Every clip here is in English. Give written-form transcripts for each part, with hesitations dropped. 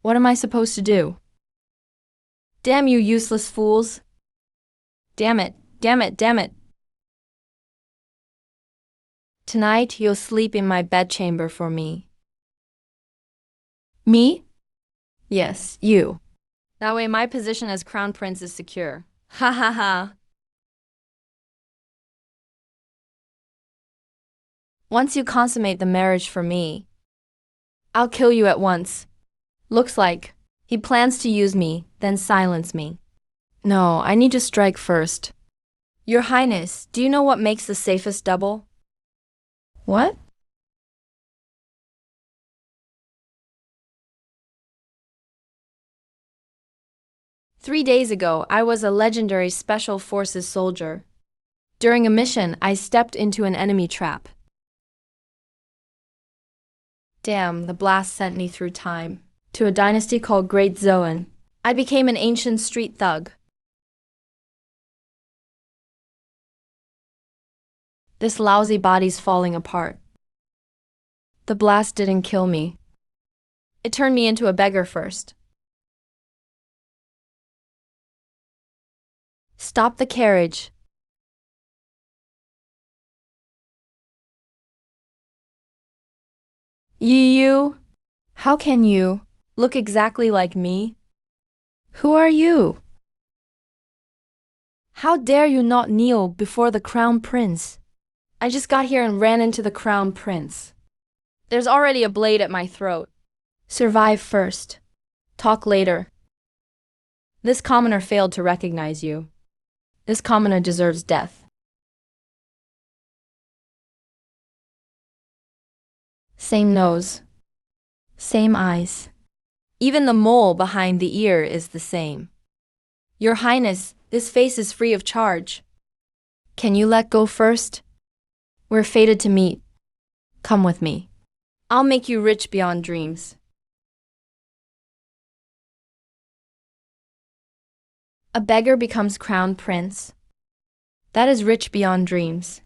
What am I supposed to do? Damn you useless fools! Damn it, damn it, damn it! Tonight you'll sleep in my bedchamber for me. Me? Yes, you. That way my position as crown prince is secure. Ha ha ha. Once you consummate the marriage for me, I'll kill you at once. Looks like he plans to use me, then silence me. No, I need to strike first. Your Highness, do you know what makes the safest double? What? Three days ago, I was a legendary Special Forces soldier. During a mission, I stepped into an enemy trap. Damn, the blast sent me through time, to a dynasty called Great Zoan. I became an ancient street thug. This lousy body's falling apart. The blast didn't kill me. It turned me into a beggar first. Stop the carriage. You? How can you look exactly like me? Who are you? How dare you not kneel before the crown prince? I just got here and ran into the crown prince. There's already a blade at my throat. Survive first. Talk later. This commoner failed to recognize you. This commoner deserves death. Same nose. Same eyes. Even the mole behind the ear is the same. Your Highness, this face is free of charge. Can you let go first? We're fated to meet. Come with me. I'll make you rich beyond dreams. A beggar becomes crown prince. That is rich beyond dreams.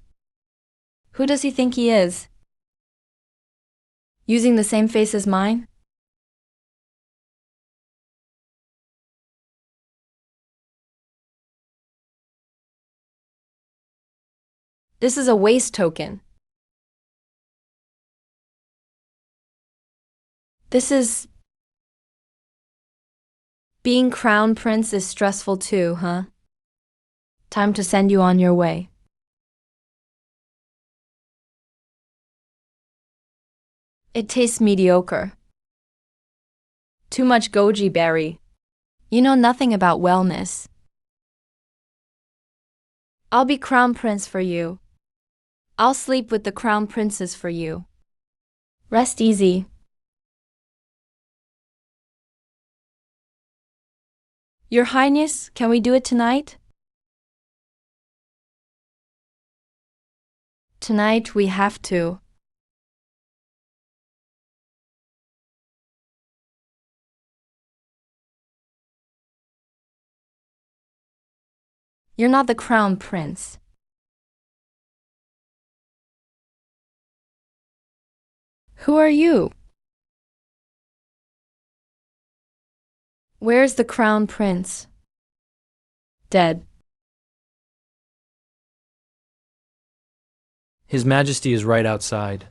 Who does he think he is? Using the same face as mine? This is a waste token. Being crown prince is stressful too, huh? Time to send you on your way. It tastes mediocre. Too much goji berry. You know nothing about wellness. I'll be crown prince for you. I'll sleep with the crown princess for you. Rest easy. Your Highness, can we do it tonight? Tonight we have to. You're not the crown prince. Who are you? Where's the crown prince? Dead. His Majesty is right outside.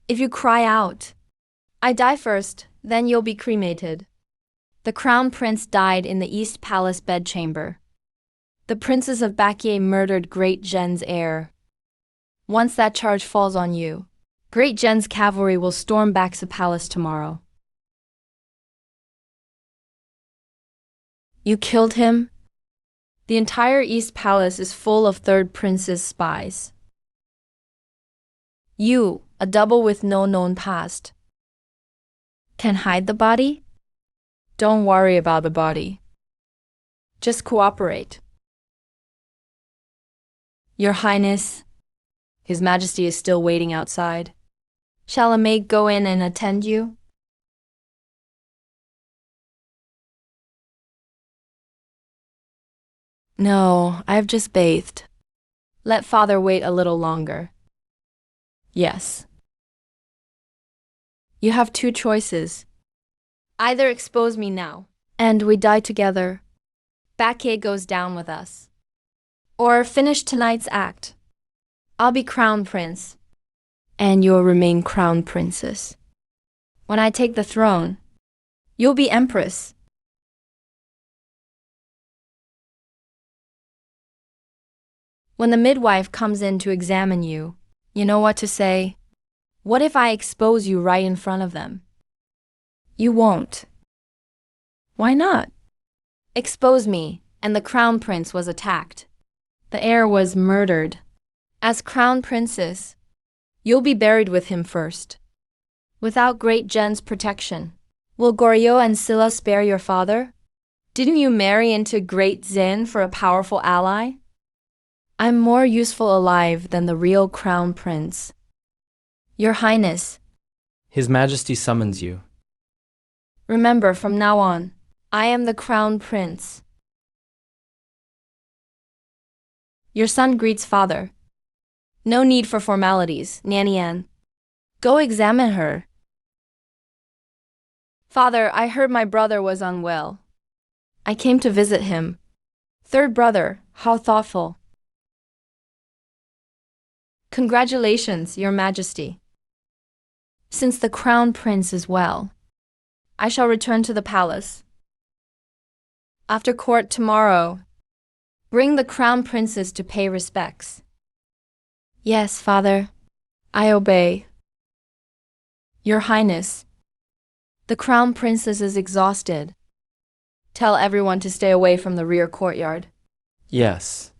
If you cry out, I die first, then you'll be cremated. The crown prince died in the East Palace bedchamber. The princes of Baekje murdered Great Gen's heir. Once that charge falls on you, Great Gen's cavalry will storm Baekje Palace tomorrow. You killed him? The entire East Palace is full of third prince's spies. You, a double with no known past, can hide the body? Don't worry about the body. Just cooperate. Your Highness, His Majesty is still waiting outside. Shall a maid go in and attend you? No, I've just bathed. Let father wait a little longer. Yes. You have two choices. Either expose me now, and we die together. Baekje goes down with us. Or finish tonight's act. I'll be crown prince, and you'll remain crown princess. When I take the throne, you'll be empress. When the midwife comes in to examine you, you know what to say. What if I expose you right in front of them? You won't. Why not? Expose me, and the crown prince was attacked. The heir was murdered. As crown princess, you'll be buried with him first. Without great Jen's protection, will Goryo and Silla spare your father? Didn't you marry into great Zen for a powerful ally? I'm more useful alive than the real crown prince. Your Highness. His Majesty summons you. Remember, from now on, I am the crown prince. Your son greets father. No need for formalities, Nanian. Go examine her. Father, I heard my brother was unwell. I came to visit him. Third brother, how thoughtful. Congratulations, Your Majesty. Since the crown prince is well, I shall return to the palace. After court tomorrow, bring the crown princess to pay respects. Yes, father, I obey. Your Highness, the crown princess is exhausted. Tell everyone to stay away from the rear courtyard. Yes.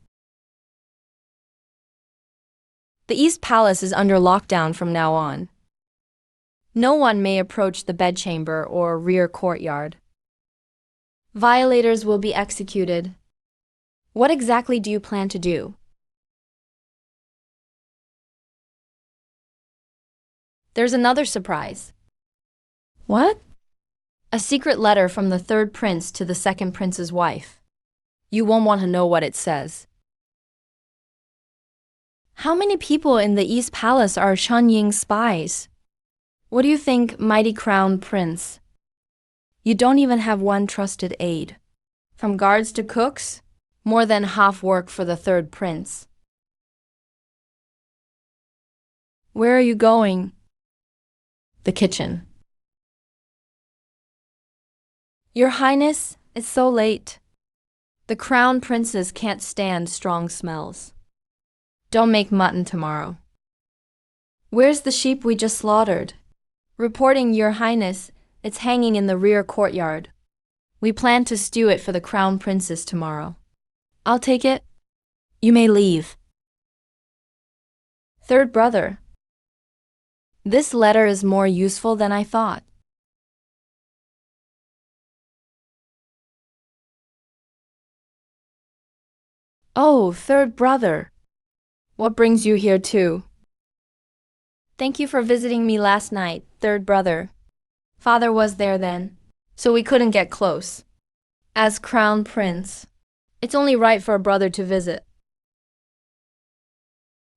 The East Palace is under lockdown from now on. No one may approach the bedchamber or rear courtyard. Violators will be executed. What exactly do you plan to do? There's another surprise. What? A secret letter from the third prince to the second prince's wife. You won't want to know what it says. How many people in the East Palace are Chun Ying's spies? What do you think, mighty crown prince? You don't even have one trusted aide. From guards to cooks, more than half work for the third prince. Where are you going? The kitchen. Your Highness, it's so late. The crown princess can't stand strong smells. Don't make mutton tomorrow. Where's the sheep we just slaughtered? Reporting, Your Highness, it's hanging in the rear courtyard. We plan to stew it for the crown princess tomorrow. I'll take it. You may leave. Third brother. This letter is more useful than I thought. Oh, third brother. What brings you here too? Thank you for visiting me last night, third brother. Father was there then, so we couldn't get close. As crown prince, it's only right for a brother to visit.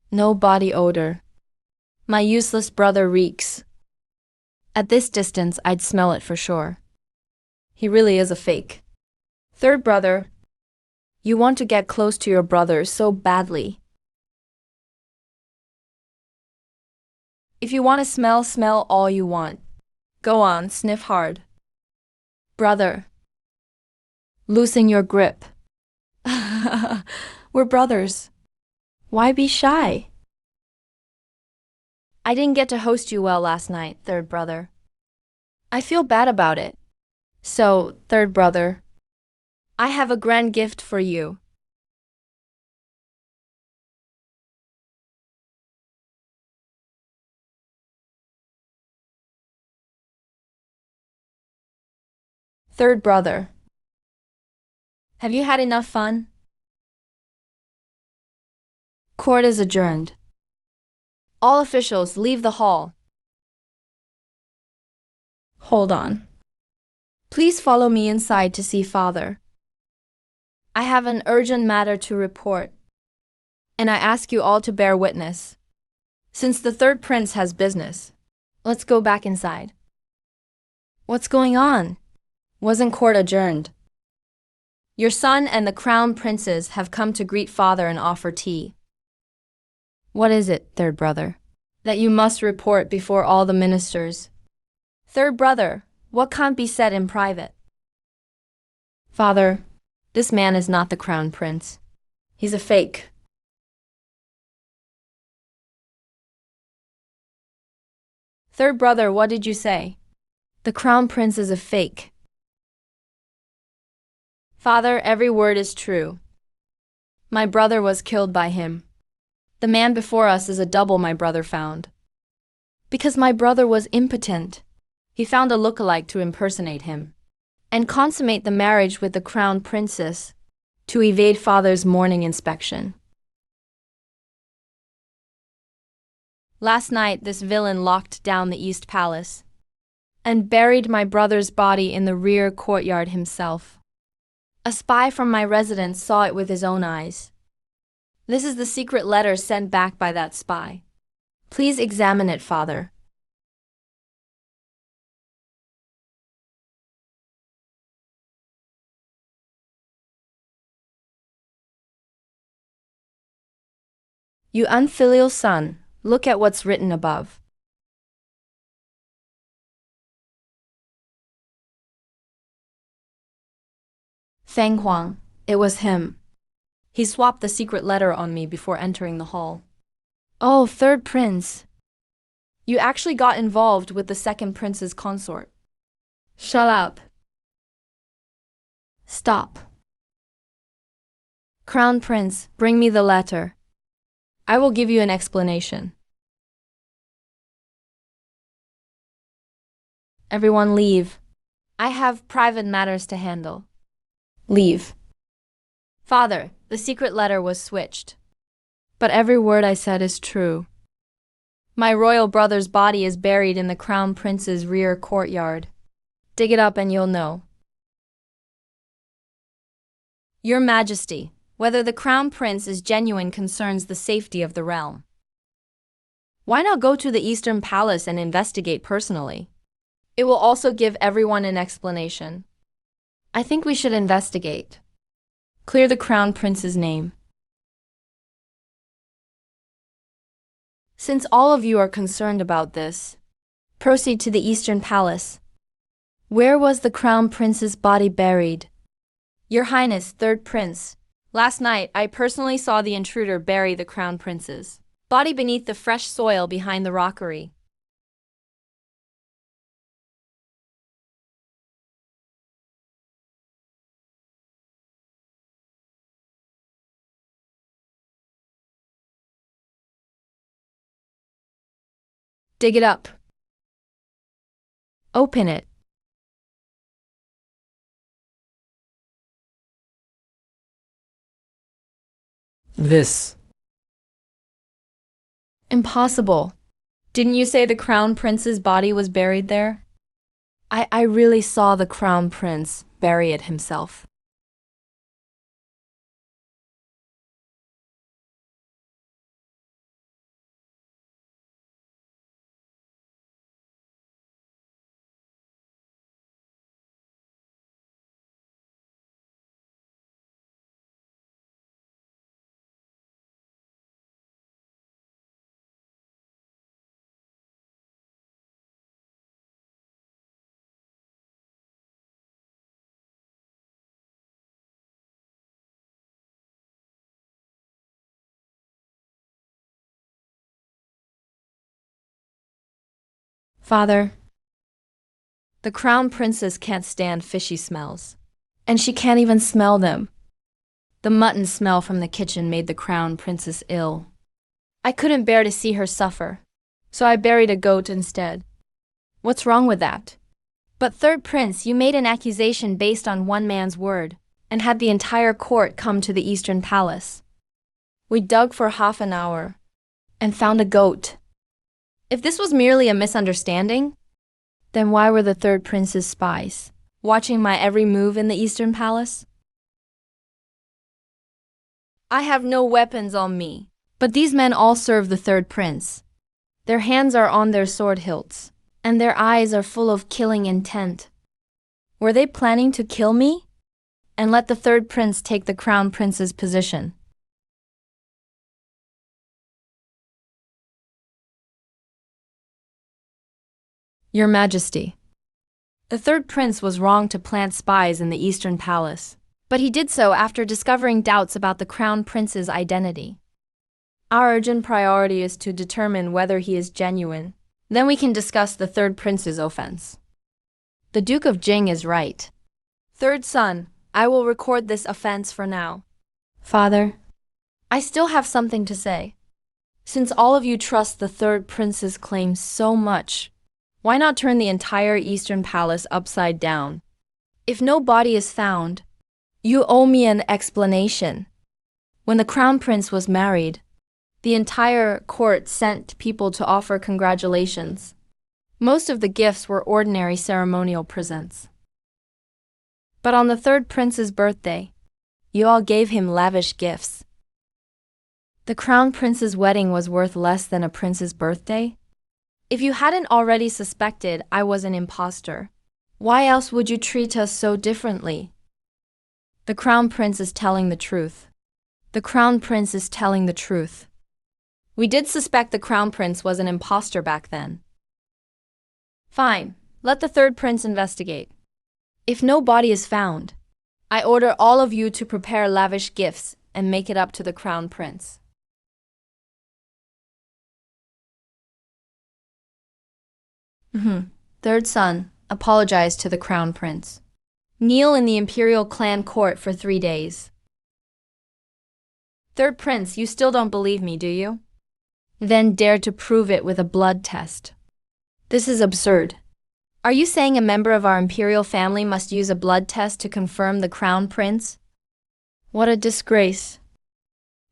No body odor. My useless brother reeks. At this distance, I'd smell it for sure. He really is a fake. Third brother, you want to get close to your brother so badly. If you want to smell, smell all you want. Go on, sniff hard. Brother, loosen your grip. We're brothers. Why be shy? I didn't get to host you well last night, third brother. I feel bad about it. So, third brother, I have a grand gift for you. Third brother, have you had enough fun? Court is adjourned. All officials leave the hall. Hold on. Please follow me inside to see father. I have an urgent matter to report, and I ask you all to bear witness. Since the third prince has business, let's go back inside. What's going on? Wasn't court adjourned? Your son and the crown princes have come to greet father and offer tea. What is it, third brother? That you must report before all the ministers. Third brother, what can't be said in private? Father, this man is not the crown prince. He's a fake. Third brother, what did you say? The crown prince is a fake. Father, every word is true. My brother was killed by him. The man before us is a double my brother found. Because my brother was impotent, he found a lookalike to impersonate him and consummate the marriage with the crown princess to evade father's morning inspection. Last night, this villain locked down the East Palace and buried my brother's body in the rear courtyard himself. A spy from my residence saw it with his own eyes. This is the secret letter sent back by that spy. Please examine it, Father. You unfilial son, look at what's written above. Feng Huang, it was him. He swapped the secret letter on me before entering the hall. Oh, third prince. You actually got involved with the second prince's consort. Shut up. Stop. Crown Prince, bring me the letter. I will give you an explanation. Everyone leave. I have private matters to handle. Leave. Father, the secret letter was switched. But every word I said is true. My royal brother's body is buried in the crown prince's rear courtyard. Dig it up and you'll know. Your Majesty, whether the crown prince is genuine concerns the safety of the realm. Why not go to the Eastern Palace and investigate personally? It will also give everyone an explanation. I think we should investigate. Clear the crown prince's name. Since all of you are concerned about this, proceed to the Eastern Palace. Where was the crown prince's body buried? Your Highness, third prince, last night I personally saw the intruder bury the crown prince's body beneath the fresh soil behind the rockery. Dig it up. Open it. This. Impossible. Didn't you say the crown prince's body was buried there? I really saw the crown prince bury it himself. Father, the crown princess can't stand fishy smells, and she can't even smell them. The mutton smell from the kitchen made the crown princess ill. I couldn't bear to see her suffer, so I buried a goat instead. What's wrong with that? But third prince, you made an accusation based on one man's word, and had the entire court come to the Eastern Palace. We dug for half an hour, and found a goat. If this was merely a misunderstanding, then why were the third prince's spies watching my every move in the Eastern Palace? I have no weapons on me, but these men all serve the third prince. Their hands are on their sword hilts, and their eyes are full of killing intent. Were they planning to kill me? And let the third prince take the crown prince's position. Your Majesty. The third prince was wrong to plant spies in the Eastern Palace, but he did so after discovering doubts about the crown prince's identity. Our urgent priority is to determine whether he is genuine. Then we can discuss the third prince's offense. The Duke of Jing is right. Third son, I will record this offense for now. Father, I still have something to say. Since all of you trust the third prince's claims so much, why not turn the entire Eastern Palace upside down? If no body is found, you owe me an explanation. When the crown prince was married, the entire court sent people to offer congratulations. Most of the gifts were ordinary ceremonial presents. But on the third prince's birthday, you all gave him lavish gifts. The crown prince's wedding was worth less than a prince's birthday? If you hadn't already suspected I was an imposter, why else would you treat us so differently? The crown prince is telling the truth. The crown prince is telling the truth. We did suspect the crown prince was an imposter back then. Fine, let the third prince investigate. If no body is found, I order all of you to prepare lavish gifts and make it up to the crown prince. Third son, apologize to the crown prince. Kneel in the imperial clan court for 3 days. Third prince, you still don't believe me, do you? Then dare to prove it with a blood test. This is absurd. Are you saying a member of our imperial family must use a blood test to confirm the crown prince? What a disgrace.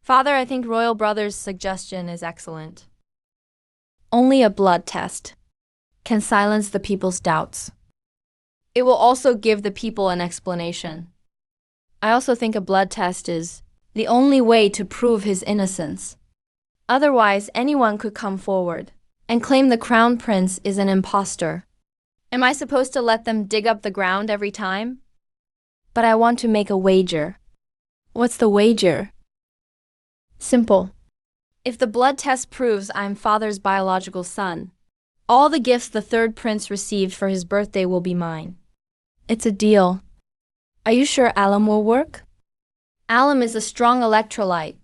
Father, I think Royal Brother's suggestion is excellent. Only a blood test can silence the people's doubts. It will also give the people an explanation. I also think a blood test is the only way to prove his innocence. Otherwise, anyone could come forward and claim the crown prince is an imposter. Am I supposed to let them dig up the ground every time? But I want to make a wager. What's the wager? Simple. If the blood test proves I'm father's biological son, all the gifts the third prince received for his birthday will be mine. It's a deal. Are you sure alum will work? Alum is a strong electrolyte.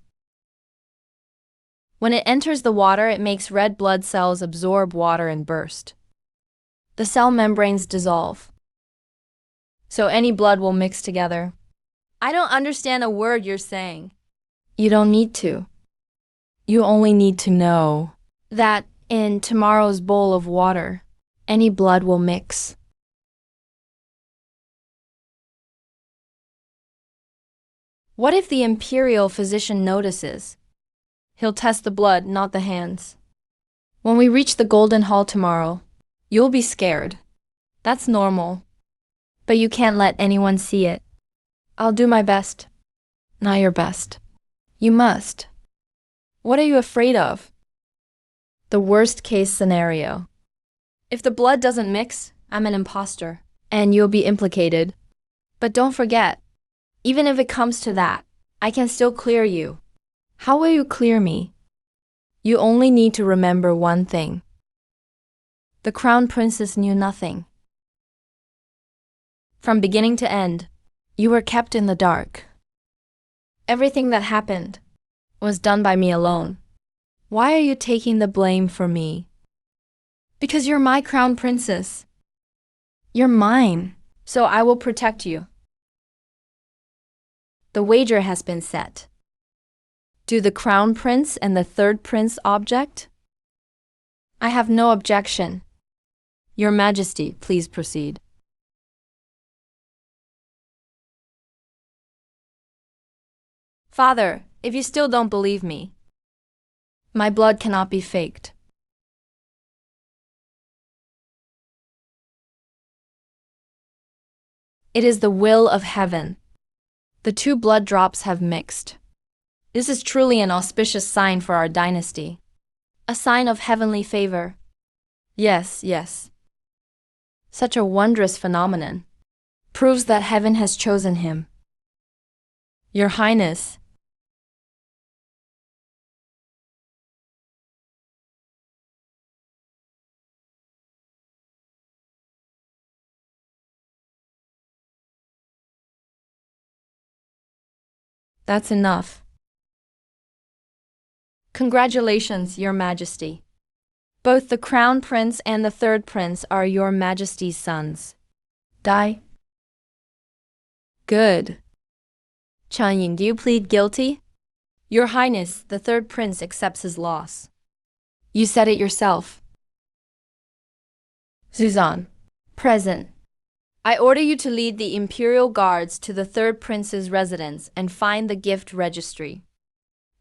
When it enters the water, it makes red blood cells absorb water and burst. The cell membranes dissolve. So any blood will mix together. I don't understand a word you're saying. You don't need to. You only need to know that in tomorrow's bowl of water, any blood will mix. What if the imperial physician notices? He'll test the blood, not the hands. When we reach the Golden Hall tomorrow, you'll be scared. That's normal. But you can't let anyone see it. I'll do my best. Not your best. You must. What are you afraid of? The worst case scenario. If the blood doesn't mix, I'm an imposter, and you'll be implicated. But don't forget, even if it comes to that, I can still clear you. How will you clear me? You only need to remember one thing. The crown princess knew nothing. From beginning to end, you were kept in the dark. Everything that happened was done by me alone. Why are you taking the blame for me? Because you're my crown princess. You're mine, so I will protect you. The wager has been set. Do the crown prince and the third prince object? I have no objection. Your Majesty, please proceed. Father, if you still don't believe me, my blood cannot be faked. It is the will of heaven. The 2 blood drops have mixed. This is truly an auspicious sign for our dynasty. A sign of heavenly favor. Yes, Such a wondrous phenomenon. Proves that heaven has chosen him. Your Highness. That's enough. Congratulations, Your Majesty. Both the Crown Prince and the third Prince are Your Majesty's sons. Die. Good. Chanying, do you plead guilty? Your Highness, the third Prince accepts his loss. You said it yourself. Suzanne. Present. I order you to lead the Imperial Guards to the third Prince's residence and find the gift registry.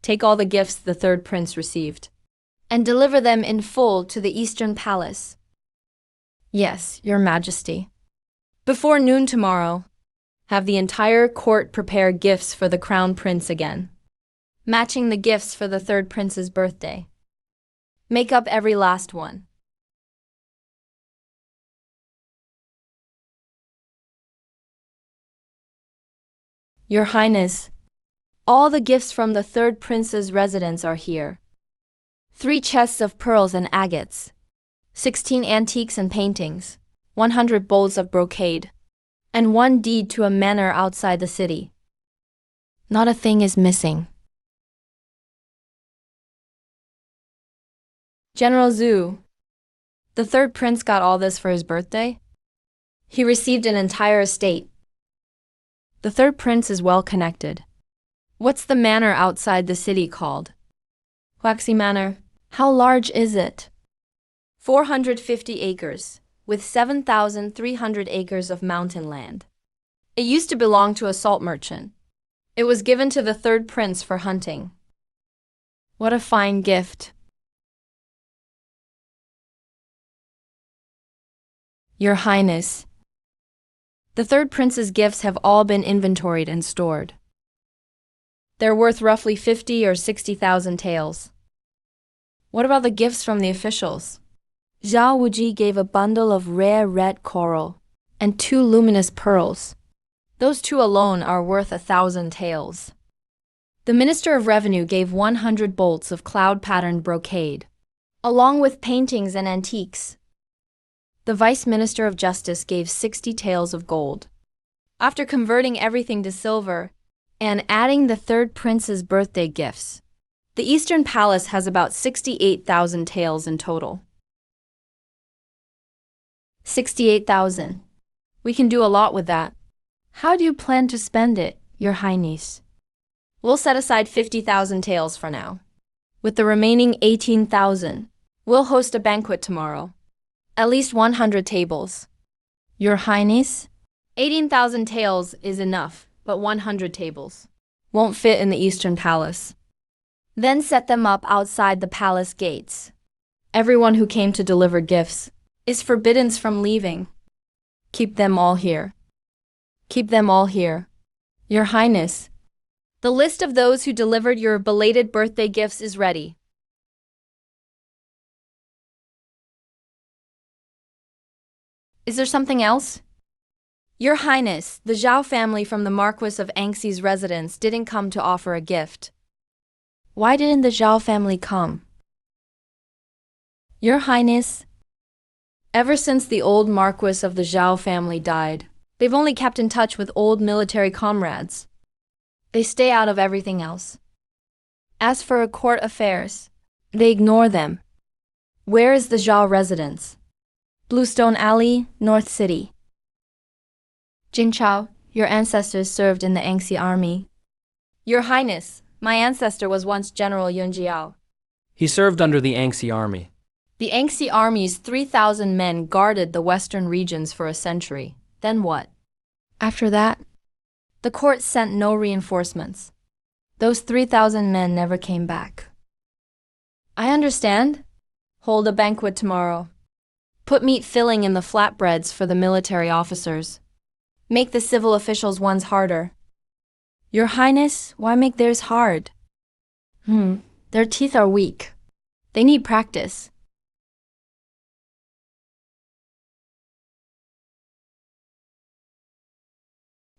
Take all the gifts the third Prince received and deliver them in full to the Eastern Palace. Yes, Your Majesty. Before noon tomorrow, have the entire court prepare gifts for the Crown Prince again, matching the gifts for the third Prince's birthday. Make up every last one. Your Highness, all the gifts from the third Prince's residence are here. 3 chests of pearls and agates, 16 antiques and paintings, 100 bowls of brocade, and 1 deed to a manor outside the city. Not a thing is missing. General Zhu, the third Prince got all this for his birthday? He received an entire estate. The third Prince is well connected. What's the manor outside the city called? Huaxi Manor. How large is it? 450 acres, with 7,300 acres of mountain land. It used to belong to a salt merchant. It was given to the third Prince for hunting. What a fine gift. Your Highness, the third Prince's gifts have all been inventoried and stored. They're worth roughly 50 or 60,000 taels. What about the gifts from the officials? Zhao Wuji gave a bundle of rare red coral and 2 luminous pearls. Those 2 alone are worth 1,000 taels. The Minister of Revenue gave 100 bolts of cloud-patterned brocade, along with paintings and antiques. The Vice Minister of Justice gave 60 taels of gold. After converting everything to silver and adding the third Prince's birthday gifts, the Eastern Palace has about 68,000 taels in total. 68,000. We can do a lot with that. How do you plan to spend it, Your Highness? We'll set aside 50,000 taels for now. With the remaining 18,000, we'll host a banquet tomorrow. At least 100 tables. Your Highness? 18,000 taels is enough, but 100 tables won't fit in the Eastern Palace. Then set them up outside the palace gates. Everyone who came to deliver gifts is forbidden from leaving. Keep them all here. Keep them all here. Your Highness, the list of those who delivered your belated birthday gifts is ready. Is there something else? Your Highness, the Zhao family from the Marquis of Anxi's residence didn't come to offer a gift. Why didn't the Zhao family come? Your Highness, ever since the old Marquis of the Zhao family died, they've only kept in touch with old military comrades. They stay out of everything else. As for court affairs, they ignore them. Where is the Zhao residence? Bluestone Alley, North City. Jing Chao, your ancestors served in the Anxi army. Your Highness, my ancestor was once General Yun Jiao. He served under the Anxi army. The Anxi army's 3,000 men guarded the western regions for a century. Then what? After that, the court sent no reinforcements. Those 3,000 men never came back. I understand. Hold a banquet tomorrow. Put meat filling in the flatbreads for the military officers. Make the civil officials' ones harder. Your Highness, why make theirs hard? Their teeth are weak. They need practice.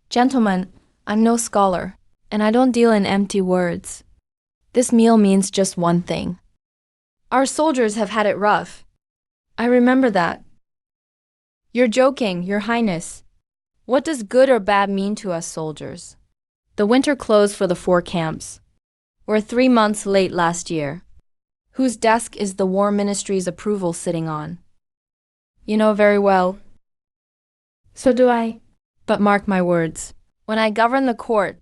Gentlemen, I'm no scholar, and I don't deal in empty words. This meal means just one thing. Our soldiers have had it rough. I remember that. You're joking, Your Highness. What does good or bad mean to us soldiers? The winter closed for the 4 camps. We're 3 months late last year. Whose desk is the War Ministry's approval sitting on? You know very well. So do I. But mark my words. When I govern the court,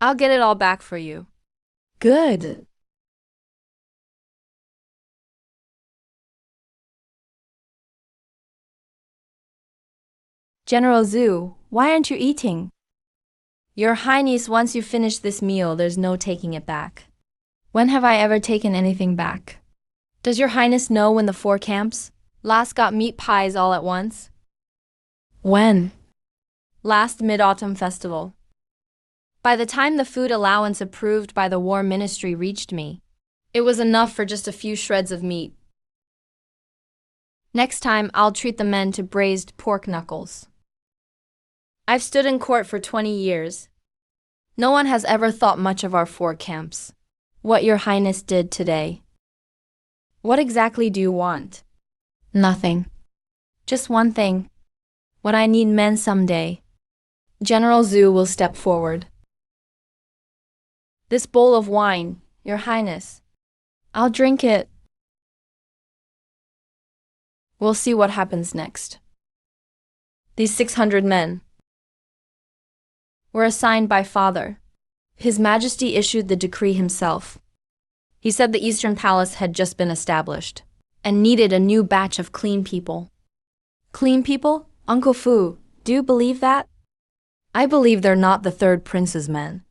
I'll get it all back for you. Good. General Zhu, why aren't you eating? Your Highness, once you finish this meal, there's no taking it back. When have I ever taken anything back? Does Your Highness know when the 4 camps last got meat pies all at once? When? Last Mid-Autumn Festival. By the time the food allowance approved by the War Ministry reached me, it was enough for just a few shreds of meat. Next time, I'll treat the men to braised pork knuckles. I've stood in court for 20 years. No one has ever thought much of our 4 camps. What Your Highness did today. What exactly do you want? Nothing. Just one thing. When I need men someday, General Zhu will step forward. This bowl of wine, Your Highness. I'll drink it. We'll see what happens next. These 600 men were assigned by Father. His Majesty issued the decree himself. He said the Eastern Palace had just been established and needed a new batch of clean people. Clean people? Uncle Fu, do you believe that? I believe they're not the third prince's men.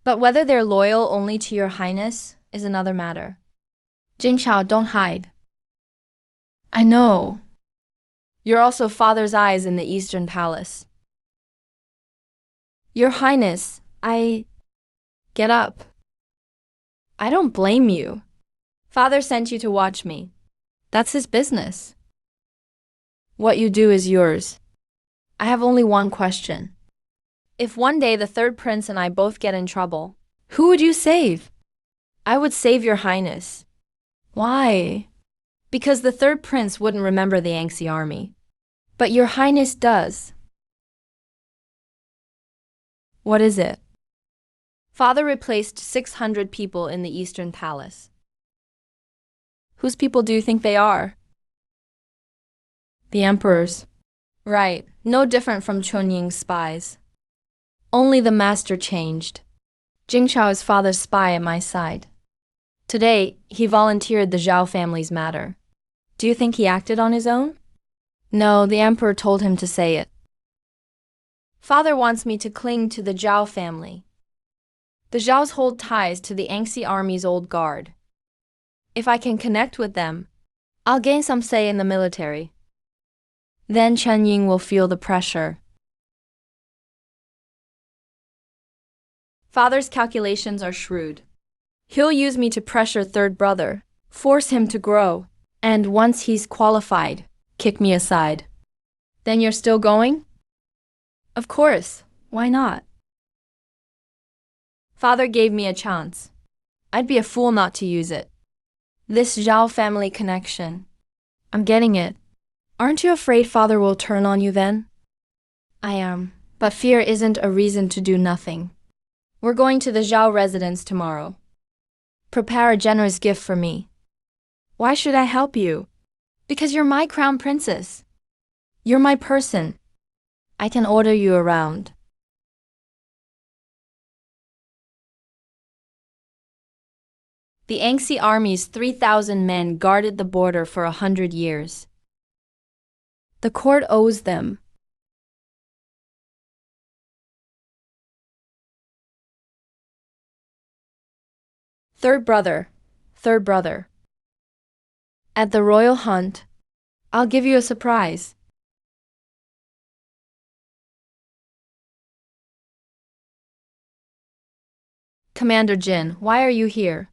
But whether they're loyal only to Your Highness is another matter. Jingshao, don't hide. I know. You're also Father's eyes in the Eastern Palace. Your Highness, Get up. I don't blame you. Father sent you to watch me. That's his business. What you do is yours. I have only one question. If one day the third prince and I both get in trouble, who would you save? I would save Your Highness. Why? Because the third prince wouldn't remember the Yangtze army. But Your Highness does. What is it? Father replaced 600 people in the Eastern Palace. Whose people do you think they are? The Emperor's. Right, no different from Chunying's spies. Only the master changed. Jingshao is Father's spy at my side. Today, he volunteered the Zhao family's matter. Do you think he acted on his own? No, the Emperor told him to say it. Father wants me to cling to the Zhao family. The Zhaos hold ties to the Yangtze army's old guard. If I can connect with them, I'll gain some say in the military. Then Chen Ying will feel the pressure. Father's calculations are shrewd. He'll use me to pressure third brother, force him to grow, and once he's qualified, kick me aside. Then you're still going? Of course, why not? Father gave me a chance. I'd be a fool not to use it. This Zhao family connection. I'm getting it. Aren't you afraid Father will turn on you then? I am, but fear isn't a reason to do nothing. We're going to the Zhao residence tomorrow. Prepare a generous gift for me. Why should I help you? Because you're my crown princess. You're my person. I can order you around. The Yangtze army's 3,000 men guarded the border for 100 years. The court owes them. Third brother. At the royal hunt, I'll give you a surprise. Commander Jin, why are you here?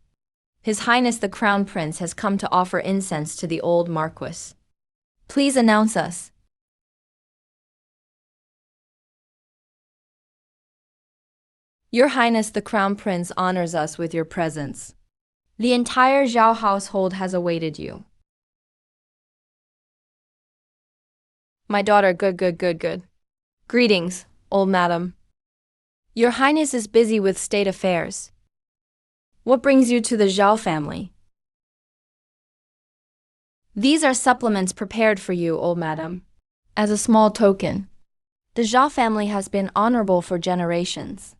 His Highness the Crown Prince has come to offer incense to the old Marquis. Please announce us. Your Highness the Crown Prince honors us with your presence. The entire Zhao household has awaited you. My daughter, good. Greetings, old madam. Your Highness is busy with state affairs. What brings you to the Zhao family? These are supplements prepared for you, old madam. As a small token, the Zhao family has been honorable for generations.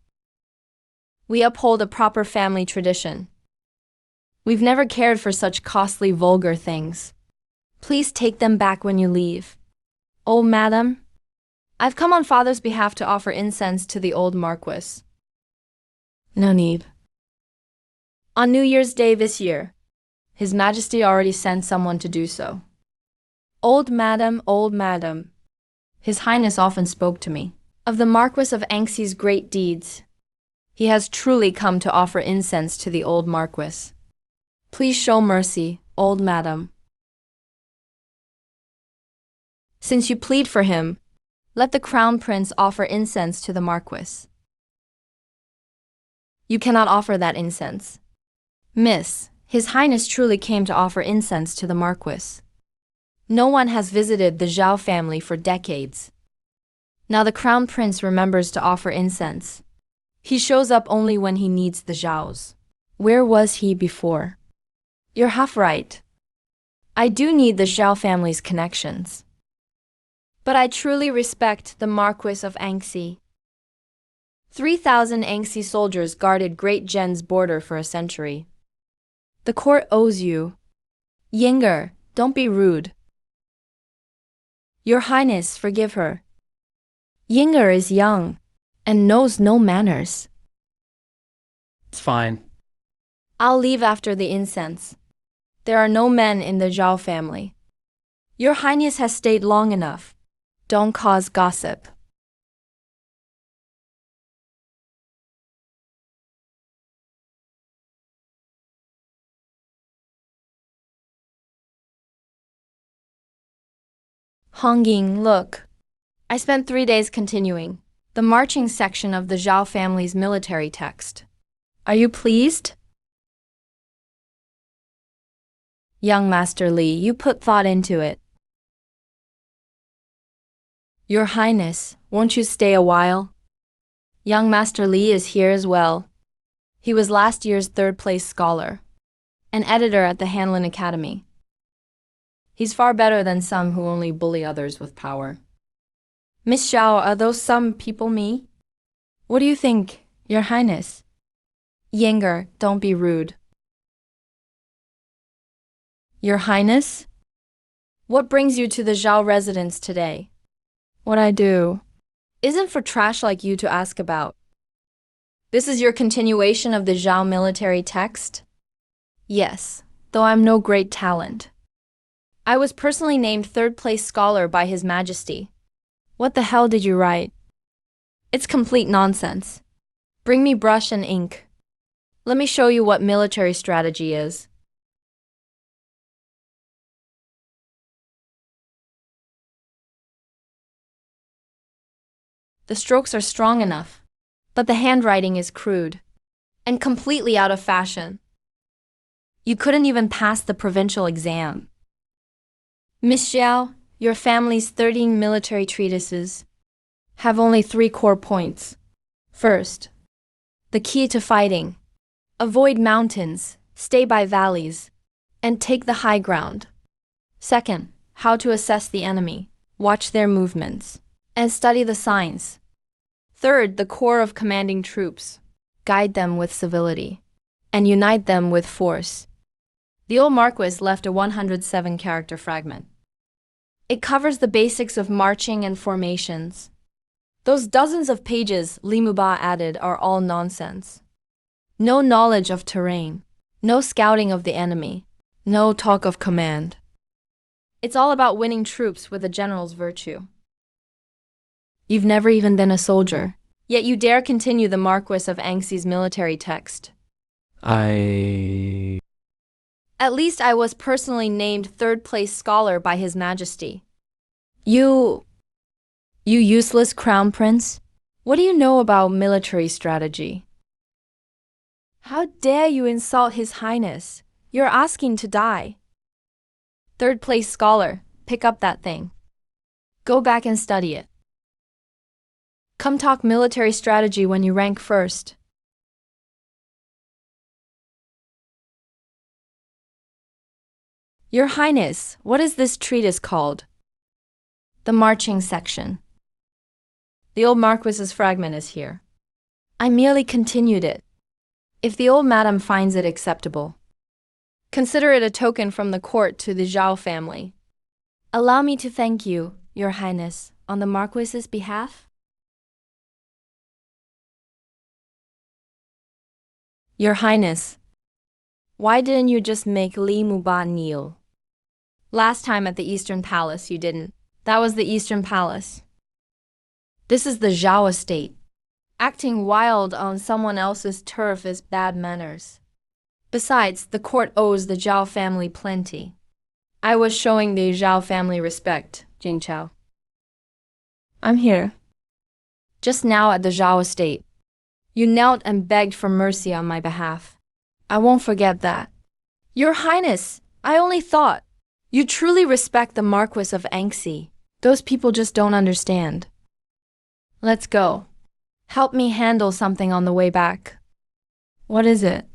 We uphold a proper family tradition. We've never cared for such costly, vulgar things. Please take them back when you leave. Old madam, I've come on father's behalf to offer incense to the old Marquis. No need. On New Year's Day this year, His Majesty already sent someone to do so. Old madam, His Highness often spoke to me of the Marquis of Anxi's great deeds. He has truly come to offer incense to the old Marquis. Please show mercy, old madam. Since you plead for him, let the Crown Prince offer incense to the Marquis. You cannot offer that incense. Miss, His Highness truly came to offer incense to the Marquis. No one has visited the Zhao family for decades. Now the Crown Prince remembers to offer incense. He shows up only when he needs the Zhaos. Where was he before? You're half right. I do need the Zhao family's connections. But I truly respect the Marquis of Anxi. 3,000 Anxi soldiers guarded Great Zhen's border for a century. The court owes you. Yinger, don't be rude. Your Highness, forgive her. Yinger is young and knows no manners. It's fine. I'll leave after the incense. There are no men in the Zhao family. Your Highness has stayed long enough. Don't cause gossip. Hongying, look. I spent 3 days continuing the marching section of the Zhao family's military text. Are you pleased? Young Master Li, you put thought into it. Your Highness, won't you stay a while? Young Master Li is here as well. He was last year's third-place scholar, an editor at the Hanlin Academy. He's far better than some who only bully others with power. Miss Zhao, are those some people me? What do you think, Your Highness? Yinger, don't be rude. Your Highness? What brings you to the Zhao residence today? What I do isn't for trash like you to ask about. This is your continuation of the Zhao military text? Yes, though I'm no great talent. I was personally named third-place scholar by His Majesty. What the hell did you write? It's complete nonsense. Bring me brush and ink. Let me show you what military strategy is. The strokes are strong enough, but the handwriting is crude and completely out of fashion. You couldn't even pass the provincial exam. Miss Xiao, your family's 13 military treatises have only 3 core points. First, the key to fighting. Avoid mountains, stay by valleys, and take the high ground. Second, how to assess the enemy, watch their movements, and study the signs. Third, the core of commanding troops, guide them with civility, and unite them with force. The old Marquis left a 107-character fragment. It covers the basics of marching and formations. Those dozens of pages Li Muba added are all nonsense. No knowledge of terrain, no scouting of the enemy, no talk of command. It's all about winning troops with a general's virtue. You've never even been a soldier, yet you dare continue the Marquis of Anxi's military text. At least I was personally named third-place scholar by His Majesty. You useless crown prince? What do you know about military strategy? How dare you insult His Highness? You're asking to die. Third place scholar, pick up that thing. Go back and study it. Come talk military strategy when you rank first. Your Highness, what is this treatise called? The marching section. The old Marquis's fragment is here. I merely continued it. If the old madam finds it acceptable, consider it a token from the court to the Zhao family. Allow me to thank you, Your Highness, on the Marquis's behalf. Your Highness, why didn't you just make Li Muba kneel? Last time at the Eastern Palace you didn't. That was the Eastern Palace. This is the Zhao estate. Acting wild on someone else's turf is bad manners. Besides, the court owes the Zhao family plenty. I was showing the Zhao family respect, Jing Chao. I'm here. Just now at the Zhao estate. You knelt and begged for mercy on my behalf. I won't forget that. Your Highness, I only thought. You truly respect the Marquis of Anxi. Those people just don't understand. Let's go. Help me handle something on the way back. What is it?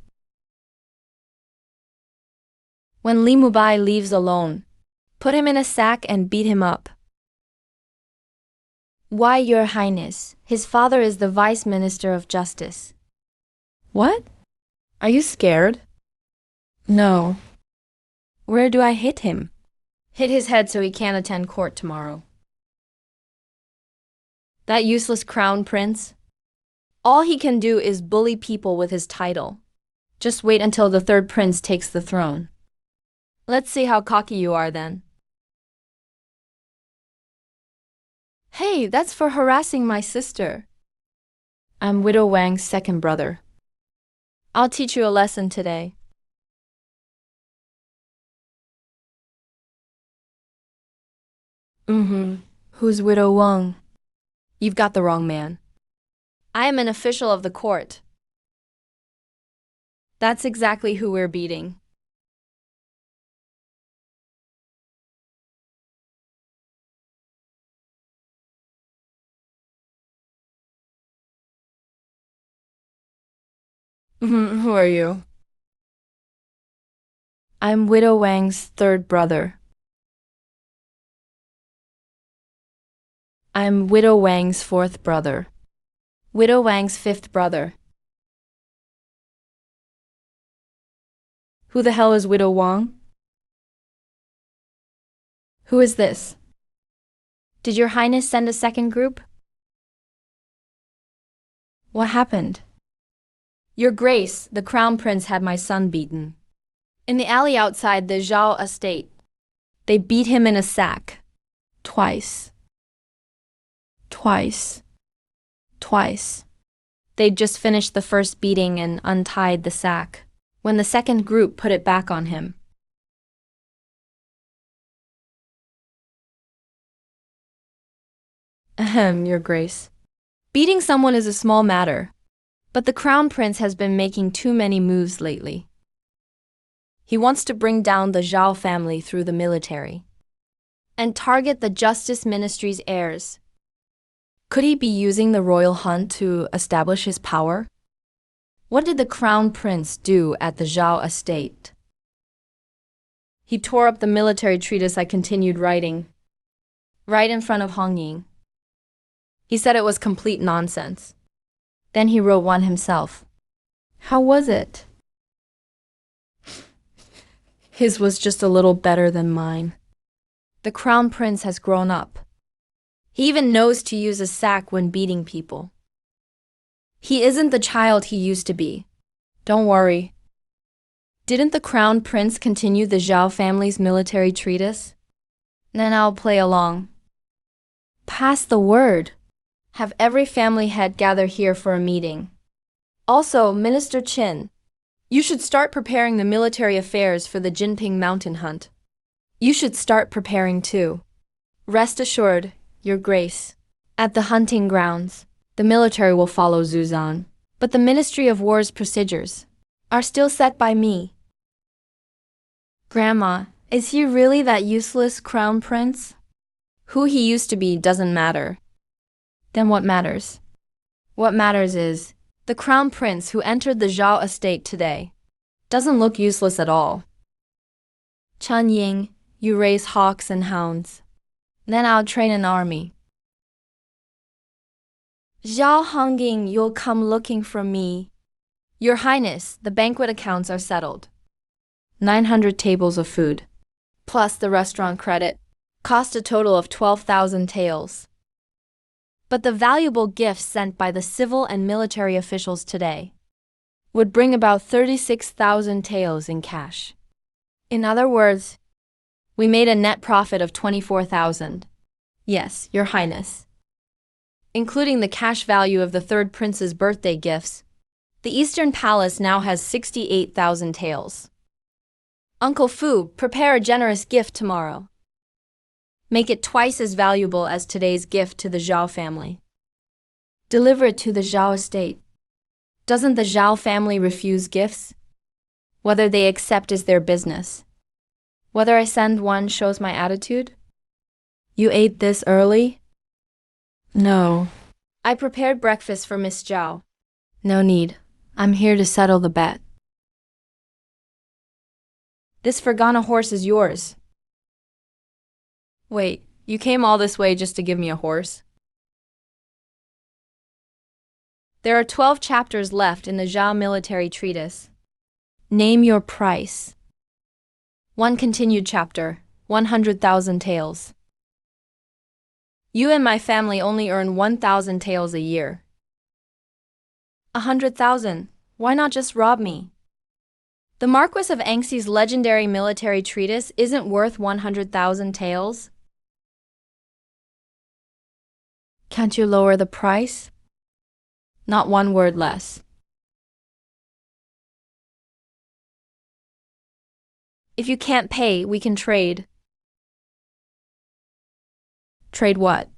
When Li Mubai leaves alone, put him in a sack and beat him up. Why, Your Highness, his father is the Vice Minister of Justice. What? Are you scared? No. Where do I hit him? Hit his head so he can't attend court tomorrow. That useless crown prince? All he can do is bully people with his title. Just wait until the third prince takes the throne. Let's see how cocky you are then. Hey, that's for harassing my sister. I'm Widow Wang's second brother. I'll teach you a lesson today. Who's Widow Wang? You've got the wrong man. I am an official of the court. That's exactly who we're beating. Who are you? I'm Widow Wang's third brother. I'm Widow Wang's fourth brother. Widow Wang's fifth brother. Who the hell is Widow Wang? Who is this? Did Your Highness send a second group? What happened? Your Grace, the Crown Prince had my son beaten. In the alley outside the Zhao estate. They beat him in a sack. Twice. They'd just finished the first beating and untied the sack, when the second group put it back on him. Your Grace. Beating someone is a small matter, but the Crown Prince has been making too many moves lately. He wants to bring down the Zhao family through the military and target the Justice Ministry's heirs. Could he be using the royal hunt to establish his power? What did the Crown Prince do at the Zhao estate? He tore up the military treatise I continued writing, right in front of Hong Ying. He said it was complete nonsense. Then he wrote one himself. How was it? His was just a little better than mine. The Crown Prince has grown up. He even knows to use a sack when beating people. He isn't the child he used to be. Don't worry. Didn't the Crown Prince continue the Zhao family's military treatise? Then I'll play along. Pass the word. Have every family head gather here for a meeting. Also, Minister Qin, you should start preparing the military affairs for the Jinping mountain hunt. You should start preparing too. Rest assured, Your Grace, at the hunting grounds, the military will follow Zuzan, but the Ministry of War's procedures are still set by me. Grandma, is he really that useless crown prince? Who he used to be doesn't matter. Then what matters? What matters is, the crown prince who entered the Zhao estate today doesn't look useless at all. Chen Ying, you raise hawks and hounds. Then I'll train an army. Zhao Hongying, you'll come looking for me. Your Highness, the banquet accounts are settled. 900 tables of food, plus the restaurant credit, cost a total of 12,000 taels. But the valuable gifts sent by the civil and military officials today would bring about 36,000 taels in cash. In other words, we made a net profit of 24,000. Yes, Your Highness. Including the cash value of the third prince's birthday gifts, the Eastern Palace now has 68,000 taels. Uncle Fu, prepare a generous gift tomorrow. Make it twice as valuable as today's gift to the Zhao family. Deliver it to the Zhao estate. Doesn't the Zhao family refuse gifts? Whether they accept is their business. Whether I send one shows my attitude. You ate this early? No. I prepared breakfast for Miss Zhao. No need. I'm here to settle the bet. This Fergana horse is yours. Wait, you came all this way just to give me a horse? There are 12 chapters left in the Zhao military treatise. Name your price. One continued chapter, 100,000 taels. You and my family only earn 1,000 taels a year. 100,000, why not just rob me? The Marquis of Anxi's legendary military treatise isn't worth 100,000 taels. Can't you lower the price? Not one word less. If you can't pay, we can trade. Trade what?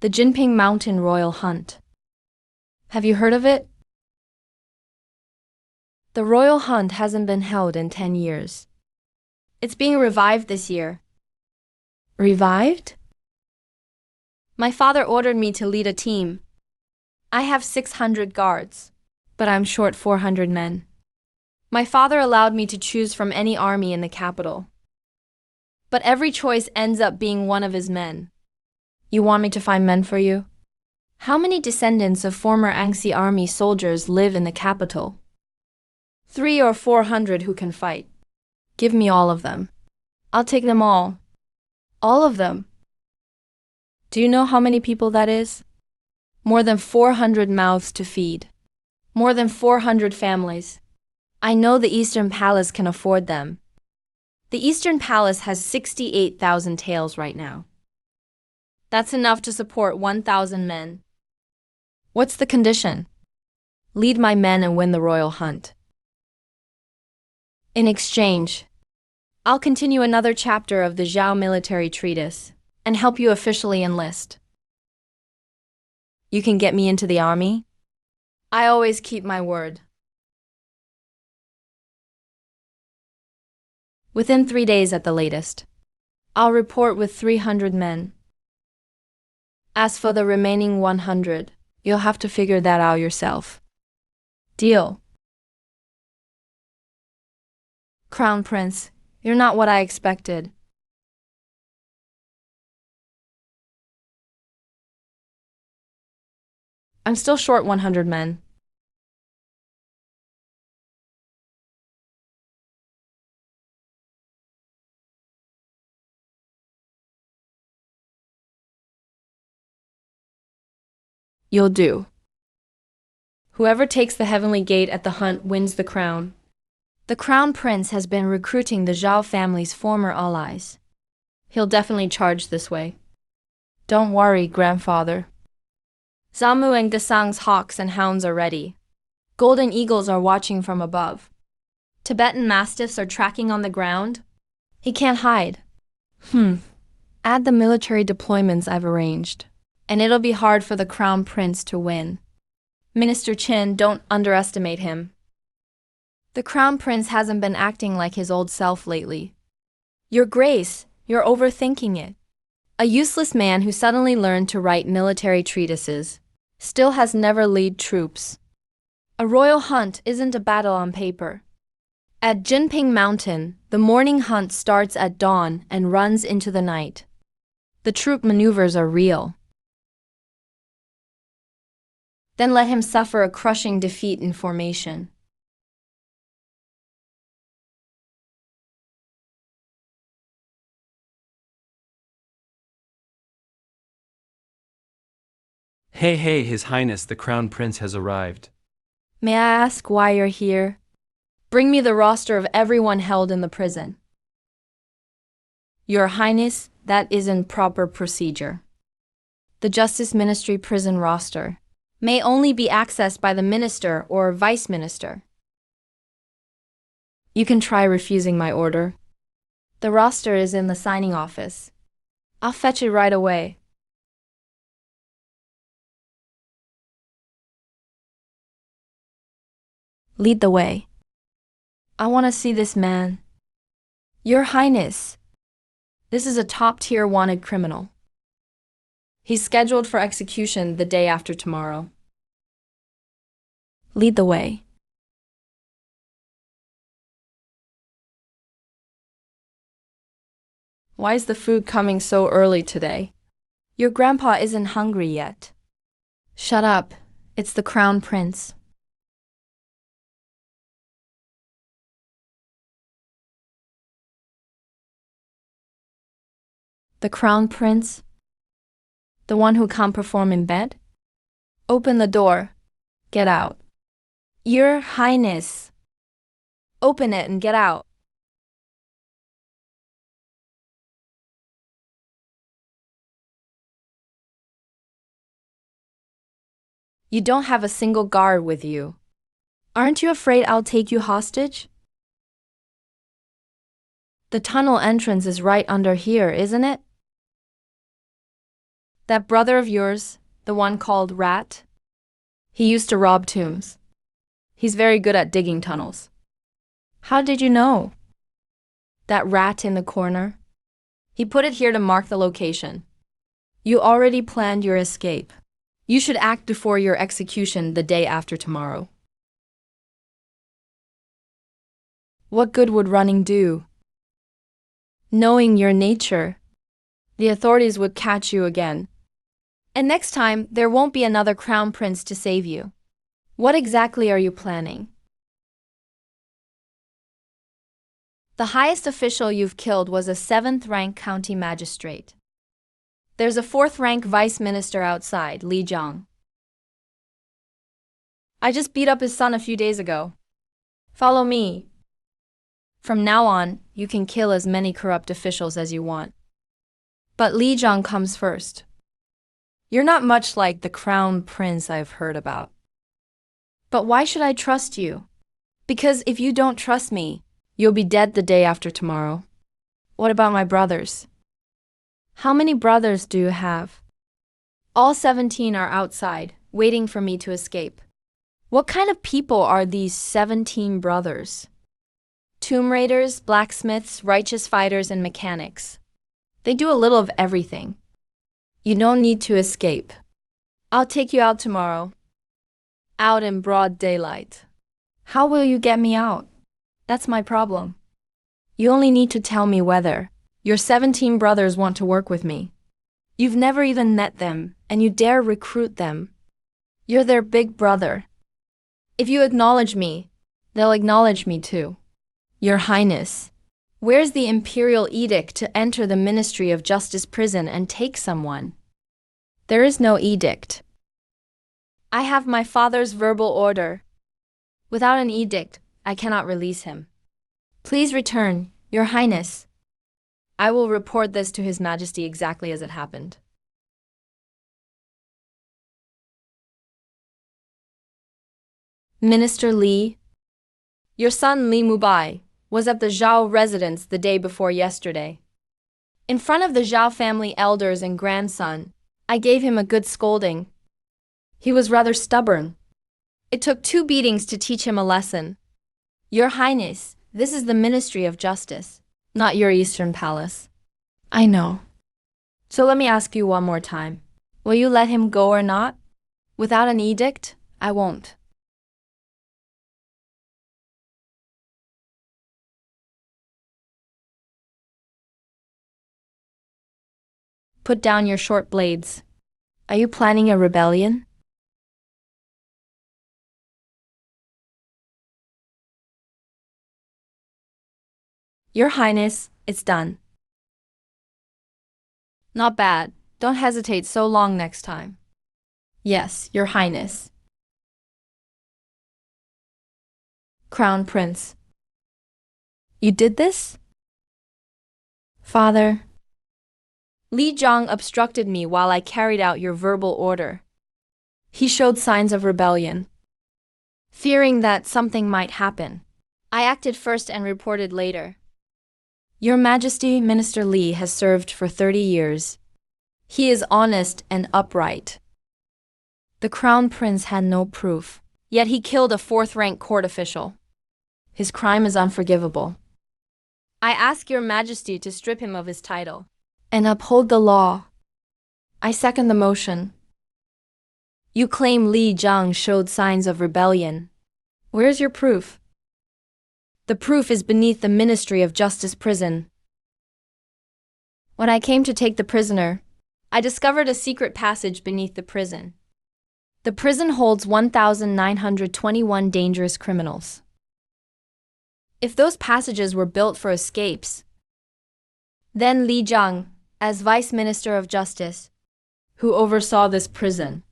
The Jinping Mountain Royal Hunt. Have you heard of it? The Royal Hunt hasn't been held in 10 years. It's being revived this year. Revived? My father ordered me to lead a team. I have 600 guards, but I'm short 400 men. My father allowed me to choose from any army in the capital. But every choice ends up being one of his men. You want me to find men for you? How many descendants of former Anxi army soldiers live in the capital? 300 or 400 who can fight. Give me all of them. I'll take them all. All of them. Do you know how many people that is? More than 400 mouths to feed. More than 400 families. I know the Eastern Palace can afford them. The Eastern Palace has 68,000 taels right now. That's enough to support 1,000 men. What's the condition? Lead my men and win the royal hunt. In exchange, I'll continue another chapter of the Zhao military treatise and help you officially enlist. You can get me into the army? I always keep my word. Within 3 days at the latest, I'll report with 300 men. As for the remaining 100, you'll have to figure that out yourself. Deal. Crown Prince, you're not what I expected. I'm still short 100 men. You'll do. Whoever takes the heavenly gate at the hunt wins the crown. The Crown Prince has been recruiting the Zhao family's former allies. He'll definitely charge this way. Don't worry, grandfather. Zamu and Gesang's hawks and hounds are ready. Golden eagles are watching from above. Tibetan mastiffs are tracking on the ground. He can't hide. Add the military deployments I've arranged, and it'll be hard for the Crown Prince to win. Minister Qin, don't underestimate him. The Crown Prince hasn't been acting like his old self lately. Your Grace, you're overthinking it. A useless man who suddenly learned to write military treatises still has never led troops. A royal hunt isn't a battle on paper. At Jinping Mountain, the morning hunt starts at dawn and runs into the night. The troop maneuvers are real. Then let him suffer a crushing defeat in formation. Hey, His Highness, the Crown Prince has arrived. May I ask why you're here? Bring me the roster of everyone held in the prison. Your Highness, that isn't proper procedure. The Justice Ministry prison roster may only be accessed by the minister or vice minister. You can try refusing my order. The roster is in the signing office. I'll fetch it right away. Lead the way. I want to see this man. Your Highness, this is a top-tier wanted criminal. He's scheduled for execution the day after tomorrow. Lead the way. Why is the food coming so early today? Your grandpa isn't hungry yet. Shut up. It's the Crown Prince. The Crown Prince? The one who can't perform in bed? Open the door. Get out. Your Highness. Open it and get out. You don't have a single guard with you. Aren't you afraid I'll take you hostage? The tunnel entrance is right under here, isn't it? That brother of yours, the one called Rat, he used to rob tombs. He's very good at digging tunnels. How did you know? That rat in the corner? He put it here to mark the location. You already planned your escape. You should act before your execution the day after tomorrow. What good would running do? Knowing your nature, the authorities would catch you again. And next time, there won't be another crown prince to save you. What exactly are you planning? The highest official you've killed was a 7th-rank county magistrate. There's a 4th-rank vice minister outside, Li Jiang. I just beat up his son a few days ago. Follow me. From now on, you can kill as many corrupt officials as you want. But Li Jiang comes first. You're not much like the crown prince I've heard about. But why should I trust you? Because if you don't trust me, you'll be dead the day after tomorrow. What about my brothers? How many brothers do you have? All 17 are outside, waiting for me to escape. What kind of people are these 17 brothers? Tomb raiders, blacksmiths, righteous fighters, and mechanics. They do a little of everything. You don't need to escape. I'll take you out tomorrow. Out in broad daylight. How will you get me out? That's my problem. You only need to tell me whether your 17 brothers want to work with me. You've never even met them, and you dare recruit them. You're their big brother. If you acknowledge me, they'll acknowledge me too. Your Highness, where's the imperial edict to enter the Ministry of Justice prison and take someone? There is no edict. I have my father's verbal order. Without an edict, I cannot release him. Please return, Your Highness. I will report this to His Majesty exactly as it happened. Minister Li, your son Li Mubai was at the Zhao residence the day before yesterday. In front of the Zhao family elders and grandson, I gave him a good scolding. He was rather stubborn. It took 2 beatings to teach him a lesson. Your Highness, this is the Ministry of Justice, not your Eastern Palace. I know. So let me ask you one more time. Will you let him go or not? Without an edict, I won't. Put down your short blades. Are you planning a rebellion? Your Highness, it's done. Not bad. Don't hesitate so long next time. Yes, Your Highness. Crown Prince. You did this? Father. Li Zhang obstructed me while I carried out your verbal order. He showed signs of rebellion. Fearing that something might happen, I acted first and reported later. Your Majesty, Minister Li has served for 30 years. He is honest and upright. The Crown Prince had no proof, yet he killed a 4th-rank court official. His crime is unforgivable. I ask Your Majesty to strip him of his title and uphold the law. I second the motion. You claim Li Zhang showed signs of rebellion. Where's your proof? The proof is beneath the Ministry of Justice prison. When I came to take the prisoner, I discovered a secret passage beneath the prison. The prison holds 1,921 dangerous criminals. If those passages were built for escapes, then Li Zhang, as Vice Minister of Justice, who oversaw this prison,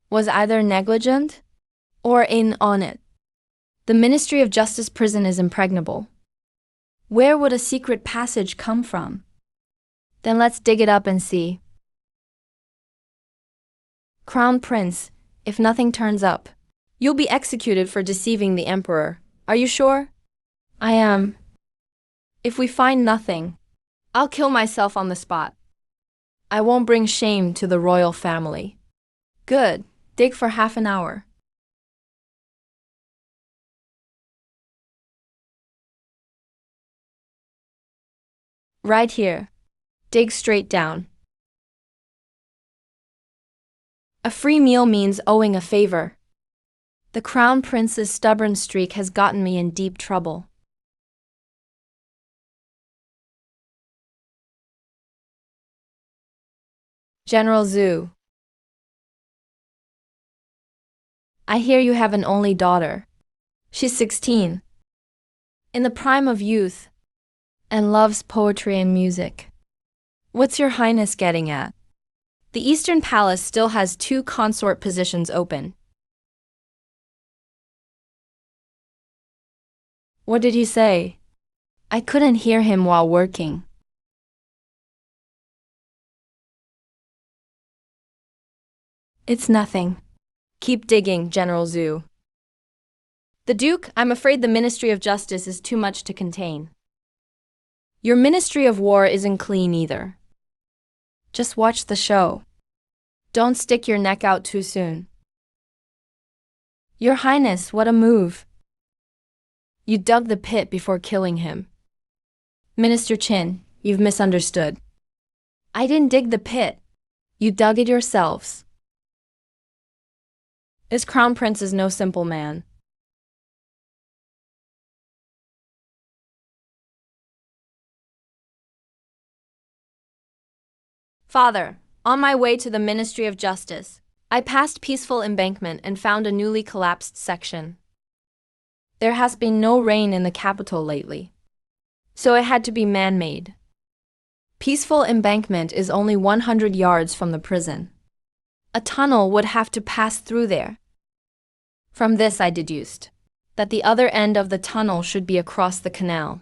was either negligent or in on it. The Ministry of Justice prison is impregnable. Where would a secret passage come from? Then let's dig it up and see. Crown Prince, if nothing turns up, you'll be executed for deceiving the Emperor. Are you sure? I am. If we find nothing, I'll kill myself on the spot. I won't bring shame to the royal family. Good. Dig for half an hour. Right here. Dig straight down. A free meal means owing a favor. The Crown Prince's stubborn streak has gotten me in deep trouble. General Zhu. I hear you have an only daughter. She's 16. In the prime of youth, and loves poetry and music. What's Your Highness getting at? The Eastern Palace still has 2 consort positions open. What did he say? I couldn't hear him while working. It's nothing. Keep digging, General Zhu. The Duke, I'm afraid the Ministry of Justice is too much to contain. Your Ministry of War isn't clean either. Just watch the show. Don't stick your neck out too soon. Your Highness, what a move. You dug the pit before killing him. Minister Qin, you've misunderstood. I didn't dig the pit. You dug it yourselves. This Crown Prince is no simple man. Father, on my way to the Ministry of Justice, I passed Peaceful Embankment and found a newly collapsed section. There has been no rain in the capital lately, so it had to be man-made. Peaceful Embankment is only 100 yards from the prison. A tunnel would have to pass through there. From this I deduced that the other end of the tunnel should be across the canal.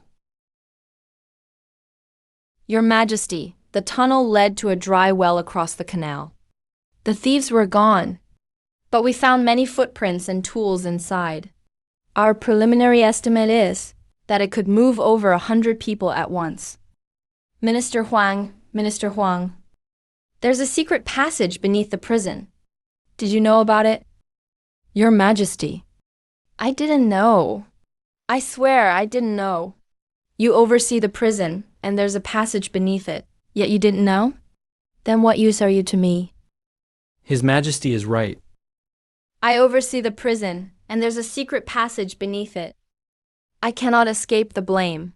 Your Majesty, the tunnel led to a dry well across the canal. The thieves were gone, but we found many footprints and tools inside. Our preliminary estimate is that it could move over 100 people at once. Minister Huang, there's a secret passage beneath the prison. Did you know about it? Your Majesty. I didn't know. I swear I didn't know. You oversee the prison, and there's a passage beneath it, yet you didn't know? Then what use are you to me? His Majesty is right. I oversee the prison, and there's a secret passage beneath it. I cannot escape the blame.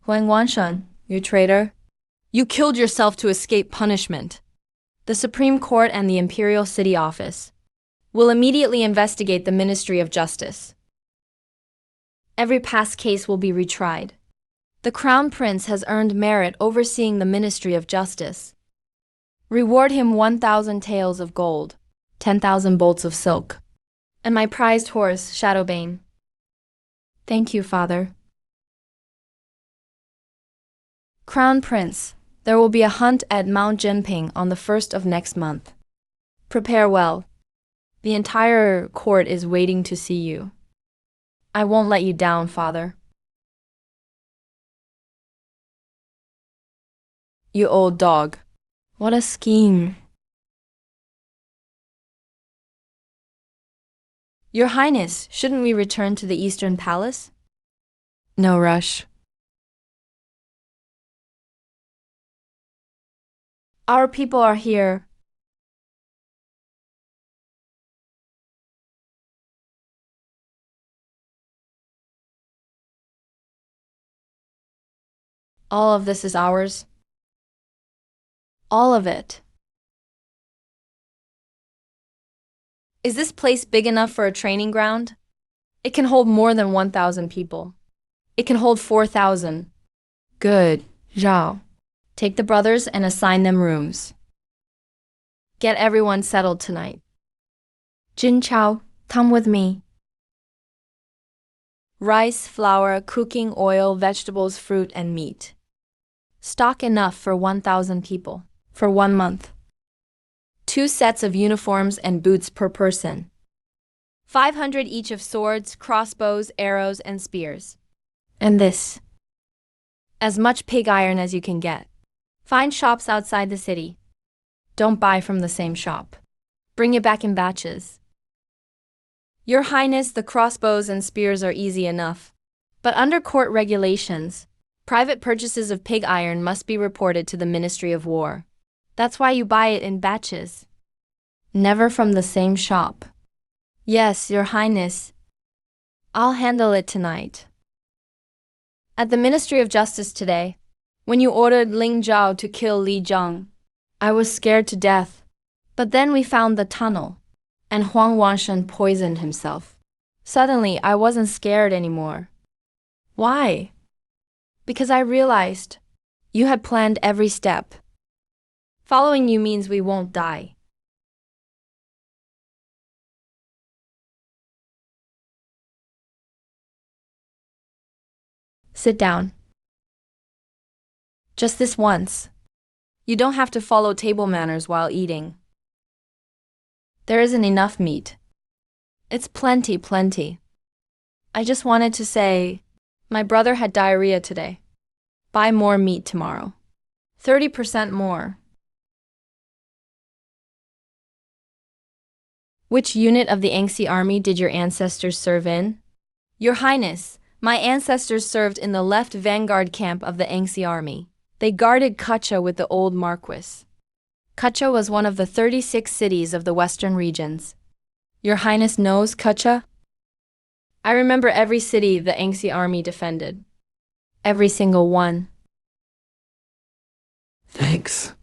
Huang Wanshan, you traitor. You killed yourself to escape punishment. The Supreme Court and the Imperial City Office will immediately investigate the Ministry of Justice. Every past case will be retried. The Crown Prince has earned merit overseeing the Ministry of Justice. Reward him 1,000 taels of gold, 10,000 bolts of silk, and my prized horse, Shadowbane. Thank you, Father. Crown Prince, there will be a hunt at Mount Jinping on the 1st of next month. Prepare well. The entire court is waiting to see you. I won't let you down, Father. You old dog. What a scheme. Your Highness, shouldn't we return to the Eastern Palace? No rush. Our people are here. All of this is ours. All of it. Is this place big enough for a training ground? It can hold more than 1,000 people. It can hold 4,000. Good, Zhao. Take the brothers and assign them rooms. Get everyone settled tonight. Jin Chao, come with me. Rice, flour, cooking oil, vegetables, fruit, and meat. Stock enough for 1,000 people, for 1 month. 2 sets of uniforms and boots per person. 500 each of swords, crossbows, arrows, and spears. And this. As much pig iron as you can get. Find shops outside the city. Don't buy from the same shop. Bring it back in batches. Your Highness, the crossbows and spears are easy enough. But under court regulations, private purchases of pig iron must be reported to the Ministry of War. That's why you buy it in batches. Never from the same shop. Yes, Your Highness. I'll handle it tonight. At the Ministry of Justice today, when you ordered Ling Zhao to kill Li Zhang, I was scared to death. But then we found the tunnel, and Huang Wanshan poisoned himself. Suddenly, I wasn't scared anymore. Why? Because I realized you had planned every step. Following you means we won't die. Sit down. Just this once. You don't have to follow table manners while eating. There isn't enough meat. It's plenty. I just wanted to say, my brother had diarrhea today. Buy more meat tomorrow. 30% more. Which unit of the Yangtze army did your ancestors serve in? Your Highness, my ancestors served in the left vanguard camp of the Yangtze army. They guarded Kacha with the old Marquis. Kacha was one of the 36 cities of the western regions. Your Highness knows Kacha? I remember every city the Yangtze army defended. Every single one. Thanks.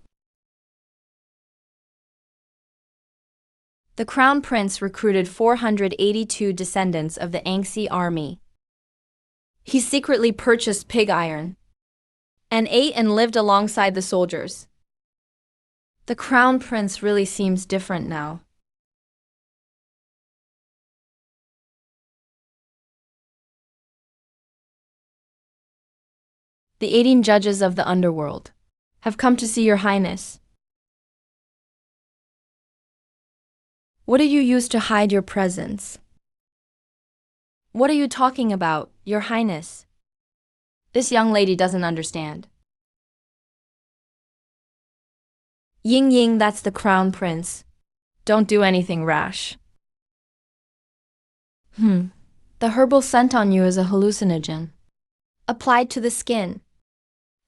The Crown Prince recruited 482 descendants of the Yangtze army. He secretly purchased pig iron and ate and lived alongside the soldiers. The Crown Prince really seems different now. The 18 judges of the underworld have come to see your Highness. What do you use to hide your presence? What are you talking about, Your Highness? This young lady doesn't understand. Ying Ying, that's the crown prince. Don't do anything rash. The herbal scent on you is a hallucinogen. Applied to the skin.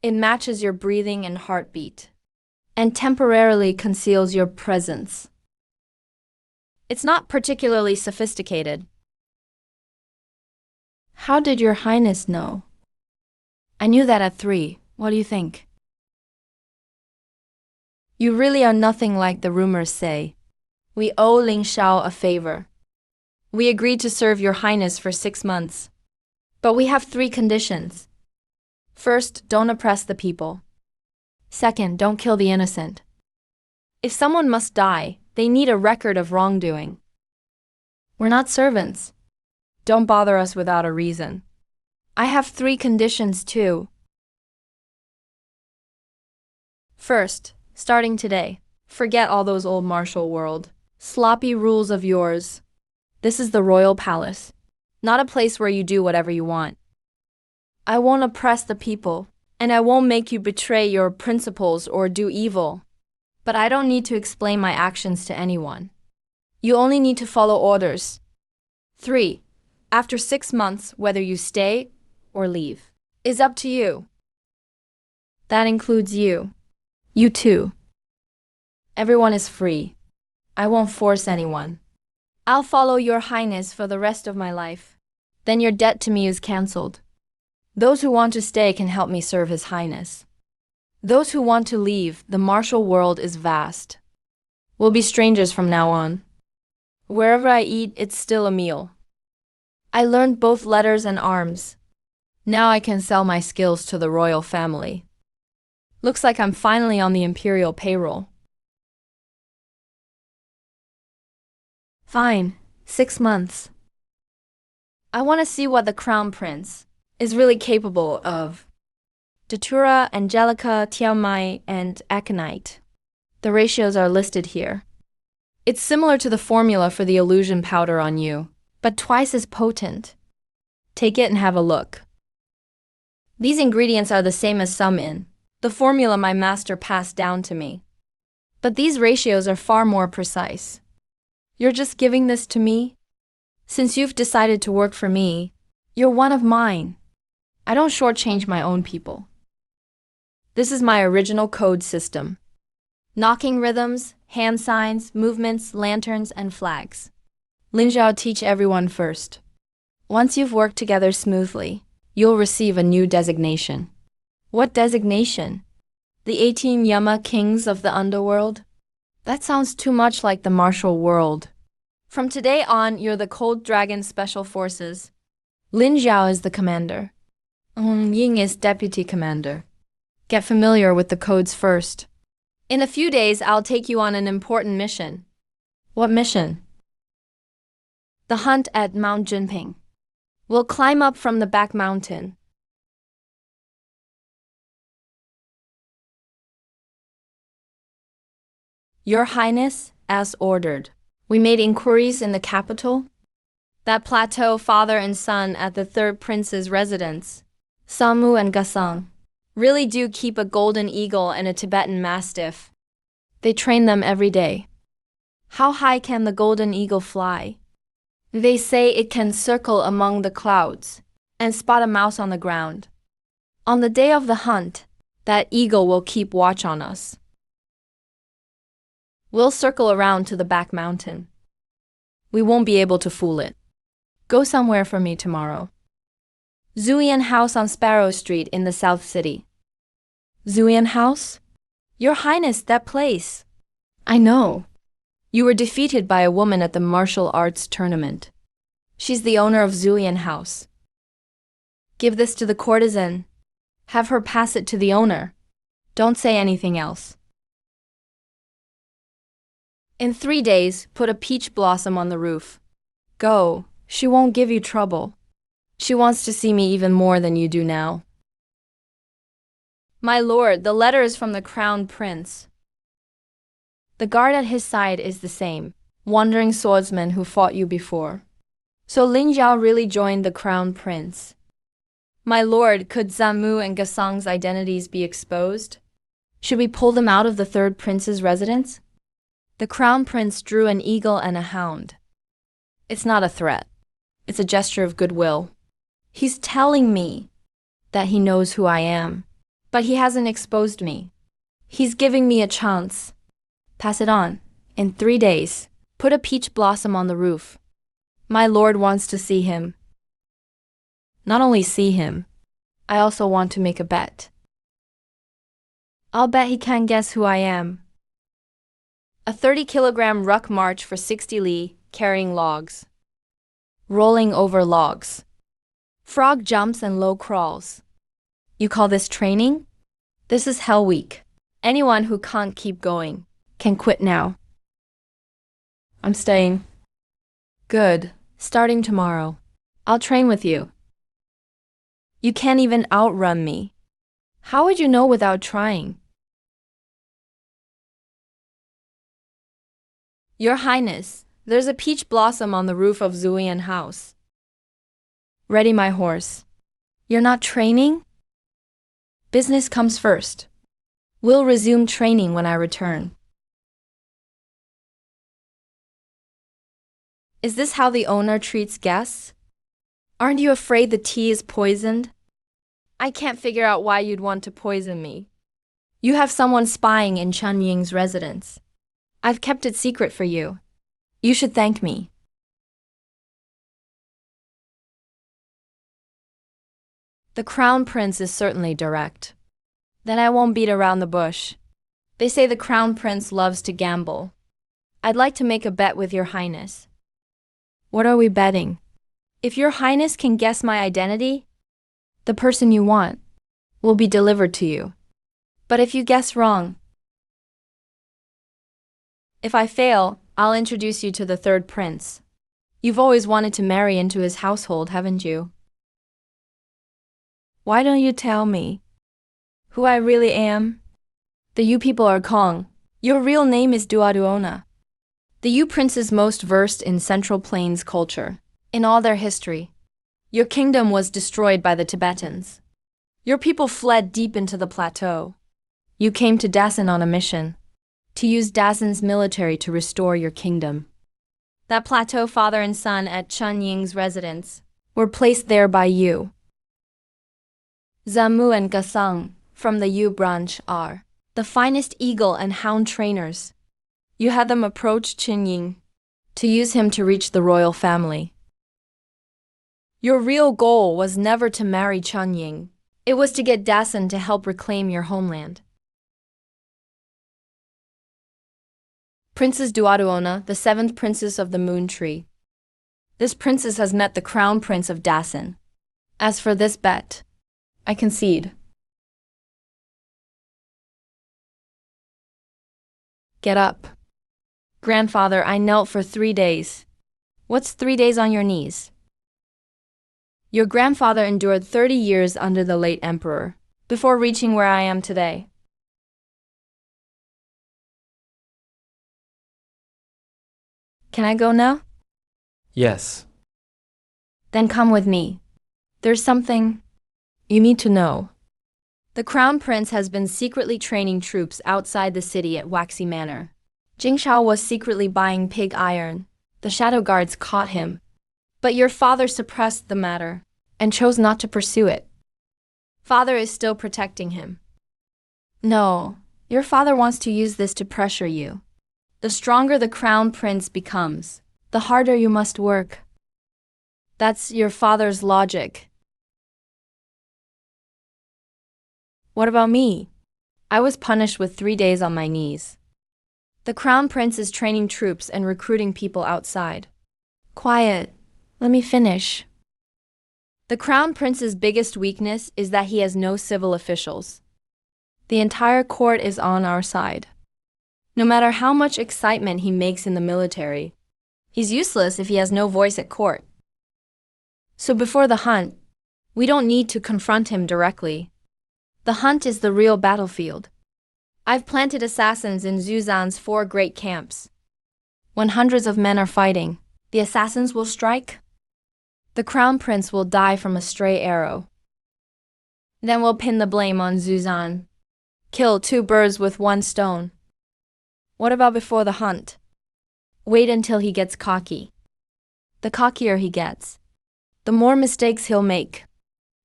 It matches your breathing and heartbeat, and temporarily conceals your presence. It's not particularly sophisticated. How did Your Highness know? I knew that at 3. What do you think? You really are nothing like the rumors say. We owe Ling Xiao a favor. We agreed to serve Your Highness for 6 months. But we have 3 conditions. First, don't oppress the people. Second, don't kill the innocent. If someone must die, they need a record of wrongdoing. We're not servants. Don't bother us without a reason. I have 3 conditions too. First, starting today, forget all those old martial world, sloppy rules of yours. This is the royal palace, not a place where you do whatever you want. I won't oppress the people, and I won't make you betray your principles or do evil. But I don't need to explain my actions to anyone. You only need to follow orders. 3. After 6 months, whether you stay or leave is up to you. That includes you. You too. Everyone is free. I won't force anyone. I'll follow Your Highness for the rest of my life. Then your debt to me is cancelled. Those who want to stay can help me serve His Highness. Those who want to leave, the martial world is vast. We'll be strangers from now on. Wherever I eat, it's still a meal. I learned both letters and arms. Now I can sell my skills to the royal family. Looks like I'm finally on the imperial payroll. Fine, 6 months. I want to see what the crown prince is really capable of. Datura, Angelica, Tiaomai, and Aconite. The ratios are listed here. It's similar to the formula for the illusion powder on you, but twice as potent. Take it and have a look. These ingredients are the same as some in the formula my master passed down to me. But these ratios are far more precise. You're just giving this to me? Since you've decided to work for me, you're one of mine. I don't shortchange my own people. This is my original code system. Knocking rhythms, hand signs, movements, lanterns, and flags. Lin Zhao teach everyone first. Once you've worked together smoothly, you'll receive a new designation. What designation? The 18 Yama kings of the underworld? That sounds too much like the martial world. From today on, you're the Cold Dragon Special Forces. Lin Zhao is the commander. Ying is deputy commander. Get familiar with the codes first. In a few days, I'll take you on an important mission. What mission? The hunt at Mount Jinping. We'll climb up from the back mountain. Your Highness, as ordered. We made inquiries in the capital. That plateau, father and son at the third prince's residence, Samu and Gasang, really do keep a golden eagle and a Tibetan mastiff. They train them every day. How high can the golden eagle fly? They say it can circle among the clouds and spot a mouse on the ground. On the day of the hunt, that eagle will keep watch on us. We'll circle around to the back mountain. We won't be able to fool it. Go somewhere for me tomorrow. Zuian House on Sparrow Street in the South City. Zuian House? Your Highness, that place. I know. You were defeated by a woman at the martial arts tournament. She's the owner of Zuian House. Give this to the courtesan. Have her pass it to the owner. Don't say anything else. In 3 days, put a peach blossom on the roof. Go, she won't give you trouble. She wants to see me even more than you do now. My lord, the letter is from the crown prince. The guard at his side is the same. wandering swordsman who fought you before. So Lin Jiao really joined the crown prince. My lord, could Zamu and Gasang's identities be exposed? Should we pull them out of the third prince's residence? The crown prince drew an eagle and a hound. It's not a threat. It's a gesture of goodwill. He's telling me that he knows who I am, but he hasn't exposed me. He's giving me a chance. Pass it on. In 3 days, put a peach blossom on the roof. My lord wants to see him. Not only see him, I also want to make a bet. I'll bet he can't guess who I am. A 30-kilogram ruck march for 60 li, carrying logs. Rolling over logs. Frog jumps and low crawls. You call this training? This is Hell Week. Anyone who can't keep going can quit now. I'm staying. Good. Starting tomorrow. I'll train with you. You can't even outrun me. How would you know without trying? Your Highness, there's a peach blossom on the roof of Zuian House. Ready my horse. You're not training? Business comes first. We'll resume training when I return. Is this how the owner treats guests? Aren't you afraid the tea is poisoned? I can't figure out why you'd want to poison me. You have someone spying in Chen Ying's residence. I've kept it secret for you. You should thank me. The crown prince is certainly direct. Then I won't beat around the bush. They say the crown prince loves to gamble. I'd like to make a bet with your highness. What are we betting? If your highness can guess my identity, the person you want will be delivered to you. But if you guess wrong, if I fail, I'll introduce you to the third prince. You've always wanted to marry into his household, haven't you? Why don't you tell me who I really am? The Yu people are Kong. Your real name is Duaduona. The Yu prince is most versed in Central Plains culture, in all their history. Your kingdom was destroyed by the Tibetans. Your people fled deep into the plateau. You came to Dasan on a mission, to use Dasan's military to restore your kingdom. That plateau father and son at Chen Ying's residence were placed there by you. Zamu and Gasang from the Yu branch are the finest eagle and hound trainers. You had them approach Chen Ying to use him to reach the royal family. Your real goal was never to marry Chen Ying. It was to get Dasan to help reclaim your homeland. Princess Duaduona, the 7th princess of the Moon Tree. This princess has met the crown prince of Dasan. As for this bet, I concede. Get up. Grandfather, I knelt for 3 days. What's 3 days on your knees? Your grandfather endured 30 years under the late emperor, before reaching where I am today. Can I go now? Yes. Then come with me. There's something you need to know. The crown prince has been secretly training troops outside the city at Waxy Manor. Jing Shao was secretly buying pig iron. The shadow guards caught him. But your father suppressed the matter and chose not to pursue it. Father is still protecting him. No, your father wants to use this to pressure you. The stronger the crown prince becomes, the harder you must work. That's your father's logic. What about me? I was punished with 3 days on my knees. The crown prince is training troops and recruiting people outside. Quiet. Let me finish. The crown prince's biggest weakness is that he has no civil officials. The entire court is on our side. No matter how much excitement he makes in the military, he's useless if he has no voice at court. So before the hunt, we don't need to confront him directly. The hunt is the real battlefield. I've planted assassins in Zuzan's 4 great camps. When hundreds of men are fighting, the assassins will strike. The crown prince will die from a stray arrow. Then we'll pin the blame on Zuzan. Kill two birds with one stone. What about before the hunt? Wait until he gets cocky. The cockier he gets, the more mistakes he'll make.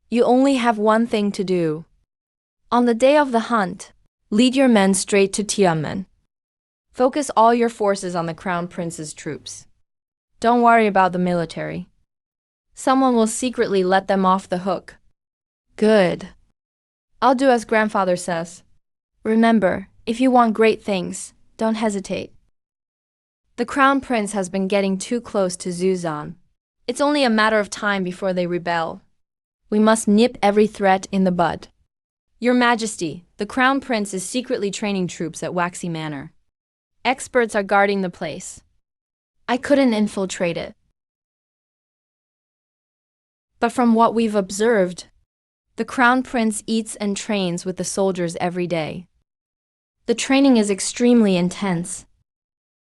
You only have one thing to do. On the day of the hunt, lead your men straight to Tianmen. Focus all your forces on the crown prince's troops. Don't worry about the military. Someone will secretly let them off the hook. Good. I'll do as grandfather says. Remember, if you want great things, don't hesitate. The crown prince has been getting too close to Zuzan. It's only a matter of time before they rebel. We must nip every threat in the bud. Your Majesty, the crown prince is secretly training troops at Waxy Manor. Experts are guarding the place. I couldn't infiltrate it. But from what we've observed, the crown prince eats and trains with the soldiers every day. The training is extremely intense.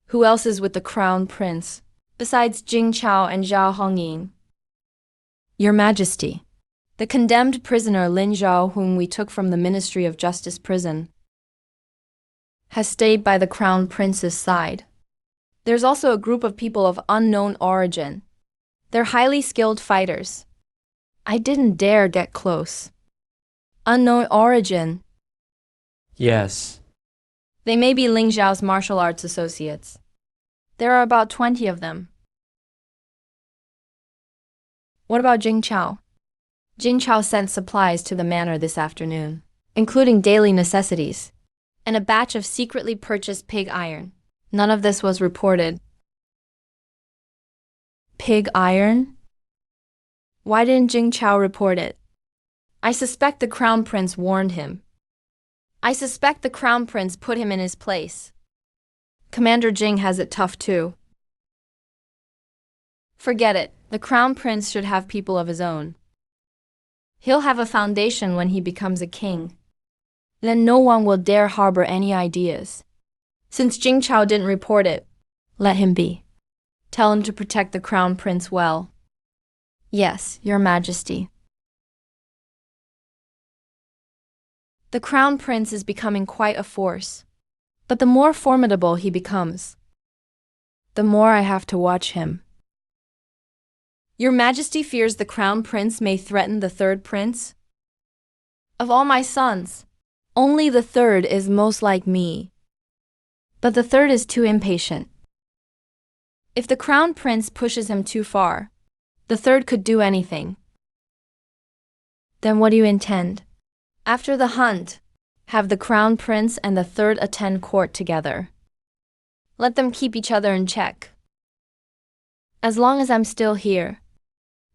Who else is with the crown prince, besides Jing Chao and Zhao Hongying? Your Majesty, the condemned prisoner Lin Zhao, whom we took from the Ministry of Justice prison, has stayed by the crown prince's side. There's also a group of people of unknown origin. They're highly skilled fighters. I didn't dare get close. Unknown origin. Yes. They may be Ling Zhao's martial arts associates. There are about 20 of them. What about Jing Chao? Jing Chao sent supplies to the manor this afternoon, including daily necessities, and a batch of secretly purchased pig iron. None of this was reported. Pig iron? Why didn't Jing Chao report it? I suspect the crown prince warned him. I suspect the crown prince put him in his place. Commander Jing has it tough too. Forget it. The crown prince should have people of his own. He'll have a foundation when he becomes a king. Then no one will dare harbor any ideas. Since Jing Chao didn't report it, let him be. Tell him to protect the crown prince well. Yes, Your Majesty. The crown prince is becoming quite a force. But the more formidable he becomes, the more I have to watch him. Your Majesty fears the crown prince may threaten the third prince? Of all my sons, only the third is most like me. But the third is too impatient. If the crown prince pushes him too far, the third could do anything. Then what do you intend? After the hunt, have the crown prince and the third attend court together. Let them keep each other in check. As long as I'm still here,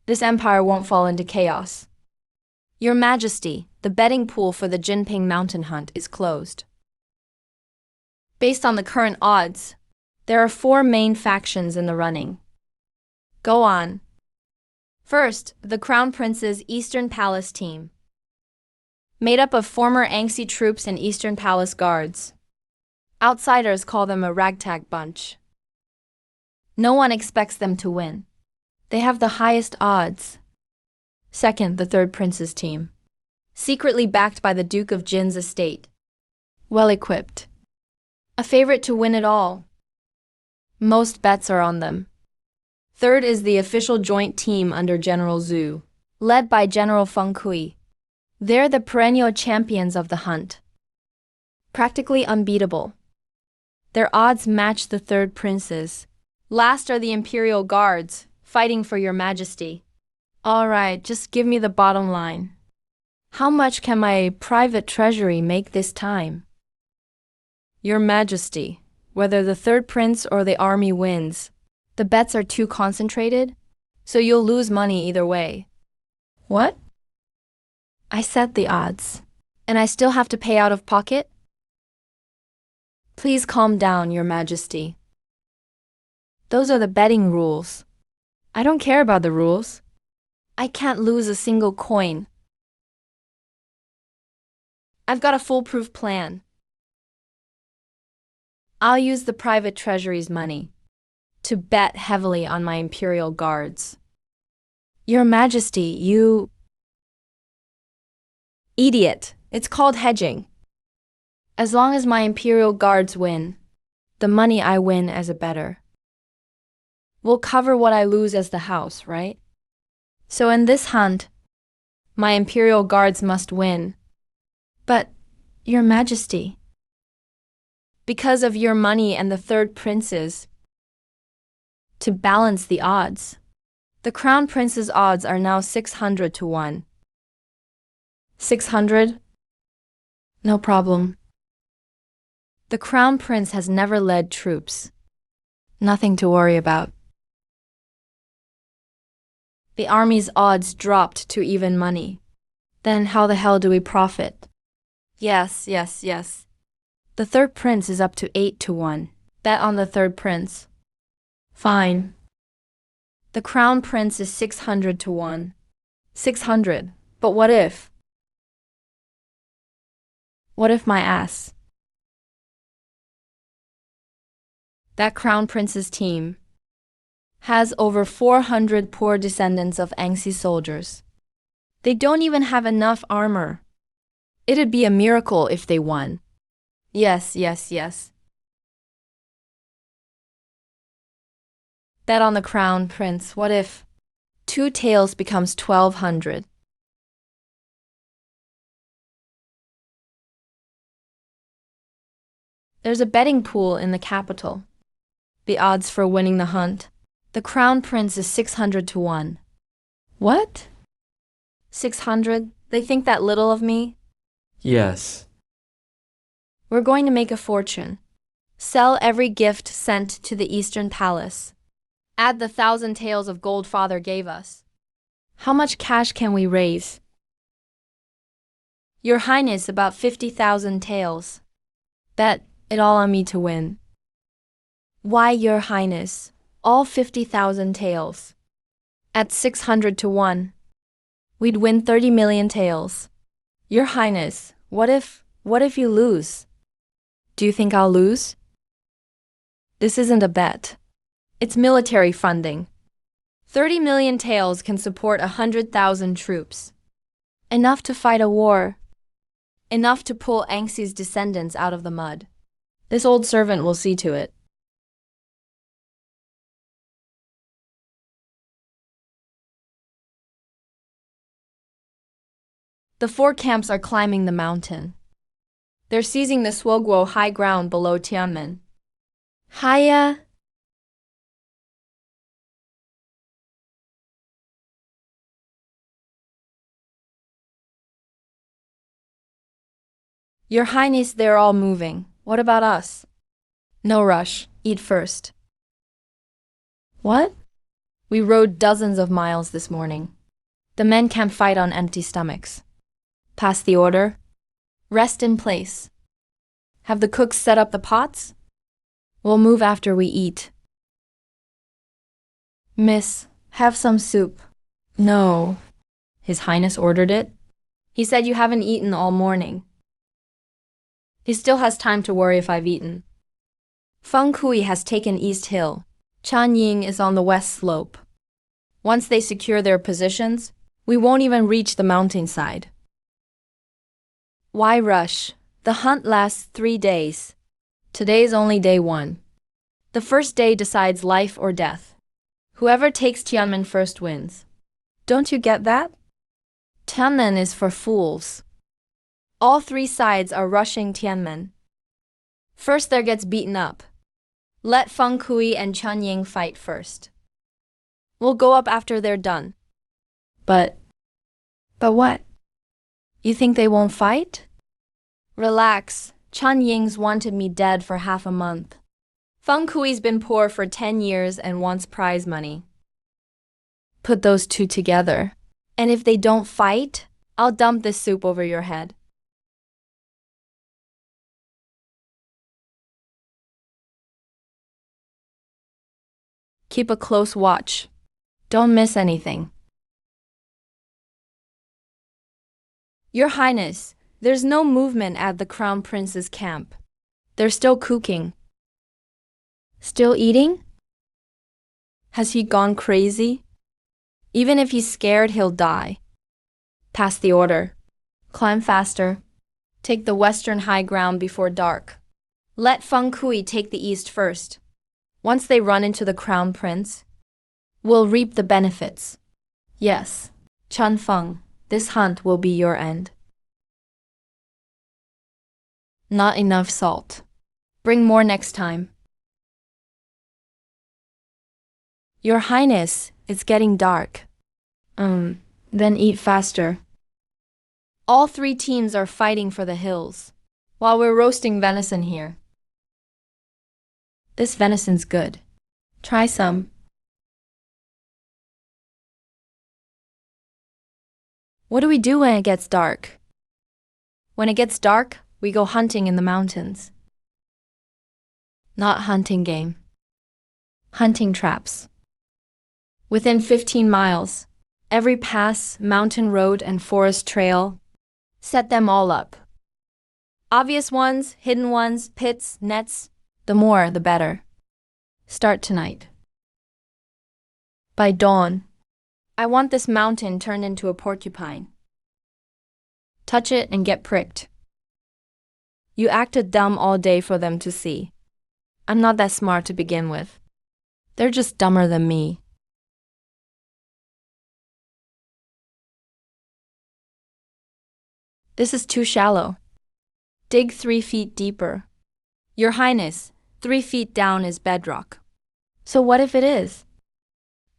this empire won't fall into chaos. Your Majesty, the betting pool for the Jinping mountain hunt is closed. Based on the current odds, there are 4 main factions in the running. Go on. First, the Crown Prince's Eastern Palace team, made up of former Anxi troops and Eastern Palace guards. Outsiders call them a ragtag bunch. No one expects them to win. They have the highest odds. Second, the Third Prince's team, secretly backed by the Duke of Jin's estate. Well equipped. A favorite to win it all. Most bets are on them. Third is the official joint team under General Zhu, led by General Feng Kui. They're the perennial champions of the hunt. Practically unbeatable. Their odds match the Third Prince's. Last are the Imperial Guards, fighting for Your Majesty. All right, just give me the bottom line. How much can my private treasury make this time? Your Majesty, whether the Third Prince or the army wins, the bets are too concentrated, so you'll lose money either way. What? I set the odds, and I still have to pay out of pocket? Please calm down, Your Majesty. Those are the betting rules. I don't care about the rules. I can't lose a single coin. I've got a foolproof plan. I'll use the private treasury's money. to bet heavily on my imperial guards. Your Majesty, you idiot. It's called hedging. As long as my imperial guards win, the money I win as a bettor will cover what I lose as the house, right? So in this hunt, my imperial guards must win. But, Your Majesty, because of your money and the third prince's, to balance the odds, the crown prince's odds are now 600 to 1. 600? No problem. The crown prince has never led troops. Nothing to worry about. The army's odds dropped to even money. Then how the hell do we profit? Yes. The third prince is up to 8 to 1. Bet on the third prince. Fine. The crown prince is 600 to 1. 600. But what if? What if my ass? That crown prince's team has over 400 poor descendants of Angsi soldiers. They don't even have enough armor. It'd be a miracle if they won. Yes. Bet on the crown prince. What if 2 taels becomes 1,200? There's a betting pool in the capital. The odds for winning the hunt. The crown prince is 600 to 1. What? 600? They think that little of me? Yes. We're going to make a fortune. Sell every gift sent to the Eastern Palace. Add the 1,000 taels of gold father gave us. How much cash can we raise? Your Highness, about 50,000 taels. Bet it all on me to win. Why, Your Highness? All 50,000 taels. At 600 to 1. We'd win 30 million taels. Your Highness, what if you lose? Do you think I'll lose? This isn't a bet. It's military funding. 30 million taels can support 100,000 troops. Enough to fight a war. Enough to pull Angsi's descendants out of the mud. This old servant will see to it. The 4 camps are climbing the mountain. They're seizing the Swogwo high ground below Tianmen. Hiya! Your Highness, they're all moving. What about us? No rush. Eat first. What? We rode dozens of miles this morning. The men can't fight on empty stomachs. Pass the order. Rest in place. Have the cooks set up the pots? We'll move after we eat. Miss, have some soup. No. His Highness ordered it. He said you haven't eaten all morning. He still has time to worry if I've eaten. Feng Kui has taken East Hill. Chanying is on the west slope. Once they secure their positions, we won't even reach the mountainside. Why rush? The hunt lasts 3 days. Today's only day 1. The first day decides life or death. Whoever takes Tianmen first wins. Don't you get that? Tianmen is for fools. All 3 sides are rushing Tianmen. First there gets beaten up. Let Feng Kui and Chanying fight first. We'll go up after they're done. But what? You think they won't fight? Relax. Chanying's wanted me dead for half a month. Feng Kui's been poor for 10 years and wants prize money. Put those 2 together. And if they don't fight, I'll dump this soup over your head. Keep a close watch. Don't miss anything. Your Highness, there's no movement at the Crown Prince's camp. They're still cooking. Still eating? Has he gone crazy? Even if he's scared, he'll die. Pass the order. Climb faster. Take the western high ground before dark. Let Feng Kui take the east first. Once they run into the crown prince, we'll reap the benefits. Yes, Chun Feng, this hunt will be your end. Not enough salt. Bring more next time. Your Highness, it's getting dark. Then eat faster. All three teams are fighting for the hills, while we're roasting venison here. This venison's good. Try some. What do we do when it gets dark? When it gets dark, we go hunting in the mountains. Not hunting game. Hunting traps. Within 15 miles, every pass, mountain road, and forest trail, set them all up. Obvious ones, hidden ones, pits, nets, the more the better. Start tonight. By dawn, I want this mountain turned into a porcupine. Touch it and get pricked. You acted dumb all day for them to see. I'm not that smart to begin with. They're just dumber than me. This is too shallow. Dig 3 feet deeper. Your Highness, 3 feet down is bedrock. So what if it is?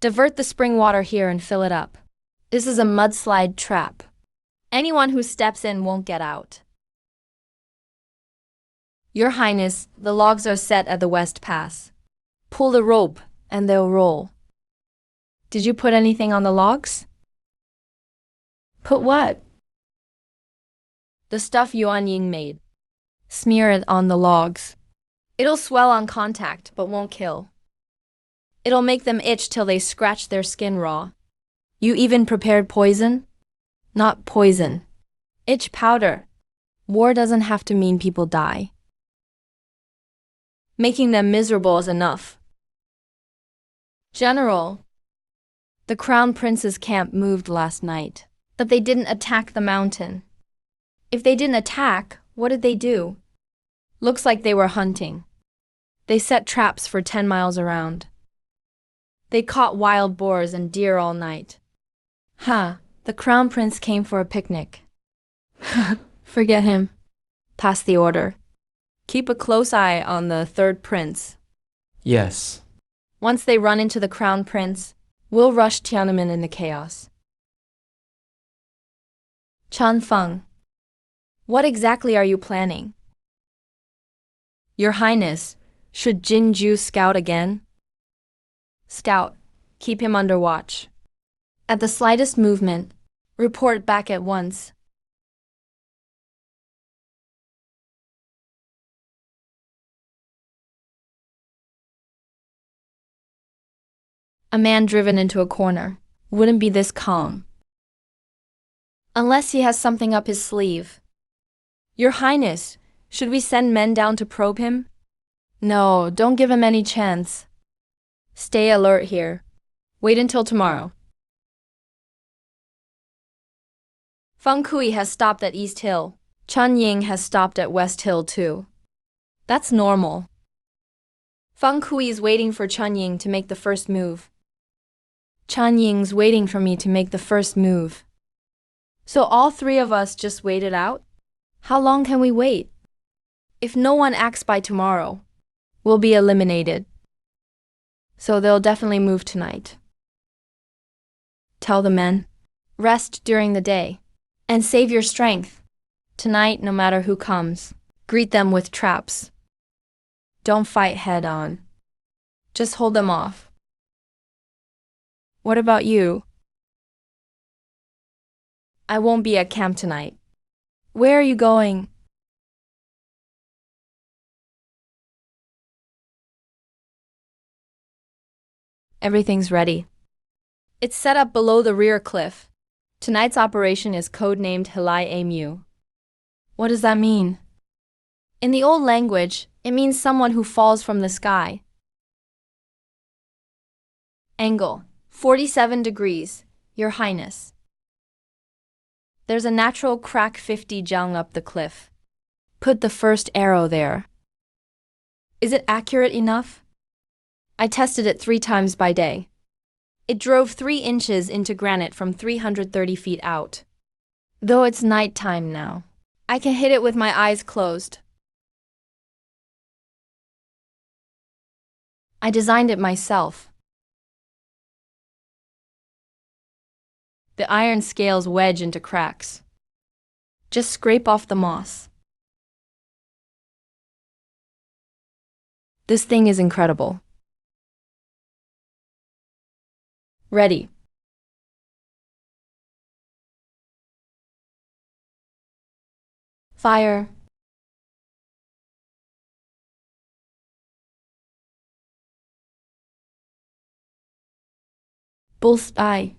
Divert the spring water here and fill it up. This is a mudslide trap. Anyone who steps in won't get out. Your Highness, the logs are set at the west pass. Pull the rope and they'll roll. Did you put anything on the logs? Put what? The stuff Yuan Ying made. Smear it on the logs. It'll swell on contact, but won't kill. It'll make them itch till they scratch their skin raw. You even prepared poison? Not poison. Itch powder. War doesn't have to mean people die. Making them miserable is enough. General, the Crown Prince's camp moved last night, but they didn't attack the mountain. If they didn't attack, what did they do? Looks like they were hunting. They set traps for 10 miles around. They caught wild boars and deer all night. The Crown Prince came for a picnic. Forget him. Pass the order. Keep a close eye on the third prince. Yes. Once they run into the Crown Prince, we'll rush Tiananmen in the chaos. Chun Feng, what exactly are you planning? Your Highness, should Jinju scout again? Scout, keep him under watch. At the slightest movement, report back at once. A man driven into a corner wouldn't be this calm. Unless he has something up his sleeve. Your Highness, should we send men down to probe him? No, don't give him any chance. Stay alert here. Wait until tomorrow. Feng Kui has stopped at East Hill. Chun Ying has stopped at West Hill too. That's normal. Feng Kui is waiting for Chun Ying to make the first move. Chun Ying's waiting for me to make the first move. So all three of us just wait it out? How long can we wait? If no one acts by tomorrow, we'll be eliminated. So they'll definitely move tonight. Tell the men, rest during the day, and save your strength. Tonight, no matter who comes, greet them with traps. Don't fight head on. Just hold them off. What about you? I won't be at camp tonight. Where are you going? Everything's ready. It's set up below the rear cliff. Tonight's operation is codenamed Hilai Amu. What does that mean? In the old language, it means someone who falls from the sky. Angle, 47 degrees, Your Highness. There's a natural crack 50 jung up the cliff. Put the first arrow there. Is it accurate enough? I tested it 3 times by day. It drove 3 inches into granite from 330 feet out. Though it's night time now, I can hit it with my eyes closed. I designed it myself. The iron scales wedge into cracks. Just scrape off the moss. This thing is incredible. Ready. Fire. Bullseye.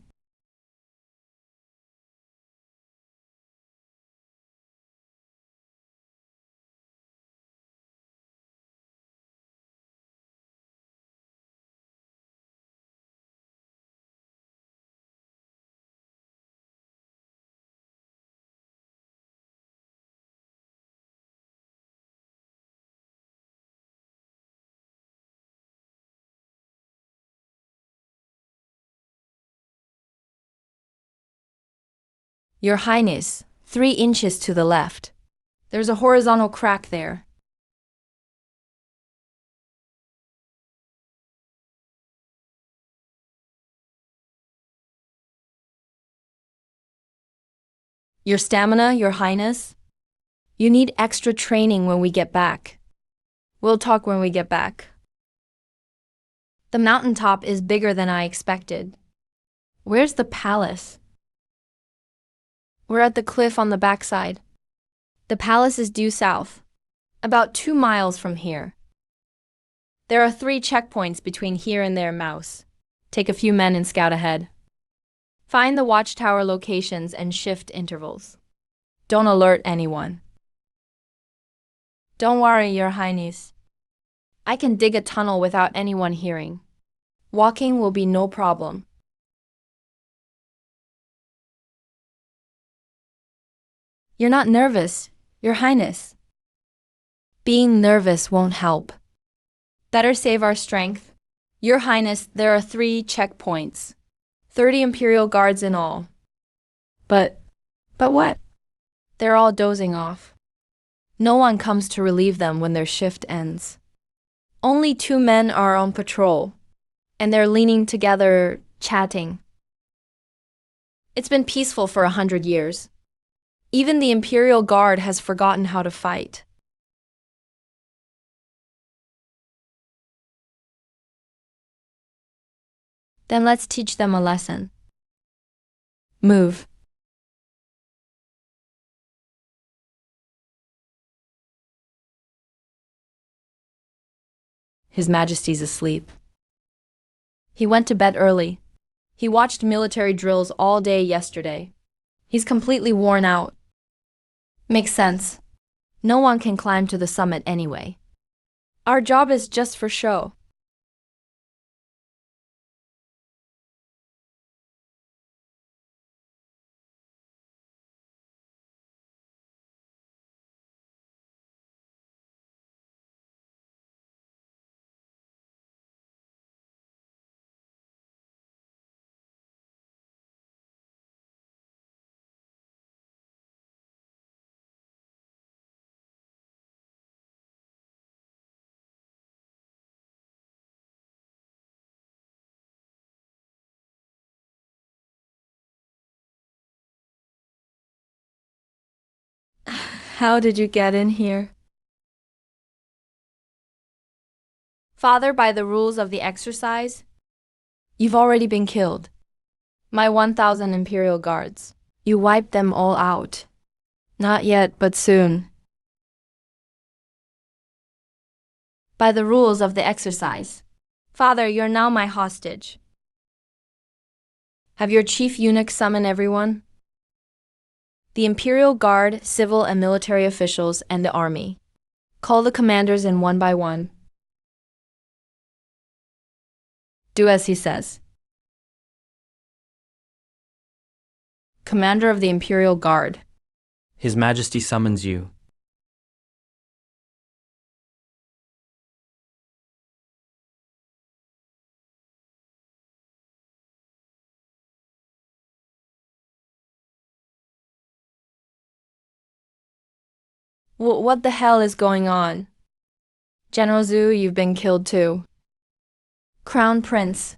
Your Highness, 3 inches to the left. There's a horizontal crack there. Your stamina, Your Highness? You need extra training when we get back. We'll talk when we get back. The mountaintop is bigger than I expected. Where's the palace? We're at the cliff on the backside. The palace is due south, about 2 miles from here. There are 3 checkpoints between here and there, Mouse. Take a few men and scout ahead. Find the watchtower locations and shift intervals. Don't alert anyone. Don't worry, Your Highness. I can dig a tunnel without anyone hearing. Walking will be no problem. You're not nervous, Your Highness. Being nervous won't help. Better save our strength. Your Highness, there are 3 checkpoints. 30 Imperial guards in all. But what? They're all dozing off. No one comes to relieve them when their shift ends. Only 2 men are on patrol, and they're leaning together, chatting. It's been peaceful for 100 years. Even the Imperial Guard has forgotten how to fight. Then let's teach them a lesson. Move. His Majesty's asleep. He went to bed early. He watched military drills all day yesterday. He's completely worn out. Makes sense. No one can climb to the summit anyway. Our job is just for show. How did you get in here? Father, by the rules of the exercise, you've already been killed. My 1,000 Imperial Guards. You wiped them all out. Not yet, but soon. By the rules of the exercise. Father, you're now my hostage. Have your chief eunuch summon everyone? The Imperial Guard, civil and military officials, and the army. Call the commanders in one by one. Do as he says. Commander of the Imperial Guard. His Majesty summons you. What the hell is going on? General Zhu, you've been killed too. Crown Prince.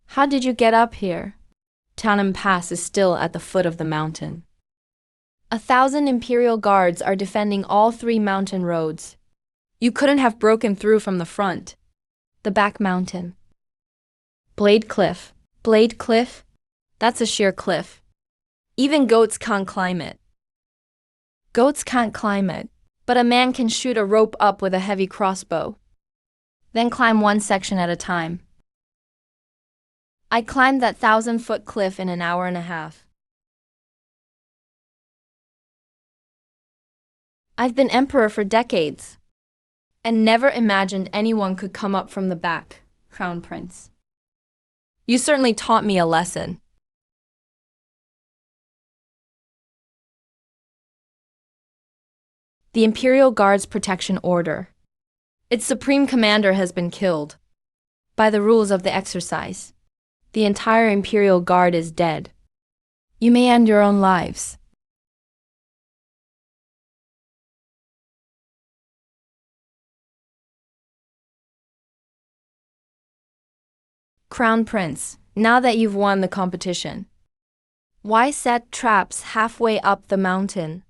How did you get up here? Tianan Pass is still at the foot of the mountain. 1,000 Imperial Guards are defending all 3 mountain roads. You couldn't have broken through from the front. The back mountain. Blade Cliff. Blade Cliff? That's a sheer cliff. Even goats can't climb it. Goats can't climb it, but a man can shoot a rope up with a heavy crossbow. Then climb one section at a time. I climbed that 1,000-foot cliff in an hour and a half. I've been emperor for decades, and never imagined anyone could come up from the back, Crown Prince. You certainly taught me a lesson. The Imperial Guard's protection order. Its supreme commander has been killed. By the rules of the exercise, the entire Imperial Guard is dead. You may end your own lives. Crown Prince, now that you've won the competition, why set traps halfway up the mountain?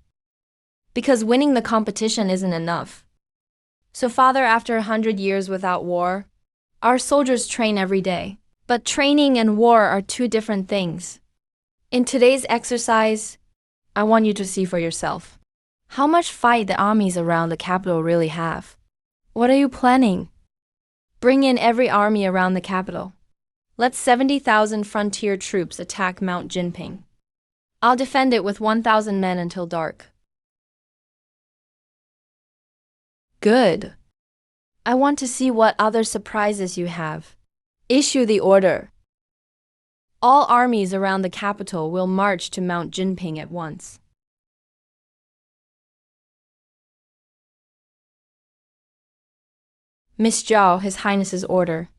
Because winning the competition isn't enough. So, Father, after 100 years without war, our soldiers train every day. But training and war are 2 different things. In today's exercise, I want you to see for yourself how much fight the armies around the capital really have. What are you planning? Bring in every army around the capital. Let 70,000 frontier troops attack Mount Jinping. I'll defend it with 1,000 men until dark. Good. I want to see what other surprises you have. Issue the order. All armies around the capital will march to Mount Jinping at once. Miss Zhao, His Highness's order.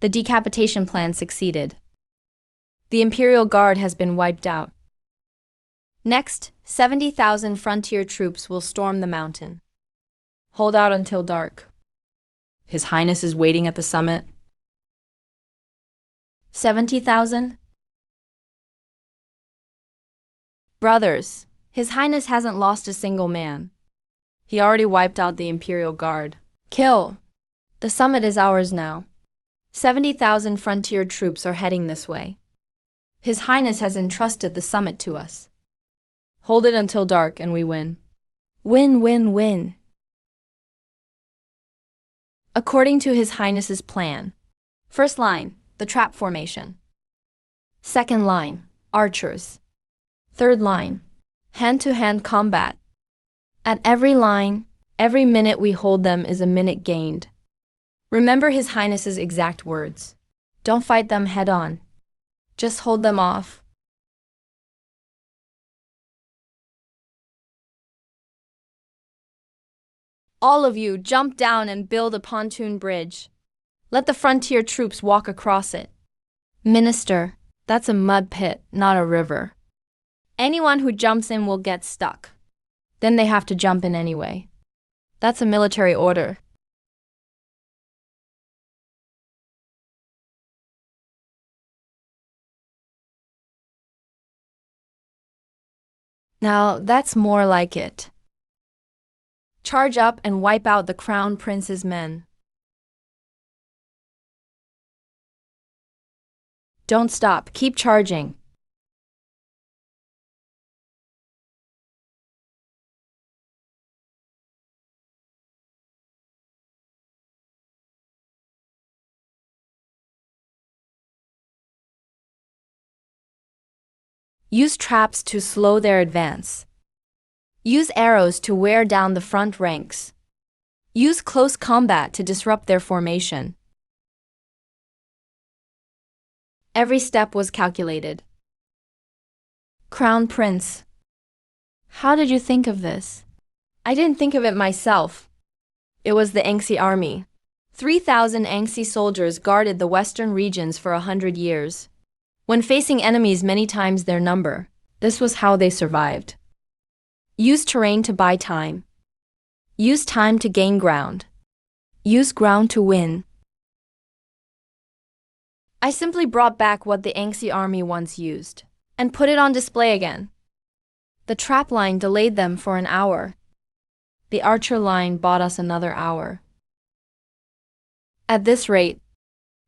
The decapitation plan succeeded. The Imperial Guard has been wiped out. Next, 70,000 frontier troops will storm the mountain. Hold out until dark. His Highness is waiting at the summit. 70,000? Brothers, His Highness hasn't lost a single man. He already wiped out the Imperial Guard. Kill! The summit is ours now. 70,000 frontier troops are heading this way. His Highness has entrusted the summit to us. Hold it until dark and we win. Win, win, win. According to His Highness's plan. First line, the trap formation. Second line, archers. Third line, hand-to-hand combat. At every line, every minute we hold them is a minute gained. Remember His Highness's exact words. Don't fight them head-on. Just hold them off. All of you, jump down and build a pontoon bridge. Let the frontier troops walk across it. Minister, that's a mud pit, not a river. Anyone who jumps in will get stuck. Then they have to jump in anyway. That's a military order. Now, that's more like it. Charge up and wipe out the Crown Prince's men. Don't stop, keep charging. Use traps to slow their advance. Use arrows to wear down the front ranks. Use close combat to disrupt their formation. Every step was calculated. Crown Prince, how did you think of this? I didn't think of it myself. It was the Angxi army. 3,000 Angxi soldiers guarded the western regions for 100 years. When facing enemies many times their number, this was how they survived. Use terrain to buy time. Use time to gain ground. Use ground to win. I simply brought back what the Angxi army once used and put it on display again. The trap line delayed them for an hour. The archer line bought us another hour. At this rate,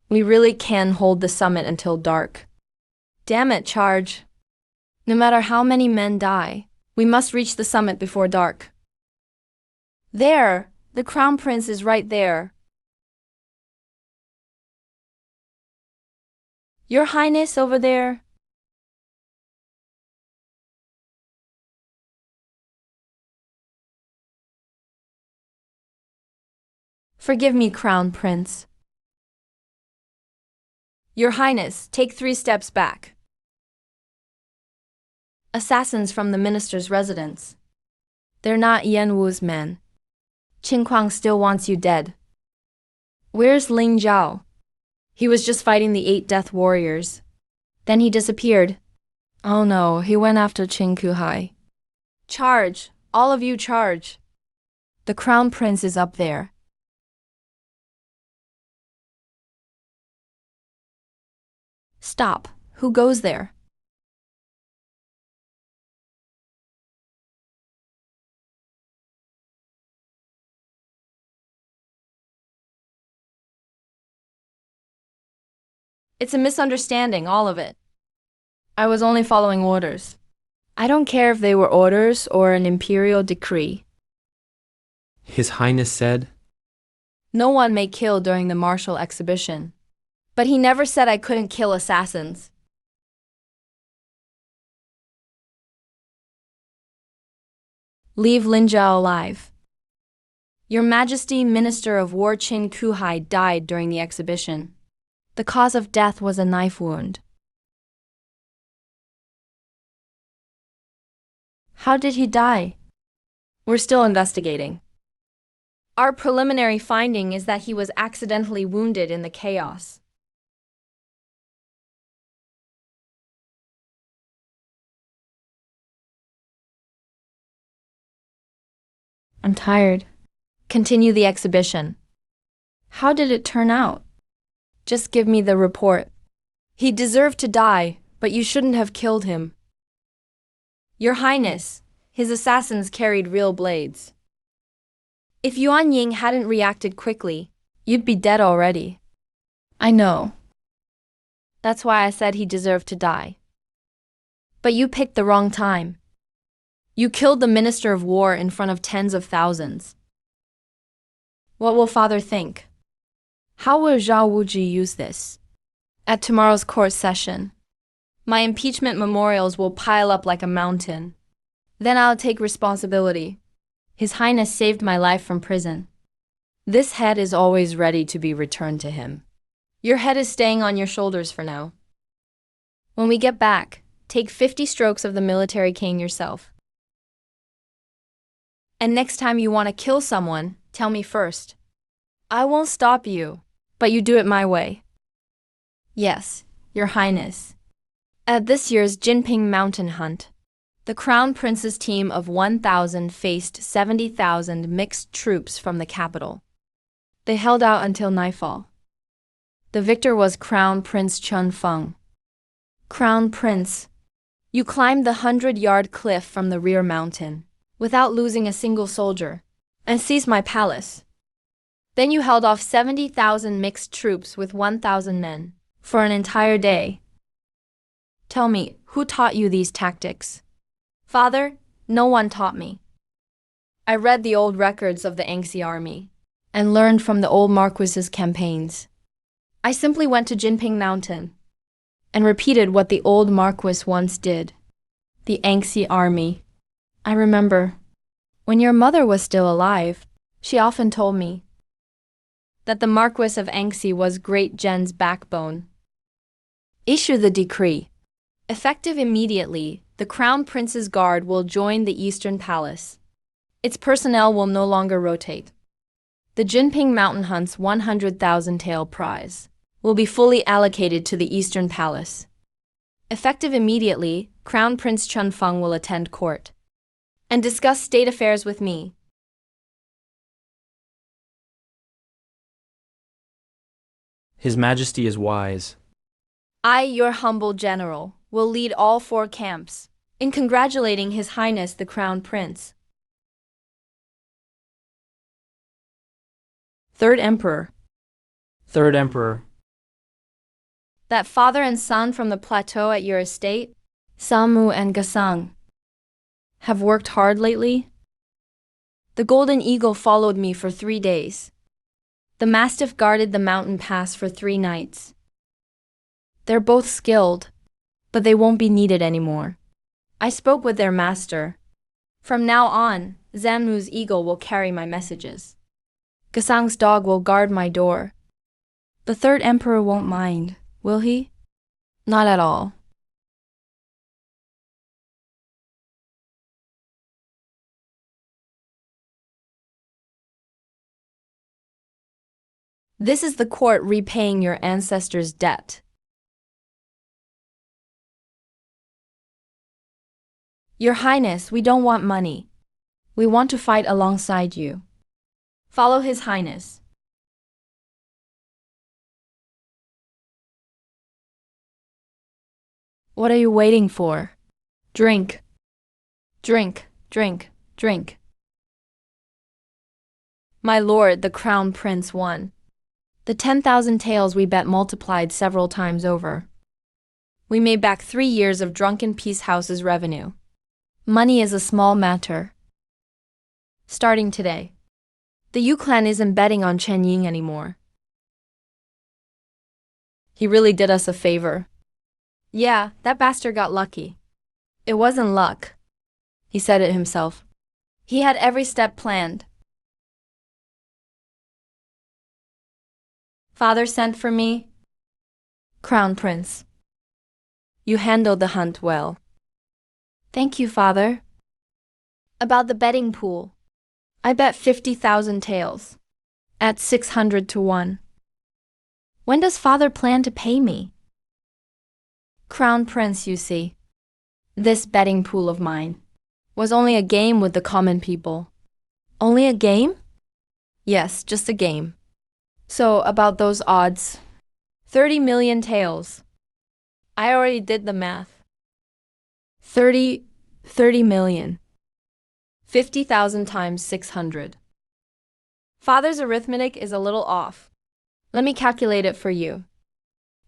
we really can hold the summit until dark. Damn it, charge. No matter how many men die, we must reach the summit before dark. There, the Crown Prince is right there. Your Highness over there. Forgive me, Crown Prince. Your Highness, take 3 steps back. Assassins from the minister's residence. They're not Yan Wu's men. Qin Kuang still wants you dead. Where's Ling Zhao? He was just fighting the 8 death warriors. Then he disappeared. Oh no, he went after Qin Kuhai. Charge! All of you charge! The Crown Prince is up there. Stop! Who goes there? It's a misunderstanding, all of it. I was only following orders. I don't care if they were orders or an imperial decree. His Highness said, No one may kill during the martial exhibition. But he never said I couldn't kill assassins. Leave Lin Zhao alive. Your Majesty, Minister of War Qin Kuhai died during the exhibition. The cause of death was a knife wound. How did he die? We're still investigating. Our preliminary finding is that he was accidentally wounded in the chaos. I'm tired. Continue the exhibition. How did it turn out? Just give me the report. He deserved to die, but you shouldn't have killed him. Your Highness, his assassins carried real blades. If Yuan Ying hadn't reacted quickly, you'd be dead already. I know. That's why I said he deserved to die. But you picked the wrong time. You killed the Minister of War in front of tens of thousands. What will Father think? How will Zhao Wuji use this? At tomorrow's court session, my impeachment memorials will pile up like a mountain. Then I'll take responsibility. His Highness saved my life from prison. This head is always ready to be returned to him. Your head is staying on your shoulders for now. When we get back, take 50 strokes of the military cane yourself. And next time you want to kill someone, tell me first. I won't stop you, but you do it my way. Yes, Your Highness. At this year's Jinping Mountain Hunt, the Crown Prince's team of 1,000 faced 70,000 mixed troops from the capital. They held out until nightfall. The victor was Crown Prince Chun Feng. Crown Prince, you climbed the 100-yard cliff from the rear mountain, without losing a single soldier, and seized my palace. Then you held off 70,000 mixed troops with 1,000 men, for an entire day. Tell me, who taught you these tactics? Father, no one taught me. I read the old records of the Angxi army, and learned from the old Marquis's campaigns. I simply went to Jinping Mountain, and repeated what the old Marquis once did. The Angxi army. I remember, when your mother was still alive, she often told me that the Marquis of Angxi was Great Gen's backbone. Issue the decree. Effective immediately, the Crown Prince's guard will join the Eastern Palace. Its personnel will no longer rotate. The Jinping Mountain Hunt's 100,000 tael prize will be fully allocated to the Eastern Palace. Effective immediately, Crown Prince Chunfeng will attend court and discuss state affairs with me. His Majesty is wise. I, your humble general, will lead all 4 camps in congratulating His Highness the Crown Prince. Third Emperor. Third Emperor. That father and son from the plateau at your estate, Samu and Gasang, have worked hard lately? The golden eagle followed me for 3 days. The mastiff guarded the mountain pass for 3 nights. They're both skilled, but they won't be needed anymore. I spoke with their master. From now on, Zamu's eagle will carry my messages. Gasang's dog will guard my door. The third emperor won't mind, will he? Not at all. This is the court repaying your ancestors' debt. Your Highness, we don't want money. We want to fight alongside you. Follow His Highness. What are you waiting for? Drink. Drink, drink, drink. My lord, the Crown Prince won. The 10,000 taels we bet multiplied several times over. We made back 3 years of drunken peace house's revenue. Money is a small matter. Starting today, the Yu clan isn't betting on Chen Ying anymore. He really did us a favor. Yeah, that bastard got lucky. It wasn't luck. He said it himself. He had every step planned. Father sent for me. Crown Prince. You handled the hunt well. Thank you, Father. About the betting pool. I bet 50,000 taels. At 600 to 1. When does Father plan to pay me? Crown Prince, you see. This betting pool of mine was only a game with the common people. Only a game? Yes, just a game. So, about those odds. 30 million taels. I already did the math. 30 million. 50,000 times 600. Father's arithmetic is a little off. Let me calculate it for you.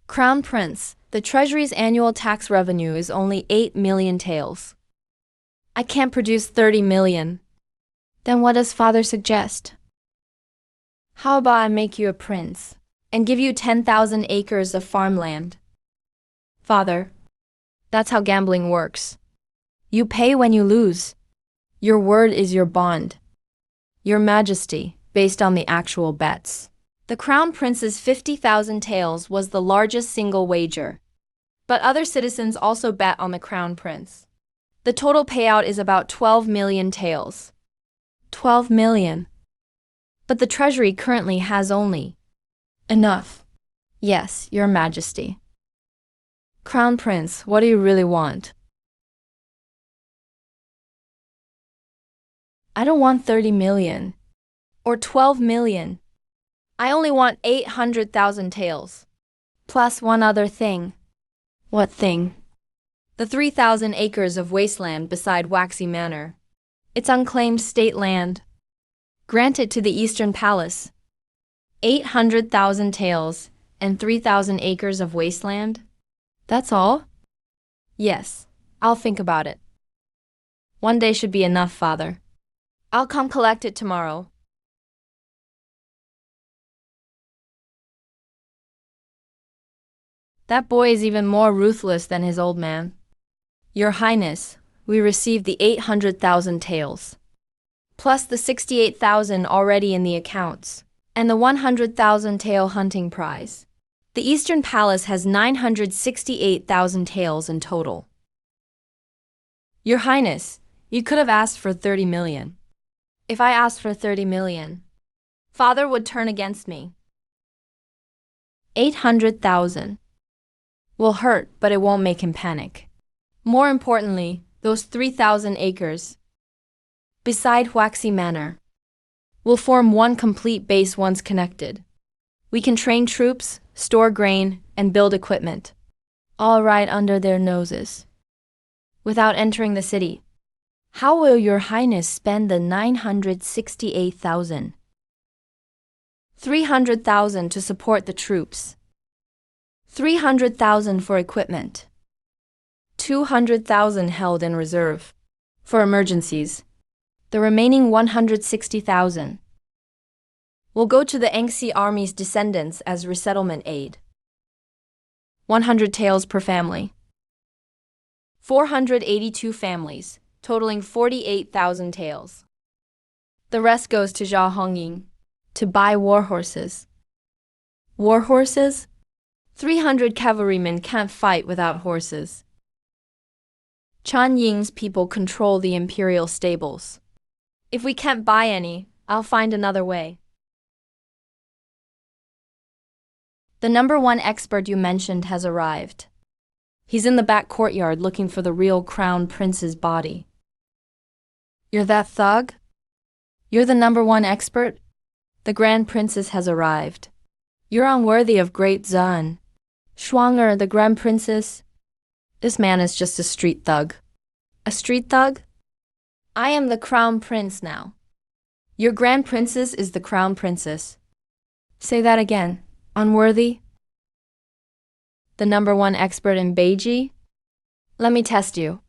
Crown Prince, the Treasury's annual tax revenue is only 8 million taels. I can't produce 30 million. Then what does Father suggest? How about I make you a prince and give you 10,000 acres of farmland? Father, that's how gambling works. You pay when you lose. Your word is your bond. Your Majesty, based on the actual bets. The Crown Prince's 50,000 taels was the largest single wager. But other citizens also bet on the Crown Prince. The total payout is about 12 million taels. 12 million. But the Treasury currently has only enough. Yes, Your Majesty. Crown Prince, what do you really want? I don't want 30 million. Or 12 million. I only want 800,000 taels. Plus one other thing. What thing? The 3,000 acres of wasteland beside Waxy Manor. It's unclaimed state land. Granted to the Eastern Palace. 800,000 taels and 3,000 acres of wasteland? That's all? Yes, I'll think about it. One day should be enough, Father. I'll come collect it tomorrow. That boy is even more ruthless than his old man. Your Highness, we received the 800,000 taels, plus the 68,000 already in the accounts, and the 100,000 tael hunting prize. The Eastern Palace has 968,000 taels in total. Your Highness, you could have asked for 30 million. If I asked for 30 million, Father would turn against me. 800,000 will hurt, but it won't make him panic. More importantly, those 3,000 acres beside Waxy Manor will form one complete base once connected. We can train troops, store grain, and build equipment, all right under their noses, without entering the city. How will your Highness spend the 968,000? 300,000 to support the troops, 300,000 for equipment, 200,000 held in reserve for emergencies. The remaining 160,000 will go to the Engsi army's descendants as resettlement aid. 100 taels per family. 482 families, totaling 48,000 taels. The rest goes to Zhao Hongying to buy war horses. War horses? 300 cavalrymen can't fight without horses. Chan Ying's people control the imperial stables. If we can't buy any, I'll find another way. The #1 expert you mentioned has arrived. He's in the back courtyard looking for the real crown prince's body. You're that thug? You're the #1 expert? The grand princess has arrived. You're unworthy of great Zan. Schwanger, the grand princess. This man is just a street thug. A street thug? I am the crown prince now. Your grand princess is the crown princess. Say that again. Unworthy? The #1 expert in Beiji? Let me test you.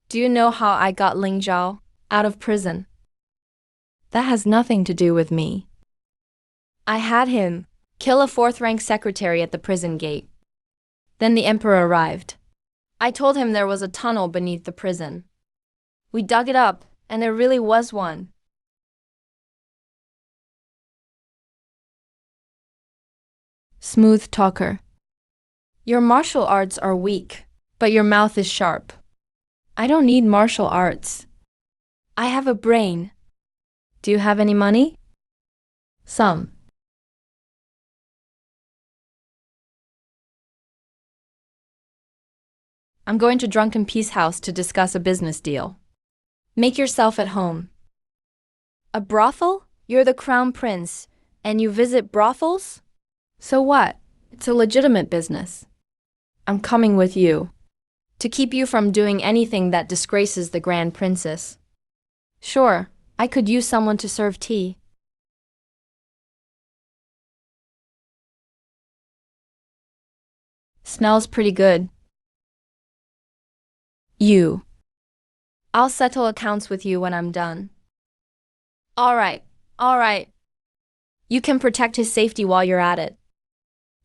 Do you know how I got Ling Zhao out of prison? That has nothing to do with me. I had him kill a 4th-rank secretary at the prison gate. Then the emperor arrived. I told him there was a tunnel beneath the prison. We dug it up, and there really was one. Smooth talker. Your martial arts are weak, but your mouth is sharp. I don't need martial arts. I have a brain. Do you have any money? Some. I'm going to Drunken Peace House to discuss a business deal. Make yourself at home. A brothel? You're the crown prince, and you visit brothels? So what? It's a legitimate business. I'm coming with you to keep you from doing anything that disgraces the grand princess. Sure, I could use someone to serve tea. Smells pretty good. You. I'll settle accounts with you when I'm done. All right. You can protect his safety while you're at it.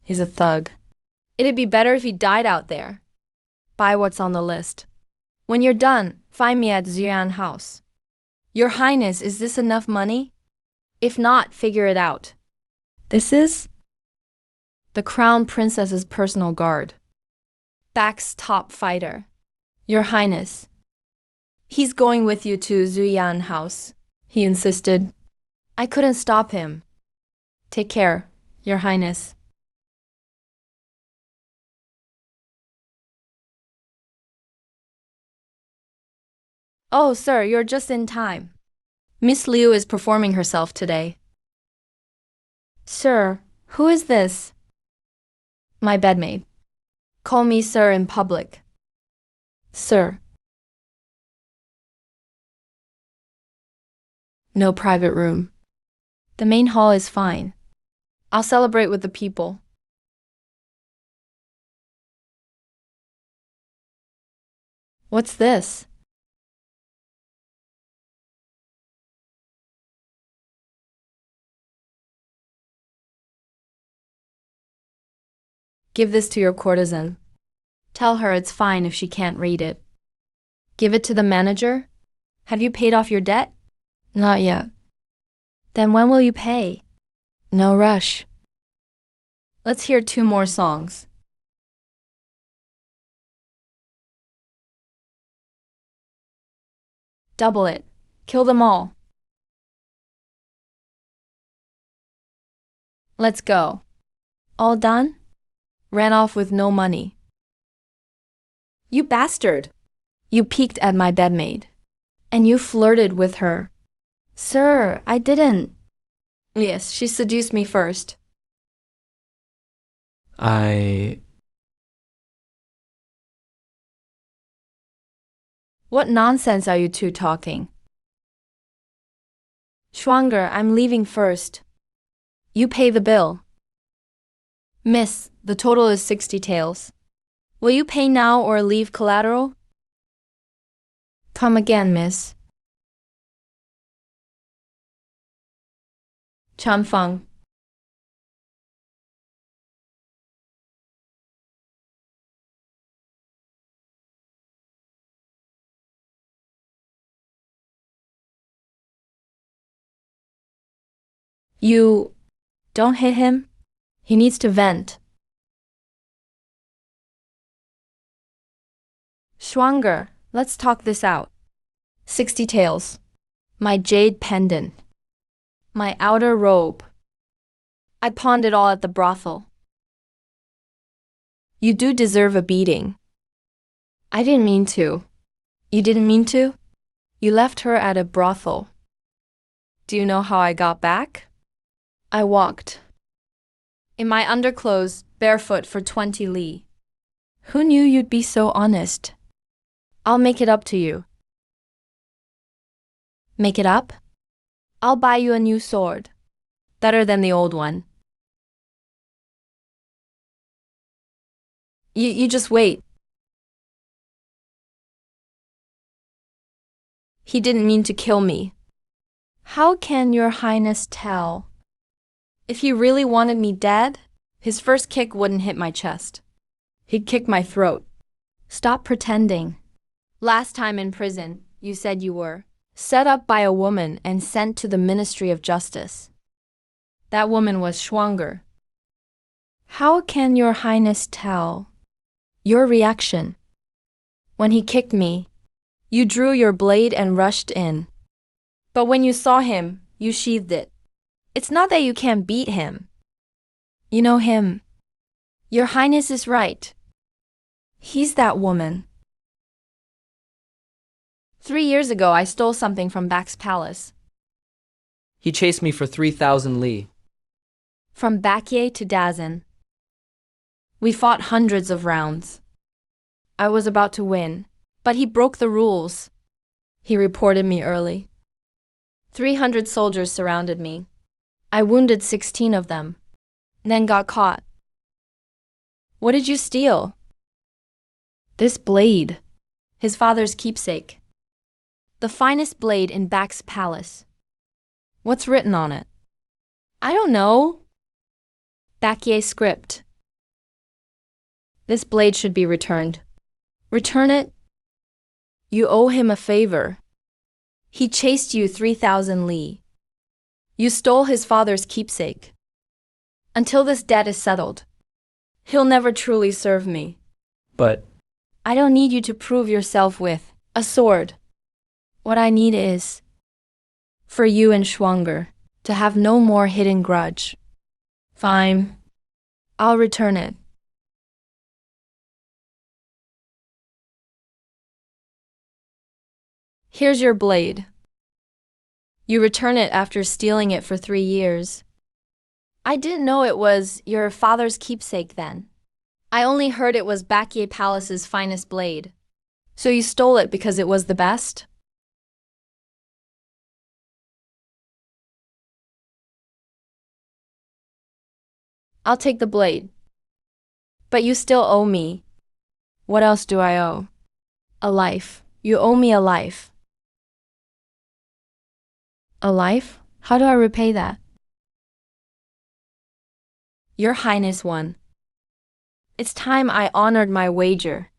He's a thug. It'd be better if he died out there. Buy what's on the list. When you're done, find me at Ziyuan House. Your Highness, is this enough money? If not, figure it out. This is the Crown Princess's personal guard. Back's top fighter. Your Highness. He's going with you to Ziyuan House, he insisted. I couldn't stop him. Take care, Your Highness. Oh, sir, you're just in time. Miss Liu is performing herself today. Sir, who is this? My bedmaid. Call me sir in public. Sir. No private room. The main hall is fine. I'll celebrate with the people. What's this? Give this to your courtesan. Tell her it's fine if she can't read it. Give it to the manager? Have you paid off your debt? Not yet. Then when will you pay? No rush. Let's hear 2 more songs. Double it. Kill them all. Let's go. All done? Ran off with no money. You bastard! You peeked at my bedmaid. And you flirted with her. Sir, I didn't. Yes, she seduced me first. What nonsense are you two talking? Schwanger, I'm leaving first. You pay the bill. Miss, the total is 60 taels. Will you pay now or leave collateral? Come again, miss. Chanfeng. You don't hit him. He needs to vent. Schwanger, let's talk this out. 60 taels. My jade pendant. My outer robe. I pawned it all at the brothel. You do deserve a beating. I didn't mean to. You didn't mean to? You left her at a brothel. Do you know how I got back? I walked. In my underclothes, barefoot for 20 li. Who knew you'd be so honest? I'll make it up to you. Make it up? I'll buy you a new sword. Better than the old one. You just wait. He didn't mean to kill me. How can your highness tell? If he really wanted me dead, his first kick wouldn't hit my chest. He'd kick my throat. Stop pretending. Last time in prison, you said you were set up by a woman and sent to the Ministry of Justice. That woman was Schwanger. How can your highness tell? Your reaction. When he kicked me, you drew your blade and rushed in. But when you saw him, you sheathed it. It's not that you can't beat him. You know him. Your highness is right. He's that woman. 3 years ago, I stole something from Bak's palace. He chased me for 3,000 li. From Bakye to Dazan. We fought hundreds of rounds. I was about to win, but he broke the rules. He reported me early. 300 soldiers surrounded me. I wounded 16 of them, then got caught. What did you steal? This blade, his father's keepsake. The finest blade in Bak's palace. What's written on it? I don't know. Bakye script. This blade should be returned. Return it? You owe him a favor. He chased you 3,000 li. You stole his father's keepsake. Until this debt is settled, he'll never truly serve me. But I don't need you to prove yourself with a sword. What I need is for you and Schwanger to have no more hidden grudge. Fine. I'll return it. Here's your blade. You return it after stealing it for 3 years. I didn't know it was your father's keepsake then. I only heard it was Bakye Palace's finest blade. So you stole it because it was the best? I'll take the blade. But you still owe me. What else do I owe? A life. You owe me a life. A life? How do I repay that? Your Highness won. It's time I honored my wager.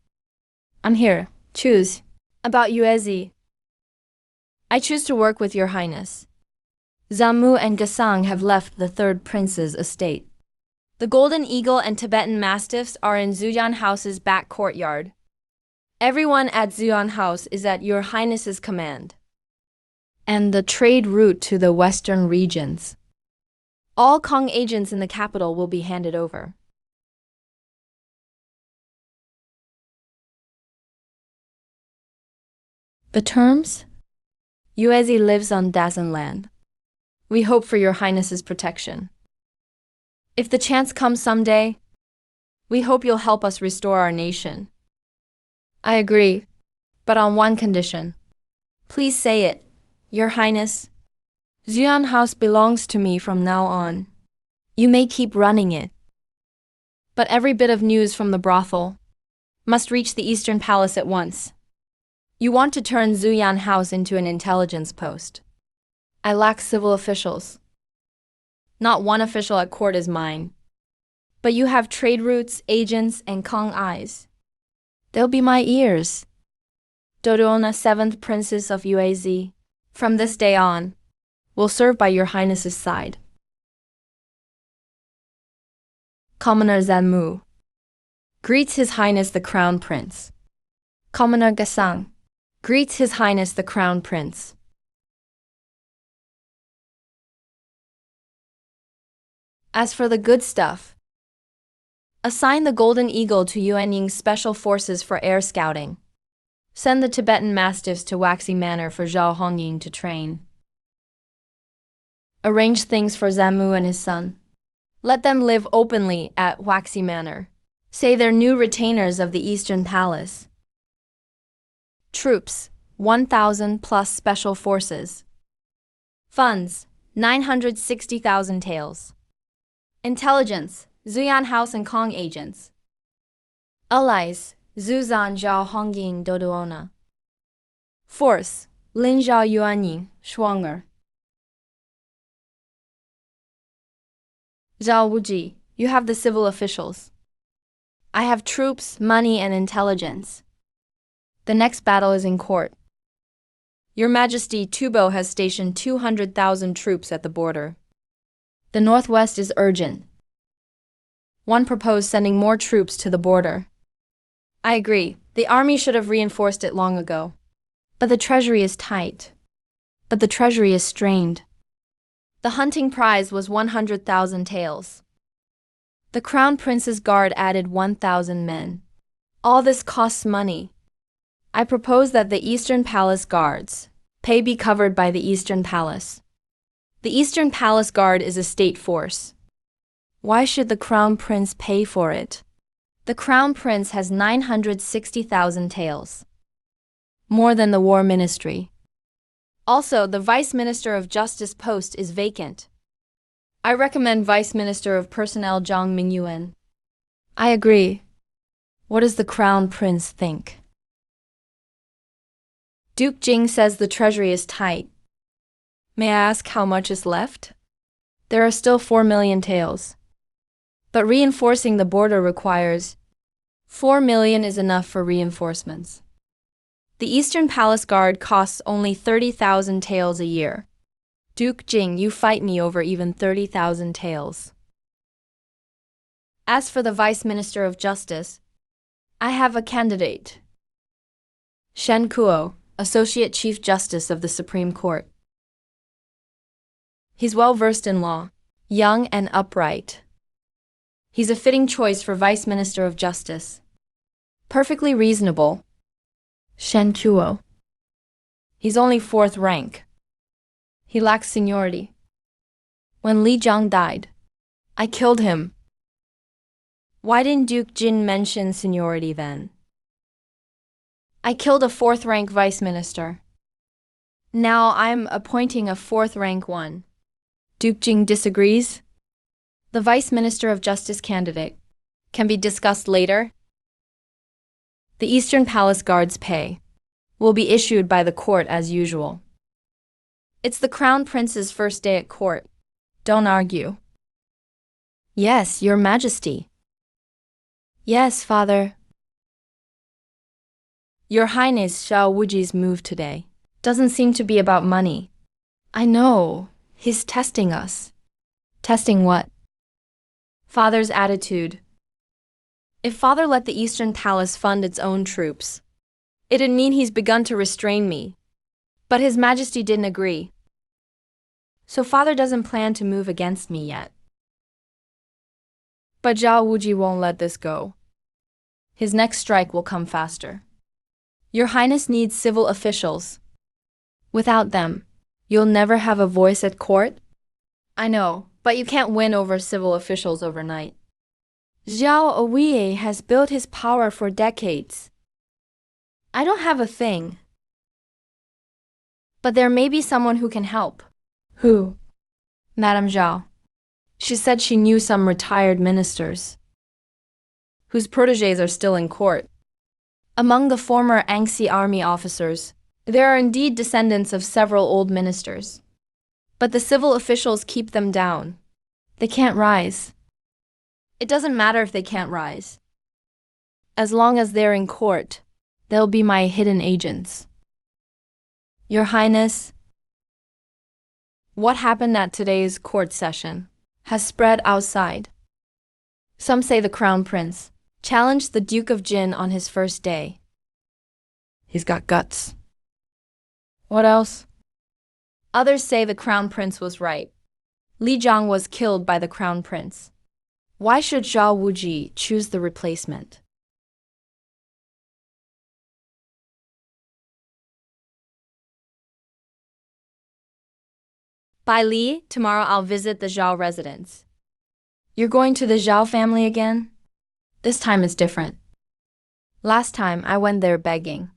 I'm here. Choose. About Yuezi. I choose to work with Your Highness. Zamu and Gasang have left the third prince's estate. The golden eagle and Tibetan mastiffs are in Zhuyan House's back courtyard. Everyone at Zhuyan House is at Your Highness's command. And the trade route to the western regions. All Kong agents in the capital will be handed over. The terms? Yuezi lives on Dazan land. We hope for Your Highness's protection. If the chance comes someday, we hope you'll help us restore our nation. I agree, but on one condition. Please say it, Your Highness. Zhuyan House belongs to me from now on. You may keep running it. But every bit of news from the brothel must reach the Eastern Palace at once. You want to turn Zhuyan House into an intelligence post. I lack civil officials. Not one official at court is mine. But you have trade routes, agents, and Kong eyes. They'll be my ears. Dodona, 7th Princess of Yuezi, from this day on, will serve by Your Highness's side. Commoner Zanmu greets His Highness the Crown Prince. Commoner Gasang greets His Highness the Crown Prince. As for the good stuff, assign the Golden Eagle to Yuanying's special forces for air scouting. Send the Tibetan mastiffs to Waxy Manor for Zhao Hongying to train. Arrange things for Zamu and his son. Let them live openly at Waxy Manor. Say they're new retainers of the Eastern Palace. Troops, 1,000 plus special forces. Funds, 960,000 taels. Intelligence, Zhuyan House and Kong agents. Allies, Zuzan Zhao Hongying Doduona. Force, Lin Zhao Yuanying, Shuanger. Zhao Wuji, you have the civil officials. I have troops, money, and intelligence. The next battle is in court. Your Majesty, Tubo has stationed 200,000 troops at the border. The northwest is urgent. One proposed sending more troops to the border. I agree. The army should have reinforced it long ago. But the treasury is tight. But the treasury is strained. The hunting prize was 100,000 taels. The Crown Prince's guard added 1,000 men. All this costs money. I propose that the Eastern Palace guards pay be covered by the Eastern Palace. The Eastern Palace Guard is a state force. Why should the Crown Prince pay for it? The Crown Prince has 960,000 taels. More than the War Ministry. Also, the Vice Minister of Justice post is vacant. I recommend Vice Minister of Personnel Zhang Mingyuan. I agree. What does the Crown Prince think? Duke Jing says the treasury is tight. May I ask how much is left? There are still 4 million taels. But reinforcing the border requires 4 million is enough for reinforcements. The Eastern Palace Guard costs only 30,000 taels a year. Duke Jing, you fight me over even 30,000 taels. As for the Vice Minister of Justice, I have a candidate. Shen Kuo, Associate Chief Justice of the Supreme Court. He's well versed in law, young and upright. He's a fitting choice for Vice Minister of Justice. Perfectly reasonable. Shen Kuo. He's only 4th rank. He lacks seniority. When Li Jiang died, I killed him. Why didn't Duke Jin mention seniority then? I killed a 4th rank vice minister. Now I'm appointing a 4th rank one. Duke Jing disagrees? The Vice Minister of Justice candidate can be discussed later. The Eastern Palace Guard's pay will be issued by the court as usual. It's the Crown Prince's first day at court. Don't argue. Yes, Your Majesty. Yes, Father. Your Highness Xiao Wuji's move today doesn't seem to be about money. I know. He's testing us. Testing what? Father's attitude. If father let the Eastern Palace fund its own troops, it'd mean he's begun to restrain me. But His Majesty didn't agree. So father doesn't plan to move against me yet. But Zhao Wuji won't let this go. His next strike will come faster. Your Highness needs civil officials. Without them, you'll never have a voice at court? I know, but you can't win over civil officials overnight. Zhao Owie has built his power for decades. I don't have a thing. But there may be someone who can help. Who? Madame Zhao. She said she knew some retired ministers whose protégés are still in court. Among the former Angxi army officers, there are indeed descendants of several old ministers. But the civil officials keep them down. They can't rise. It doesn't matter if they can't rise. As long as they're in court, they'll be my hidden agents. Your Highness, what happened at today's court session has spread outside. Some say the Crown Prince challenged the Duke of Jin on his first day. He's got guts. What else? Others say the Crown Prince was right. Li Jiang was killed by the Crown Prince. Why should Zhao Wuji choose the replacement? By Li, tomorrow I'll visit the Zhao residence. You're going to the Zhao family again? This time it's different. Last time I went there begging.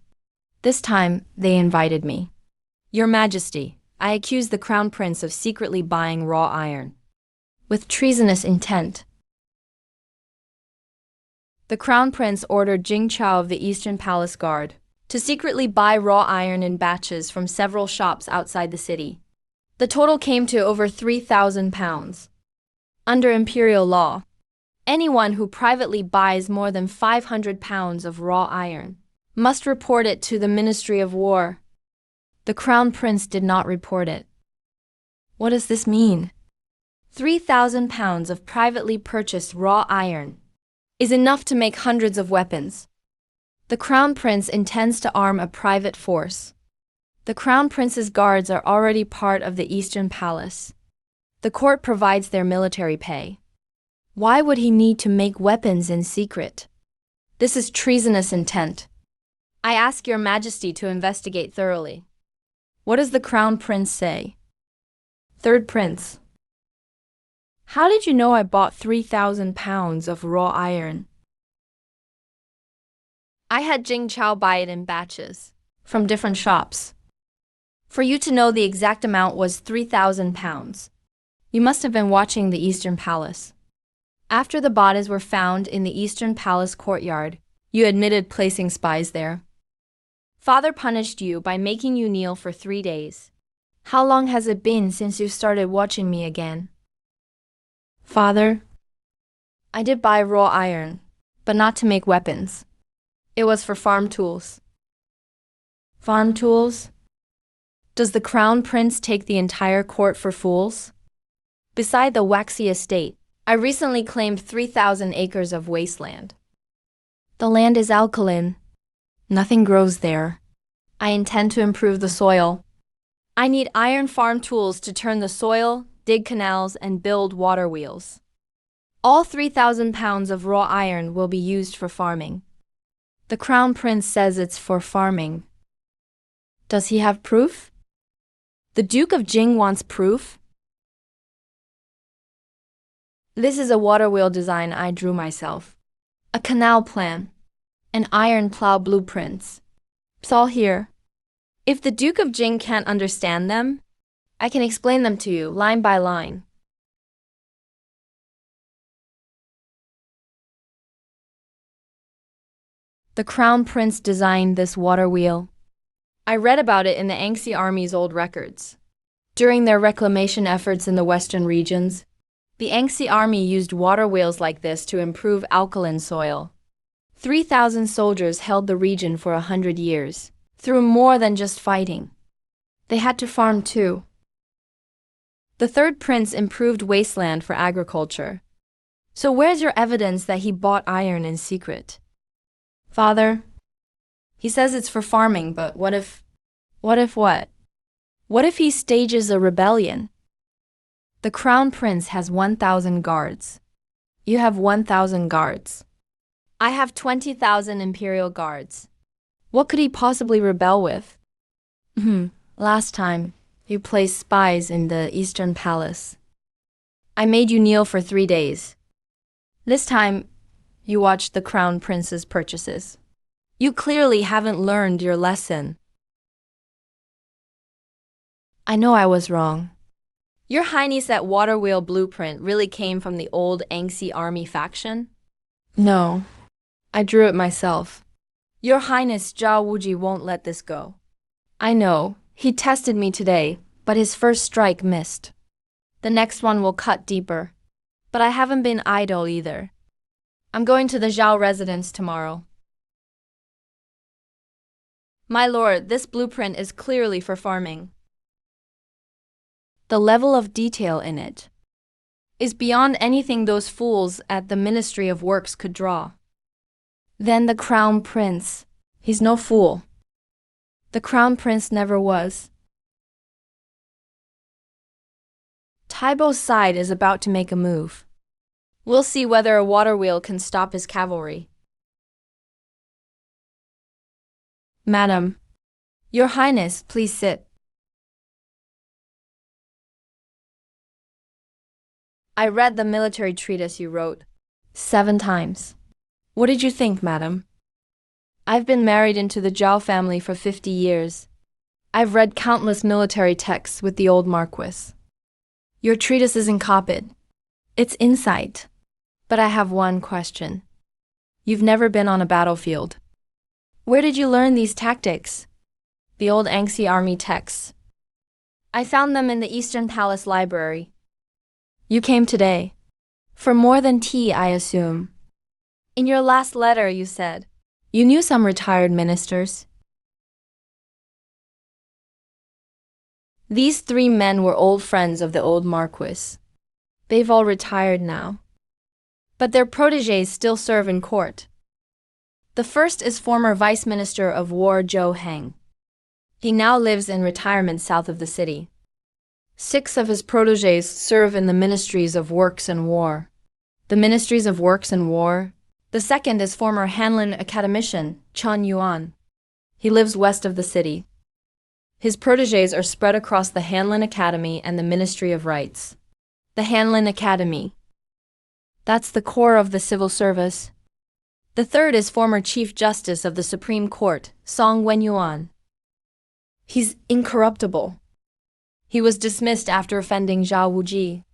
This time they invited me. Your Majesty, I accuse the Crown Prince of secretly buying raw iron with treasonous intent. The Crown Prince ordered Jing Chao of the Eastern Palace Guard to secretly buy raw iron in batches from several shops outside the city. The total came to over 3,000 pounds. Under imperial law, anyone who privately buys more than 500 pounds of raw iron must report it to the Ministry of War. The Crown Prince did not report it. What does this mean? 3,000 pounds of privately purchased raw iron is enough to make hundreds of weapons. The Crown Prince intends to arm a private force. The Crown Prince's guards are already part of the Eastern Palace. The court provides their military pay. Why would he need to make weapons in secret? This is treasonous intent. I ask Your Majesty to investigate thoroughly. What does the Crown Prince say? Third Prince. How did you know I bought 3,000 pounds of raw iron? I had Jing Chao buy it in batches, from different shops. For you to know the exact amount was 3,000 pounds. You must have been watching the Eastern Palace. After the bodies were found in the Eastern Palace courtyard, you admitted placing spies there. Father punished you by making you kneel for 3 days. How long has it been since you started watching me again? Father, I did buy raw iron, but not to make weapons. It was for farm tools. Farm tools? Does the Crown Prince take the entire court for fools? Beside the Waxy estate, I recently claimed 3,000 acres of wasteland. The land is alkaline. Nothing grows there. I intend to improve the soil. I need iron farm tools to turn the soil, dig canals, and build water wheels. All 3,000 pounds of raw iron will be used for farming. The Crown Prince says it's for farming. Does he have proof? The Duke of Jing wants proof? This is a water wheel design I drew myself. A canal plan. And iron plow blueprints. It's all here. If the Duke of Jing can't understand them, I can explain them to you line by line. The Crown Prince designed this water wheel. I read about it in the Angxi Army's old records. During their reclamation efforts in the western regions, the Angxi Army used water wheels like this to improve alkaline soil. 3,000 soldiers held the region for 100 years, through more than just fighting. They had to farm too. The third prince improved wasteland for agriculture. So where's your evidence that he bought iron in secret? Father, he says it's for farming, but what if what? What if he stages a rebellion? The crown prince has 1,000 guards. You have 1,000 guards. I have 20,000 imperial guards. What could he possibly rebel with? Last time, you placed spies in the Eastern Palace. I made you kneel for 3 days. This time, you watched the crown prince's purchases. You clearly haven't learned your lesson. I know I was wrong. Your Highness, that water wheel blueprint really came from the old Angsi army faction? No, I drew it myself. Your Highness, Zhao Wuji won't let this go. I know, he tested me today, but his first strike missed. The next one will cut deeper. But I haven't been idle either. I'm going to the Zhao residence tomorrow. My lord, this blueprint is clearly for farming. The level of detail in it is beyond anything those fools at the Ministry of Works could draw. Then the crown prince, he's no fool. The crown prince never was. Taibo's side is about to make a move. We'll see whether a water wheel can stop his cavalry. Madam, Your Highness, please sit. I read the military treatise you wrote 7 times. What did you think, madam? I've been married into the Zhao family for 50 years. I've read countless military texts with the old Marquis. Your treatise isn't copied. It's insight. But I have one question. You've never been on a battlefield. Where did you learn these tactics? The old Angsi army texts. I found them in the Eastern Palace library. You came today. For more than tea, I assume. In your last letter, you said you knew some retired ministers. These 3 men were old friends of the old Marquis. They've all retired now. But their protégés still serve in court. The first is former Vice Minister of War Zhou Heng. He now lives in retirement south of the city. 6 of his protégés serve in the Ministries of Works and War. The Ministries of Works and War? The second is former Hanlin academician Chen Yuan. He lives west of the city. His protégés are spread across the Hanlin Academy and the Ministry of Rights. The Hanlin Academy. That's the core of the civil service. The third is former Chief Justice of the Supreme Court, Song Wenyuan. He's incorruptible. He was dismissed after offending Zhao Wuji.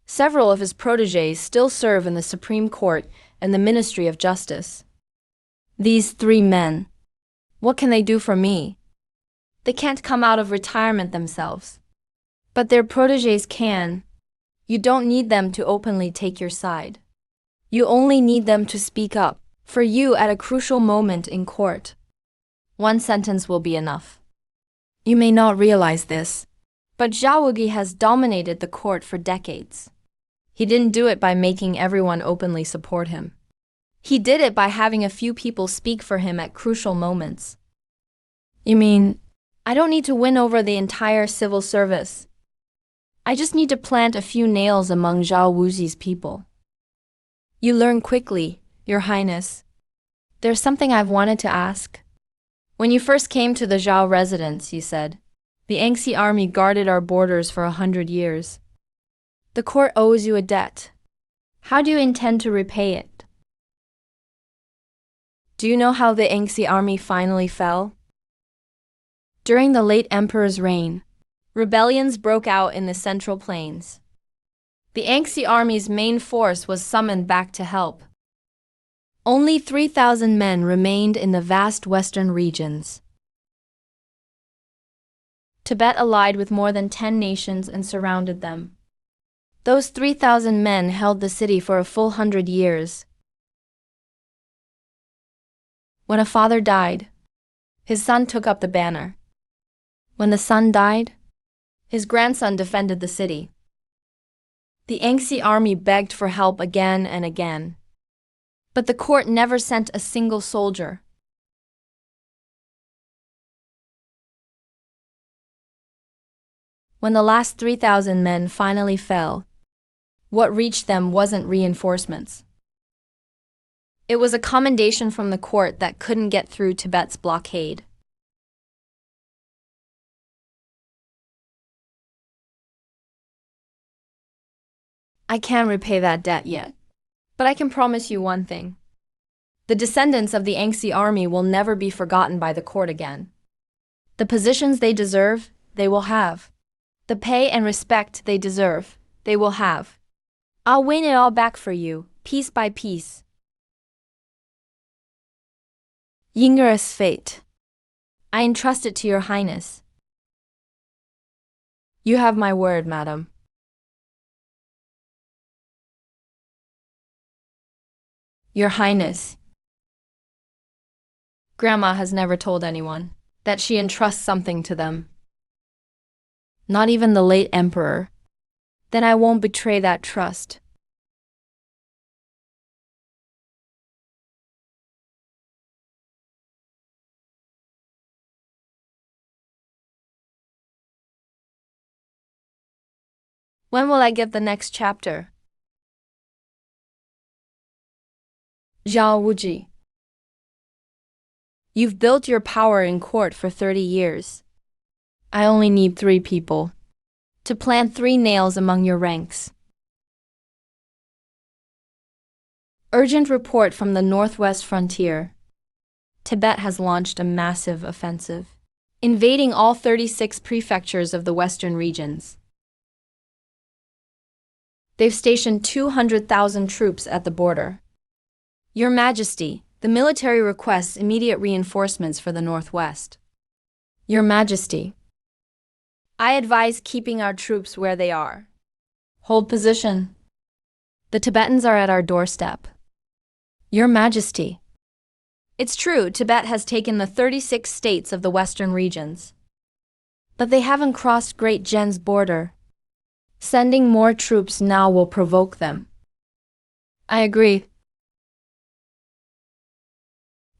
Several of his protégés still serve in the Supreme Court and the Ministry of Justice. These 3 men, what can they do for me? They can't come out of retirement themselves. But their protégés can. You don't need them to openly take your side. You only need them to speak up for you at a crucial moment in court. 1 sentence will be enough. You may not realize this, but Zhao Wuji has dominated the court for decades. He didn't do it by making everyone openly support him. He did it by having a few people speak for him at crucial moments. You mean, I don't need to win over the entire civil service. I just need to plant a few nails among Zhao Wuji's people. You learn quickly, Your Highness. There's something I've wanted to ask. When you first came to the Zhao residence, you said, the Angsi army guarded our borders for 100 years. The court owes you a debt. How do you intend to repay it? Do you know how the Angsi army finally fell? During the late emperor's reign, rebellions broke out in the Central Plains. The Angsi army's main force was summoned back to help. Only 3,000 men remained in the vast western regions. Tibet allied with more than 10 nations and surrounded them. Those 3,000 men held the city for a full 100 years. When a father died, his son took up the banner. When the son died, his grandson defended the city. The Yangtze army begged for help again and again. But the court never sent a single soldier. When the last 3,000 men finally fell, what reached them wasn't reinforcements. It was a commendation from the court that couldn't get through Tibet's blockade. I can't repay that debt yet. But I can promise you one thing. The descendants of the Yangtze army will never be forgotten by the court again. The positions they deserve, they will have. The pay and respect they deserve, they will have. I'll win it all back for you, piece by piece. Yingger's fate. I entrust it to your highness. You have my word, madam. Your highness. Grandma has never told anyone that she entrusts something to them. Not even the late emperor. Then I won't betray that trust. When will I get the next chapter? Zhao Wuji. You've built your power in court for 30 years. I only need 3 people to plant 3 nails among your ranks. Urgent report from the northwest frontier. Tibet has launched a massive offensive, invading all 36 prefectures of the western regions. They've stationed 200,000 troops at the border. Your Majesty, the military requests immediate reinforcements for the northwest. Your Majesty, I advise keeping our troops where they are. Hold position. The Tibetans are at our doorstep. Your Majesty, it's true Tibet has taken the 36 states of the western regions. But they haven't crossed Great Gen's border. Sending more troops now will provoke them. I agree.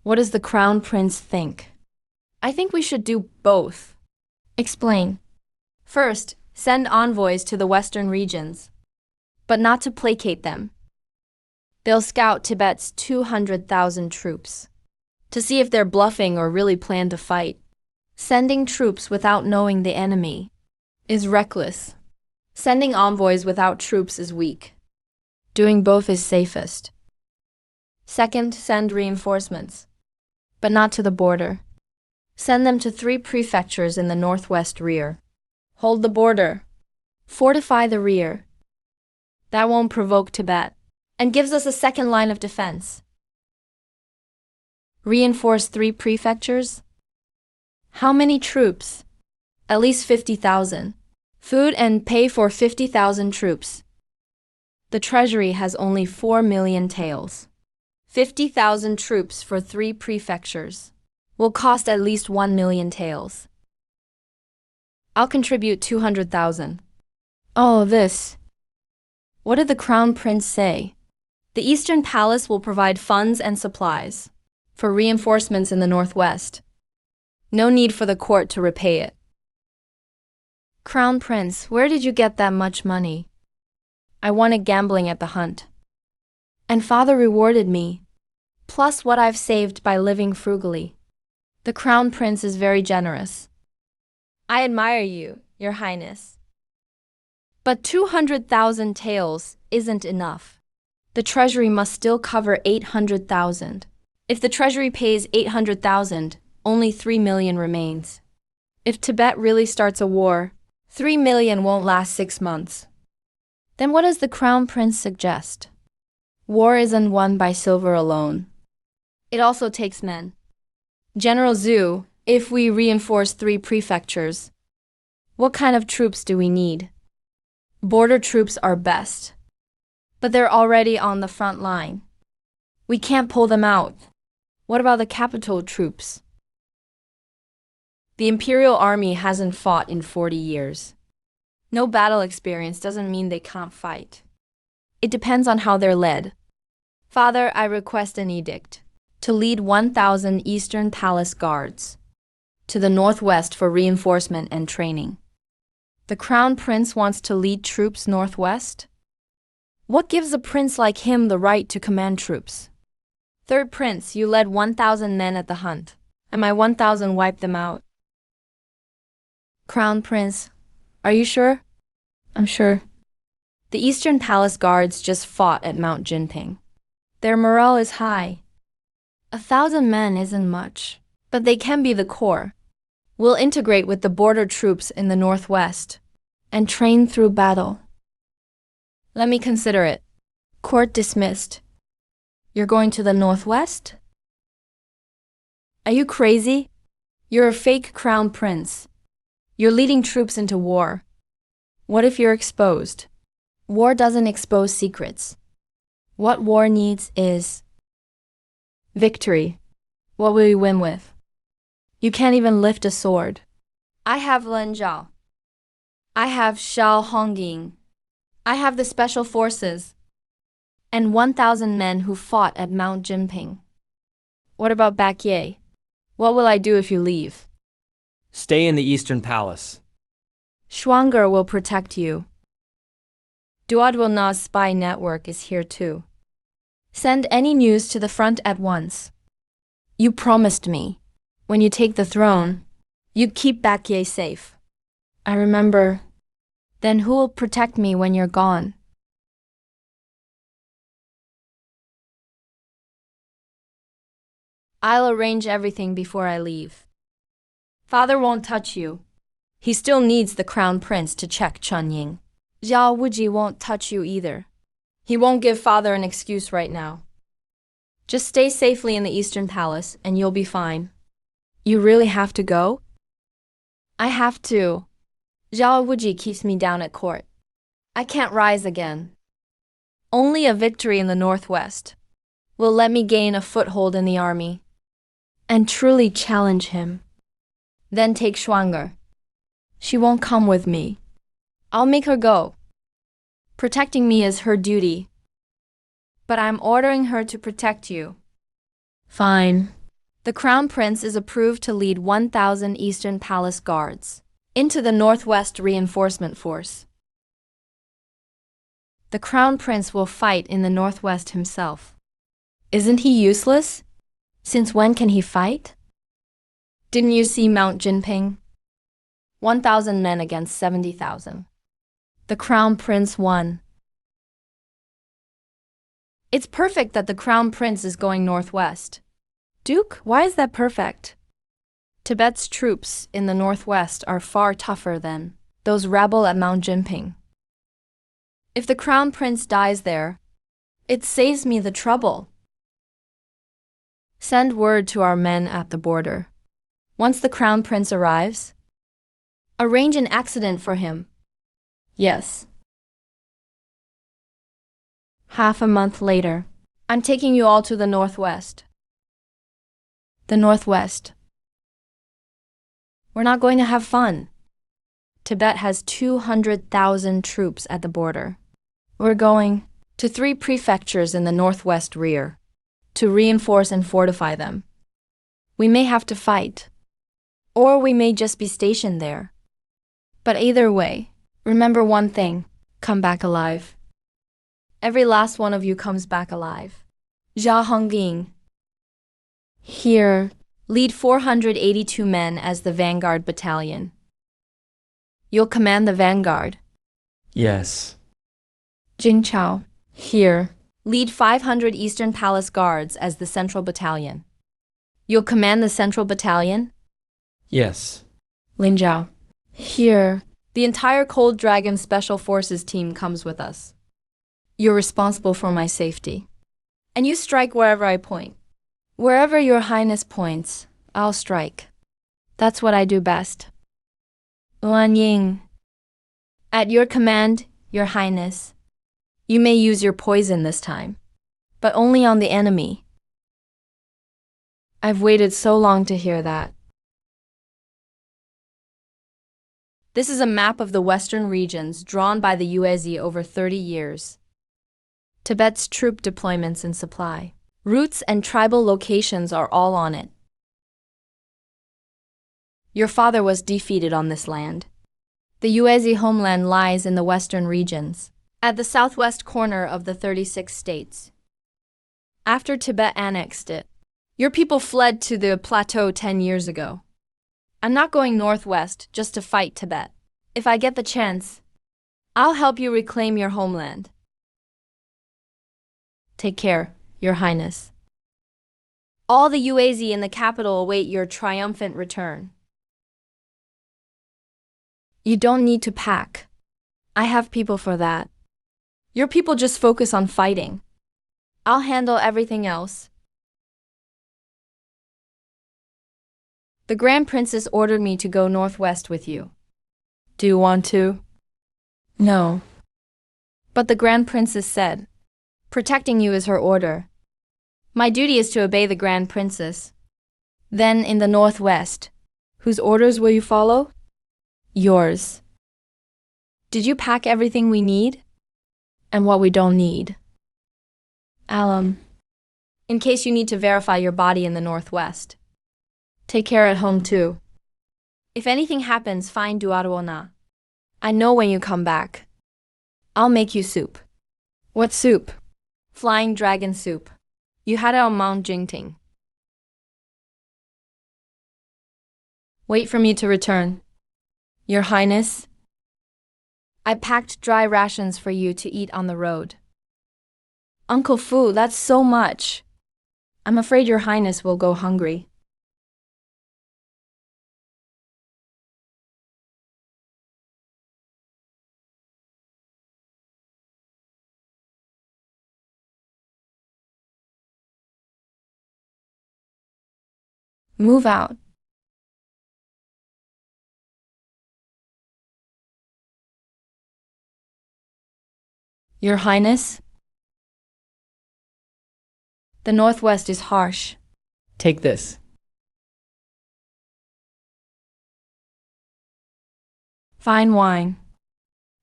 What does the Crown Prince think? I think we should do both. Explain. First, send envoys to the western regions, but not to placate them. They'll scout Tibet's 200,000 troops to see if they're bluffing or really plan to fight. Sending troops without knowing the enemy is reckless. Sending envoys without troops is weak. Doing both is safest. Second, send reinforcements, but not to the border. Send them to 3 prefectures in the northwest rear. Hold the border. Fortify the rear. That won't provoke Tibet, and gives us a second line of defense. Reinforce 3 prefectures? How many troops? At least 50,000. Food and pay for 50,000 troops. The treasury has only 4 million taels. 50,000 troops for 3 prefectures will cost at least 1 million taels. I'll contribute 200,000. Oh, this. What did the Crown Prince say? The Eastern Palace will provide funds and supplies for reinforcements in the northwest. No need for the court to repay it. Crown Prince, where did you get that much money? I won it gambling at the hunt. And father rewarded me, plus what I've saved by living frugally. The Crown Prince is very generous. I admire you, Your Highness. But 200,000 taels isn't enough. The treasury must still cover 800,000. If the treasury pays 800,000, only 3 million remains. If Tibet really starts a war, 3 million won't last 6 months. Then what does the Crown Prince suggest? War isn't won by silver alone. It also takes men. General Zhu, if we reinforce 3 prefectures, what kind of troops do we need? Border troops are best, but they're already on the front line. We can't pull them out. What about the capital troops? The Imperial Army hasn't fought in 40 years. No battle experience doesn't mean they can't fight. It depends on how they're led. Father, I request an edict to lead 1,000 Eastern Palace guards to the northwest for reinforcement and training. The Crown Prince wants to lead troops northwest? What gives a prince like him the right to command troops? Third Prince, you led 1,000 men at the hunt, and my 1,000 wiped them out. Crown Prince, are you sure? I'm sure. The Eastern Palace guards just fought at Mount Jinping. Their morale is high. 1,000 men isn't much, but they can be the core. We'll integrate with the border troops in the northwest and train through battle. Let me consider it. Court dismissed. You're going to the northwest? Are you crazy? You're a fake crown prince. You're leading troops into war. What if you're exposed? War doesn't expose secrets. What war needs is victory. What will you win with? You can't even lift a sword. I have Len Zhao. I have Xiao Hongying. I have the special forces and 1,000 men who fought at Mount Jinping. What about Baekje? What will I do if you leave? Stay in the Eastern Palace. Schwanger will protect you. Duodwilna's spy network is here too. Send any news to the front at once. You promised me, when you take the throne, you'd keep Baekje safe. I remember. Then who will protect me when you're gone? I'll arrange everything before I leave. Father won't touch you. He still needs the crown prince to check Chunying. Zhao Wuji won't touch you either. He won't give father an excuse right now. Just stay safely in the Eastern Palace and you'll be fine. You really have to go? I have to. Zhao Wuji keeps me down at court. I can't rise again. Only a victory in the northwest will let me gain a foothold in the army and truly challenge him. Then take Schwanger. She won't come with me. I'll make her go. Protecting me is her duty. But I'm ordering her to protect you. Fine. The Crown Prince is approved to lead 1,000 Eastern Palace guards into the Northwest Reinforcement Force. The Crown Prince will fight in the Northwest himself. Isn't he useless? Since when can he fight? Didn't you see Mount Jinping? 1,000 men against 70,000. The Crown Prince won. It's perfect that the Crown Prince is going northwest. Duke, why is that perfect? Tibet's troops in the northwest are far tougher than those rebel at Mount Jinping. If the Crown Prince dies there, it saves me the trouble. Send word to our men at the border. Once the Crown Prince arrives, arrange an accident for him. Yes. Half a month later, I'm taking you all to the northwest. The northwest. We're not going to have fun. Tibet has 200,000 troops at the border. We're going to 3 prefectures in the northwest rear to reinforce and fortify them. We may have to fight, or we may just be stationed there. But either way, remember one thing, come back alive. Every last one of you comes back alive. Zhao Hongying. Here, lead 482 men as the vanguard battalion. You'll command the vanguard. Yes. Jing Chao. Here, lead 500 Eastern Palace guards as the central battalion. You'll command the central battalion? Yes. Lin Zhao. Here, the entire Cold Dragon Special Forces team comes with us. You're responsible for my safety. And you strike wherever I point. Wherever your highness points, I'll strike. That's what I do best. Luan Ying. At your command, your highness. You may use your poison this time, but only on the enemy. I've waited so long to hear that. This is a map of the western regions drawn by the UAZ over 30 years. Tibet's troop deployments and supply. Routes and tribal locations are all on it. Your father was defeated on this land. The UAZ homeland lies in the western regions, at the southwest corner of the 36 states. After Tibet annexed it, your people fled to the plateau 10 years ago. I'm not going northwest just to fight Tibet. If I get the chance, I'll help you reclaim your homeland. Take care, Your Highness. All the UAZ in the capital await your triumphant return. You don't need to pack. I have people for that. Your people just focus on fighting. I'll handle everything else. The Grand Princess ordered me to go northwest with you. Do you want to? No. But the Grand Princess said, protecting you is her order. My duty is to obey the Grand Princess. Then in the northwest, whose orders will you follow? Yours. Did you pack everything we need? And what we don't need? Alum. In case you need to verify your body in the northwest. Take care at home too. If anything happens, find Duaruona. I know when you come back. I'll make you soup. What soup? Flying dragon soup. You had it on Mount Jingting. Wait for me to return. Your Highness, I packed dry rations for you to eat on the road. Uncle Fu, that's so much. I'm afraid Your Highness will go hungry. Move out. Your Highness, the northwest is harsh. Take this. Fine wine.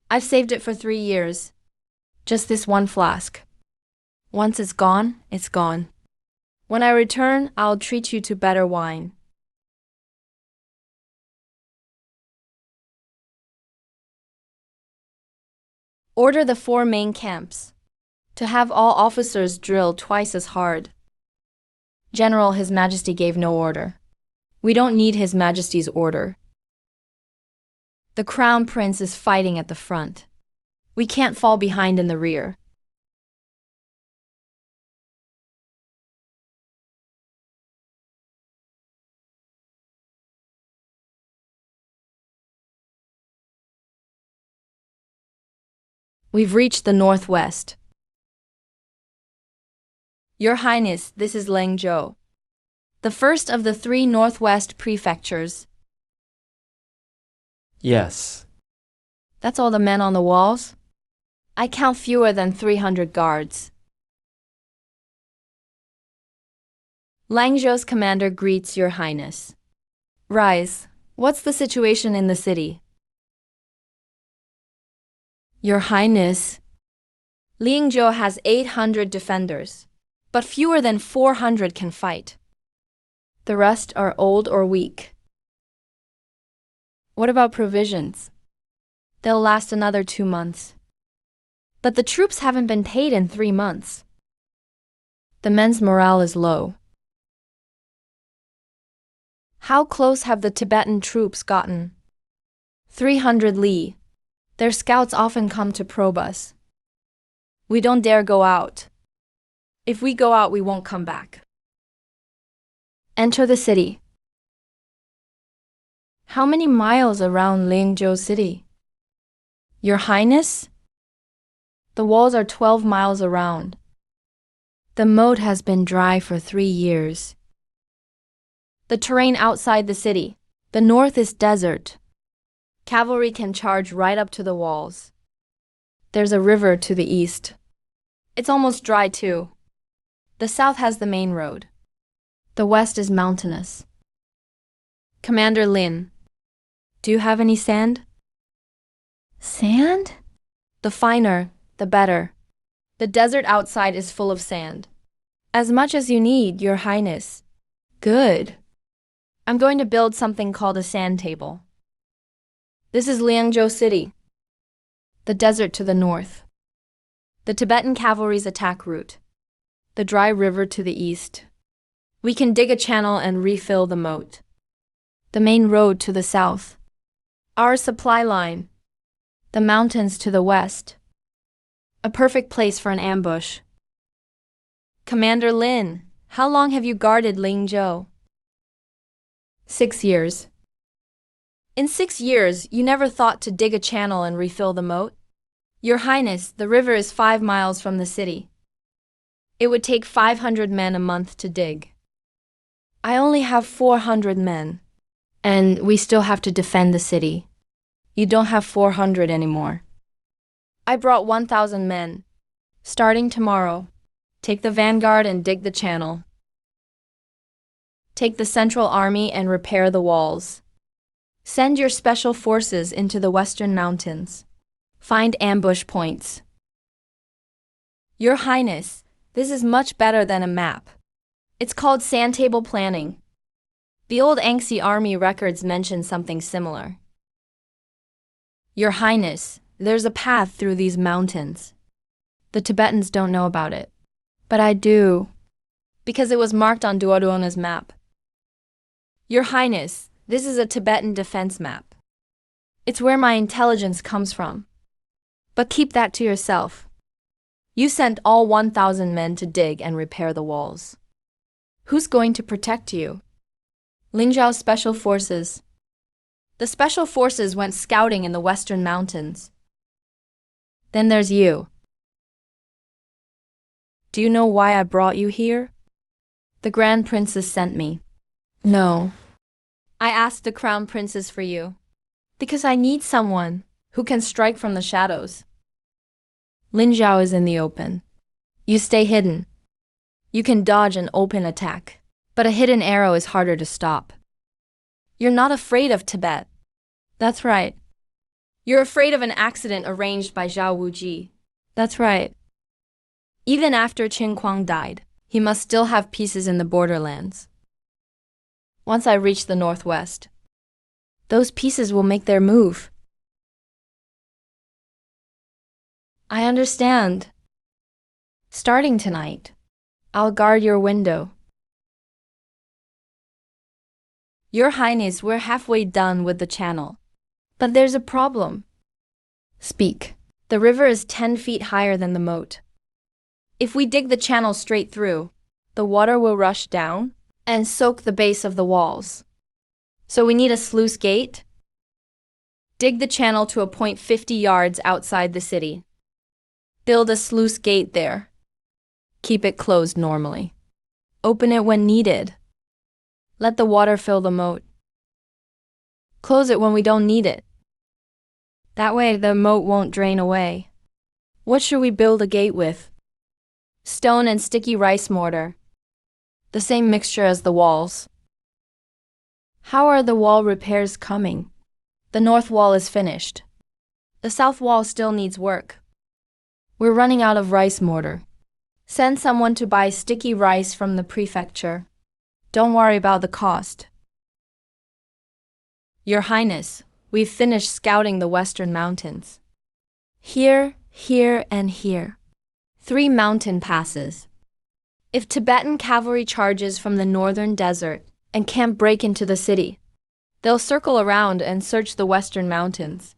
I've saved it for 3 years. Just this one flask. Once it's gone, it's gone. When I return, I'll treat you to better wine. Order the 4 main camps. To have all officers drill twice as hard. General, His Majesty gave no order. We don't need His Majesty's order. The Crown Prince is fighting at the front. We can't fall behind in the rear. We've reached the northwest. Your Highness, this is Langzhou, the first of the 3 northwest prefectures. Yes. That's all the men on the walls? I count fewer than 300 guards. Langzhou's commander greets Your Highness. Rise. What's the situation in the city? Your Highness, Langzhou has 800 defenders, but fewer than 400 can fight. The rest are old or weak. What about provisions? They'll last another 2 months. But the troops haven't been paid in 3 months. The men's morale is low. How close have the Tibetan troops gotten? 300 li. Their scouts often come to probe us. We don't dare go out. If we go out, we won't come back. Enter the city. How many miles around Langzhou city? Your Highness? The walls are 12 miles around. The moat has been dry for 3 years. The terrain outside the city. The north is desert. Cavalry can charge right up to the walls. There's a river to the east. It's almost dry too. The south has the main road. The west is mountainous. Commander Lin, do you have any sand? Sand? The finer, the better. The desert outside is full of sand. As much as you need, Your Highness. Good. I'm going to build something called a sand table. This is Liangzhou City, the desert to the north. The Tibetan cavalry's attack route. The dry river to the east. We can dig a channel and refill the moat. The main road to the south. Our supply line. The mountains to the west. A perfect place for an ambush. Commander Lin, how long have you guarded Lingzhou? 6 years. In 6 years, you never thought to dig a channel and refill the moat? Your Highness, the river is 5 miles from the city. It would take 500 men a month to dig. I only have 400 men. And we still have to defend the city. You don't have 400 anymore. I brought 1,000 men. Starting tomorrow, take the vanguard and dig the channel. Take the Central Army and repair the walls. Send your special forces into the western mountains. Find ambush points. Your Highness, this is much better than a map. It's called sand table planning. The old Angxi army records mention something similar. Your Highness, there's a path through these mountains. The Tibetans don't know about it. But I do. Because it was marked on Duoduona's map. Your Highness, this is a Tibetan defense map. It's where my intelligence comes from. But keep that to yourself. You sent all 1,000 men to dig and repair the walls. Who's going to protect you? Lingzhou Special Forces. The Special Forces went scouting in the western mountains. Then there's you. Do you know why I brought you here? The Grand Princess sent me. No. I asked the Crown Princess for you. Because I need someone who can strike from the shadows. Lingzhou is in the open. You stay hidden. You can dodge an open attack. But a hidden arrow is harder to stop. You're not afraid of Tibet. That's right. You're afraid of an accident arranged by Zhao Wuji. That's right. Even after Qin Kuang died, he must still have pieces in the borderlands. Once I reach the northwest, those pieces will make their move. I understand. Starting tonight, I'll guard your window. Your Highness, we're halfway done with the channel. But there's a problem. Speak. The river is 10 feet higher than the moat. If we dig the channel straight through, the water will rush down and soak the base of the walls. So we need a sluice gate. Dig the channel to a point 50 yards outside the city. Build a sluice gate there. Keep it closed normally. Open it when needed. Let the water fill the moat. Close it when we don't need it. That way the moat won't drain away. What should we build a gate with? Stone and sticky rice mortar. The same mixture as the walls. How are the wall repairs coming? The north wall is finished. The south wall still needs work. We're running out of rice mortar. Send someone to buy sticky rice from the prefecture. Don't worry about the cost. Your Highness, we've finished scouting the western mountains. Here, here, and here. 3 mountain passes. If Tibetan cavalry charges from the northern desert and can't break into the city, they'll circle around and search the western mountains.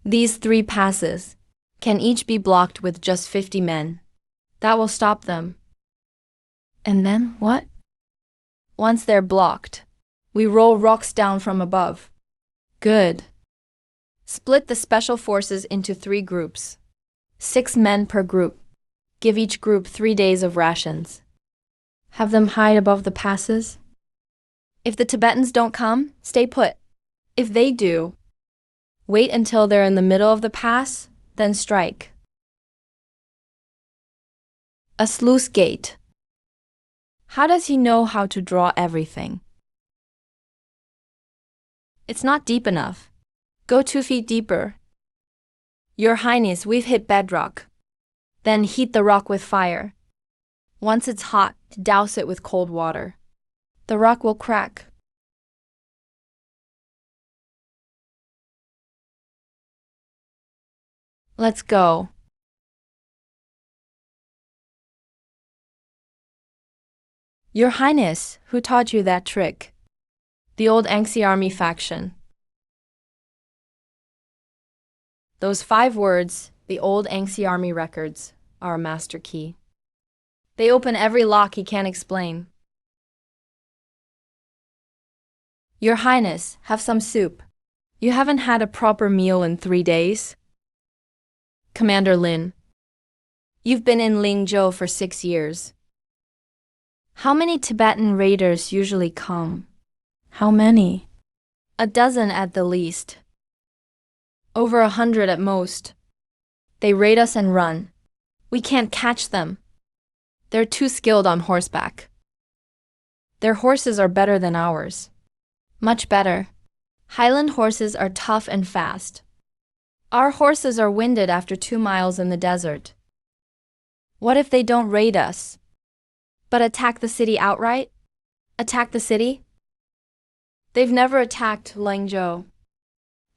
These 3 passes can each be blocked with just 50 men. That will stop them. And then what? Once they're blocked, we roll rocks down from above. Good. Split the special forces into 3 groups. 6 men per group. Give each group 3 days of rations. Have them hide above the passes. If the Tibetans don't come, stay put. If they do, wait until they're in the middle of the pass, then strike. A sluice gate. How does he know how to draw everything? It's not deep enough. Go 2 feet deeper. Your Highness, we've hit bedrock. Then heat the rock with fire. Once it's hot, douse it with cold water. The rock will crack. Let's go. Your Highness, who taught you that trick? The old Anxi army faction. Those 5 words, the old Anxi army records, are a master key. They open every lock he can't explain. Your Highness, have some soup. You haven't had a proper meal in 3 days? Commander Lin. You've been in Lingzhou for 6 years. How many Tibetan raiders usually come? How many? A dozen at the least. Over 100 at most. They raid us and run. We can't catch them. They're too skilled on horseback. Their horses are better than ours. Much better. Highland horses are tough and fast. Our horses are winded after 2 miles in the desert. What if they don't raid us, but attack the city outright? Attack the city? They've never attacked Lingzhou.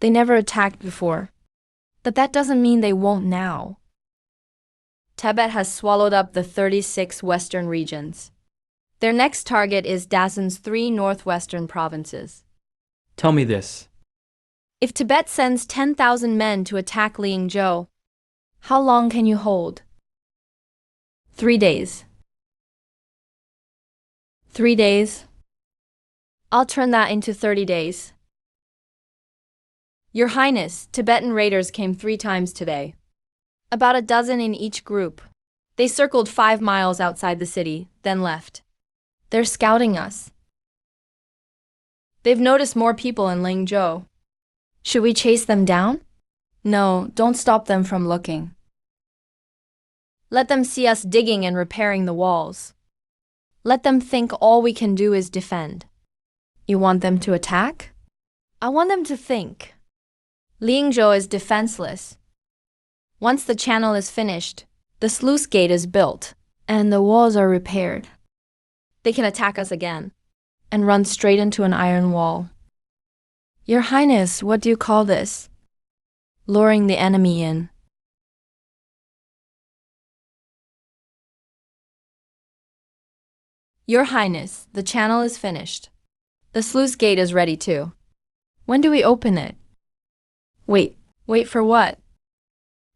They never attacked before. But that doesn't mean they won't now. Tibet has swallowed up the 36 western regions. Their next target is Dasan's 3 northwestern provinces. Tell me this. If Tibet sends 10,000 men to attack Lingzhou, how long can you hold? 3 days. 3 days? I'll turn that into 30 days. Your Highness, Tibetan raiders came 3 times today. About a dozen in each group. They circled 5 miles outside the city, then left. They're scouting us. They've noticed more people in Lingzhou. Should we chase them down? No, don't stop them from looking. Let them see us digging and repairing the walls. Let them think all we can do is defend. You want them to attack? I want them to think. Lingzhou is defenseless. Once the channel is finished, the sluice gate is built, and the walls are repaired. They can attack us again, and run straight into an iron wall. Your Highness, what do you call this? Luring the enemy in. Your Highness, the channel is finished. The sluice gate is ready too. When do we open it? Wait for what?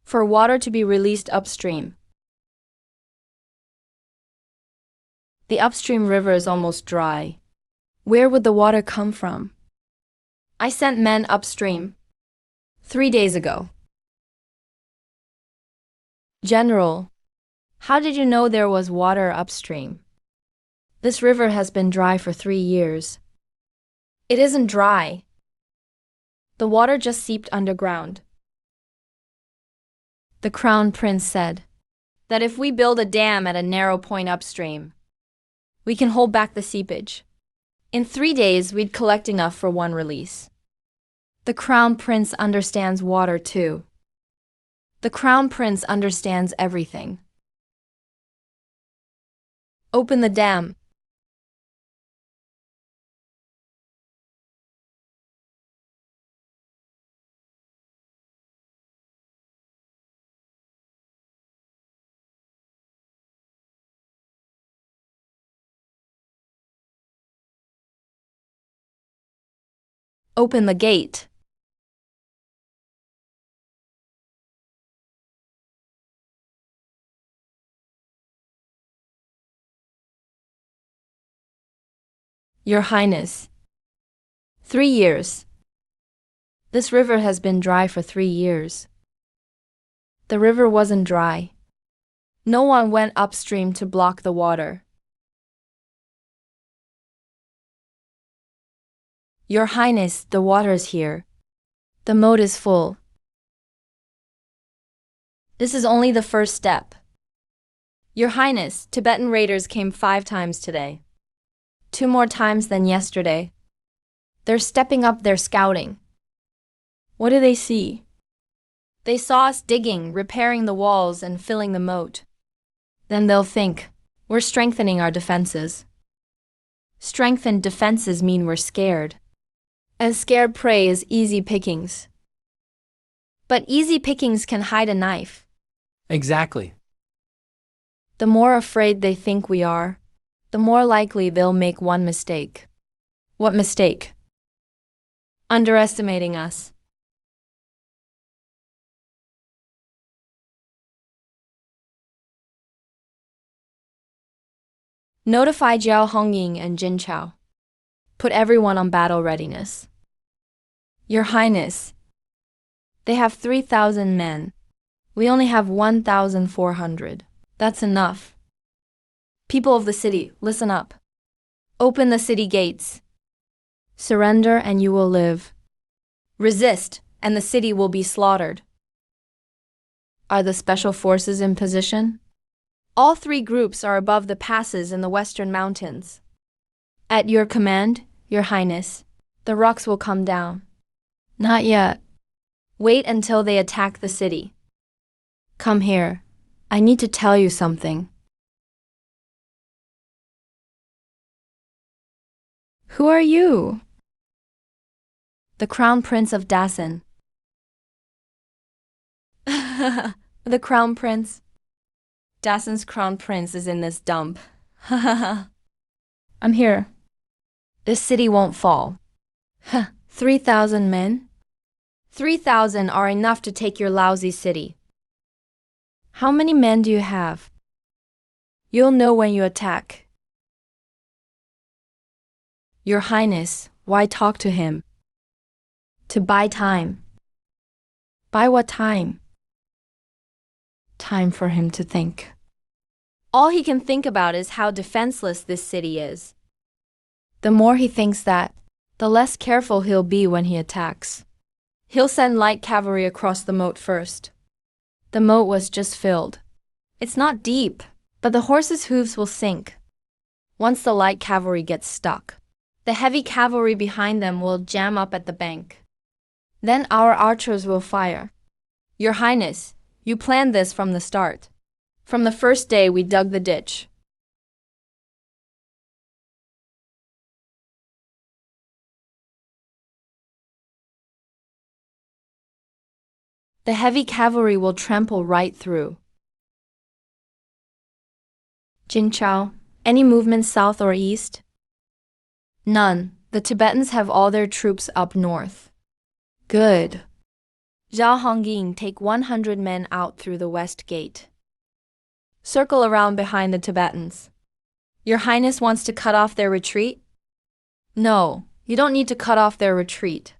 For water to be released upstream. The upstream river is almost dry. Where would the water come from? I sent men upstream 3 days ago. General, how did you know there was water upstream? This river has been dry for 3 years. It isn't dry. The water just seeped underground. The Crown Prince said that if we build a dam at a narrow point upstream, we can hold back the seepage. In 3 days, we'd collect enough for 1 release. The Crown Prince understands water too. The Crown Prince understands everything. Open the dam. Open the gate. Your Highness. 3 years. This river has been dry for 3 years. The river wasn't dry. No one went upstream to block the water. Your Highness, the water is here. The moat is full. This is only the first step. Your Highness, Tibetan raiders came 5 times today. 2 more times than yesterday. They're stepping up their scouting. What do they see? They saw us digging, repairing the walls, and filling the moat. Then they'll think, we're strengthening our defenses. Strengthened defenses mean we're scared. And scared prey is easy pickings. But easy pickings can hide a knife. Exactly. The more afraid they think we are, the more likely they'll make one mistake. What mistake? Underestimating us. Notify Jiao Hongying and Jin Chao. Put everyone on battle readiness. Your Highness, they have 3,000 men. We only have 1,400. That's enough. People of the city, listen up. Open the city gates. Surrender and you will live. Resist and the city will be slaughtered. Are the special forces in position? All three groups are above the passes in the western mountains. At your command, Your Highness, the rocks will come down. Not yet. Wait until they attack the city. Come here. I need to tell you something. Who are you? The Crown Prince of Dasan. The Crown Prince. Dasan's Crown Prince is in this dump. I'm here. This city won't fall. 3,000 men? 3,000 are enough to take your lousy city. How many men do you have? You'll know when you attack. Your Highness, why talk to him? To buy time. Buy what time? Time for him to think. All he can think about is how defenseless this city is. The more he thinks that, the less careful he'll be when he attacks. He'll send light cavalry across the moat first. The moat was just filled. It's not deep, but the horses' hooves will sink. Once the light cavalry gets stuck, the heavy cavalry behind them will jam up at the bank. Then our archers will fire. Your Highness, you planned this from the start. From the first day we dug the ditch. The heavy cavalry will trample right through. Jin Chao, any movement south or east? None. The Tibetans have all their troops up north. Good. Zhao Hongying, take 100 men out through the west gate. Circle around behind the Tibetans. Your Highness wants to cut off their retreat? No, you don't need to cut off their retreat.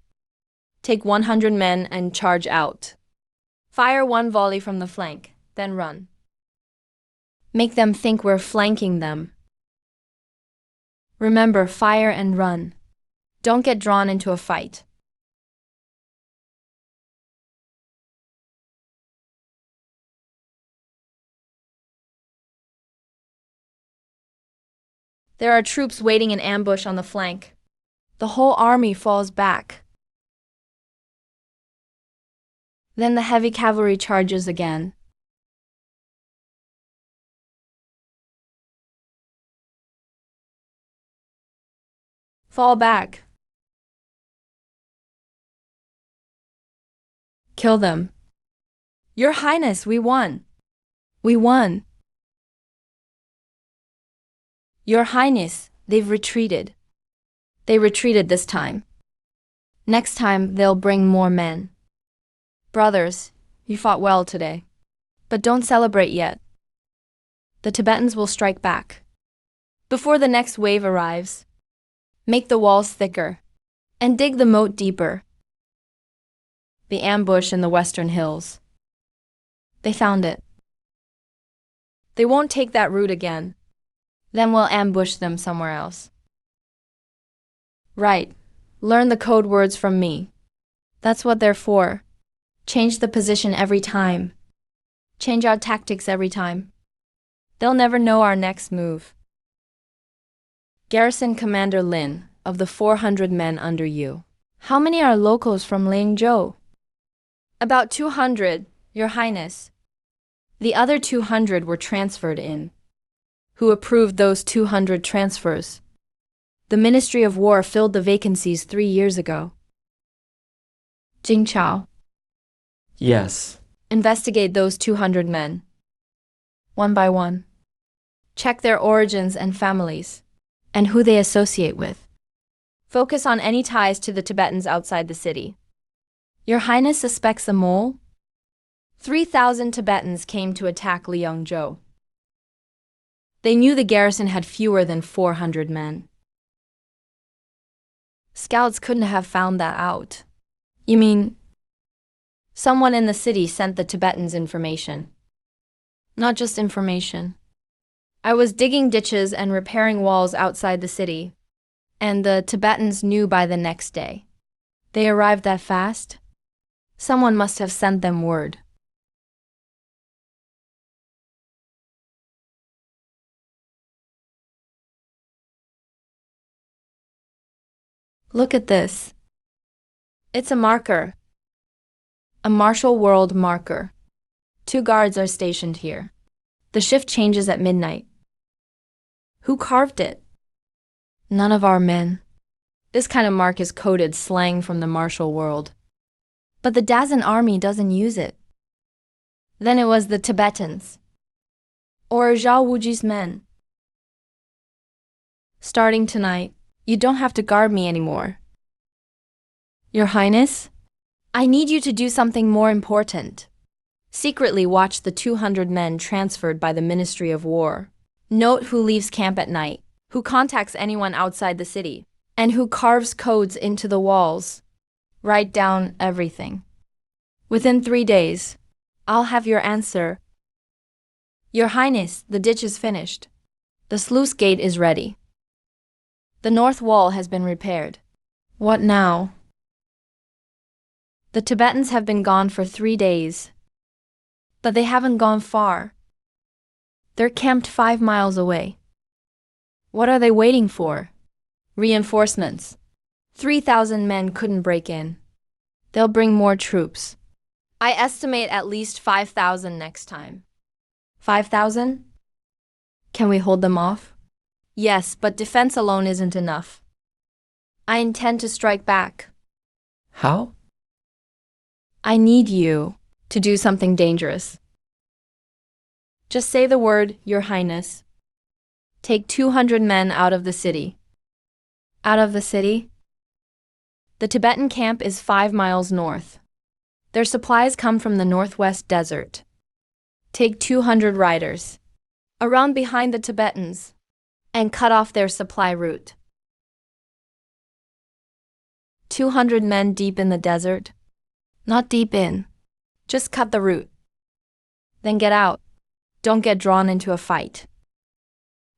Take 100 men and charge out. Fire one volley from the flank, then run. Make them think we're flanking them. Remember, fire and run. Don't get drawn into a fight. There are troops waiting in ambush on the flank. The whole army falls back. Then the heavy cavalry charges again. Fall back. Kill them. Your Highness, we won. We won. Your Highness, they've retreated. They retreated this time. Next time, they'll bring more men. Brothers, you fought well today. But don't celebrate yet. The Tibetans will strike back. Before the next wave arrives, make the walls thicker and dig the moat deeper. The ambush in the western hills. They found it. They won't take that route again. Then we'll ambush them somewhere else. Right. Learn the code words from me. That's what they're for. Change the position every time. Change our tactics every time. They'll never know our next move. Garrison Commander Lin, of the 400 men under you, how many are locals from Lingzhou? About 200, Your Highness. The other 200 were transferred in. Who approved those 200 transfers? The Ministry of War filled the vacancies 3 years ago. Jing Chao. Yes. Investigate those 200 men. One by one. Check their origins and families, and who they associate with. Focus on any ties to the Tibetans outside the city. Your Highness suspects a mole? 3,000 Tibetans came to attack Liangzhou. They knew the garrison had fewer than 400 men. Scouts couldn't have found that out. You mean, someone in the city sent the Tibetans information? Not just information. I was digging ditches and repairing walls outside the city, and the Tibetans knew by the next day. They arrived that fast? Someone must have sent them word. Look at this. It's a marker. A martial world marker. 2 guards are stationed here. The shift changes at midnight. Who carved it? None of our men. This kind of mark is coded slang from the martial world. But the Dazan army doesn't use it. Then it was the Tibetans. Or Zhao Wuji's men. Starting tonight, you don't have to guard me anymore. Your Highness, I need you to do something more important. Secretly watch the 200 men transferred by the Ministry of War. Note who leaves camp at night, who contacts anyone outside the city, and who carves codes into the walls. Write down everything. Within 3 days, I'll have your answer. Your Highness, the ditch is finished. The sluice gate is ready. The north wall has been repaired. What now? The Tibetans have been gone for 3 days. But they haven't gone far. They're camped 5 miles away. What are they waiting for? Reinforcements. 3,000 men couldn't break in. They'll bring more troops. I estimate at least 5,000 next time. 5,000? Can we hold them off? Yes, but defense alone isn't enough. I intend to strike back. How? I need you to do something dangerous. Just say the word, Your Highness. Take 200 men out of the city. Out of the city? The Tibetan camp is 5 miles north. Their supplies come from the northwest desert. Take 200 riders. Around behind the Tibetans. And cut off their supply route. 200 men deep in the desert? Not deep in. Just cut the route. Then get out. Don't get drawn into a fight.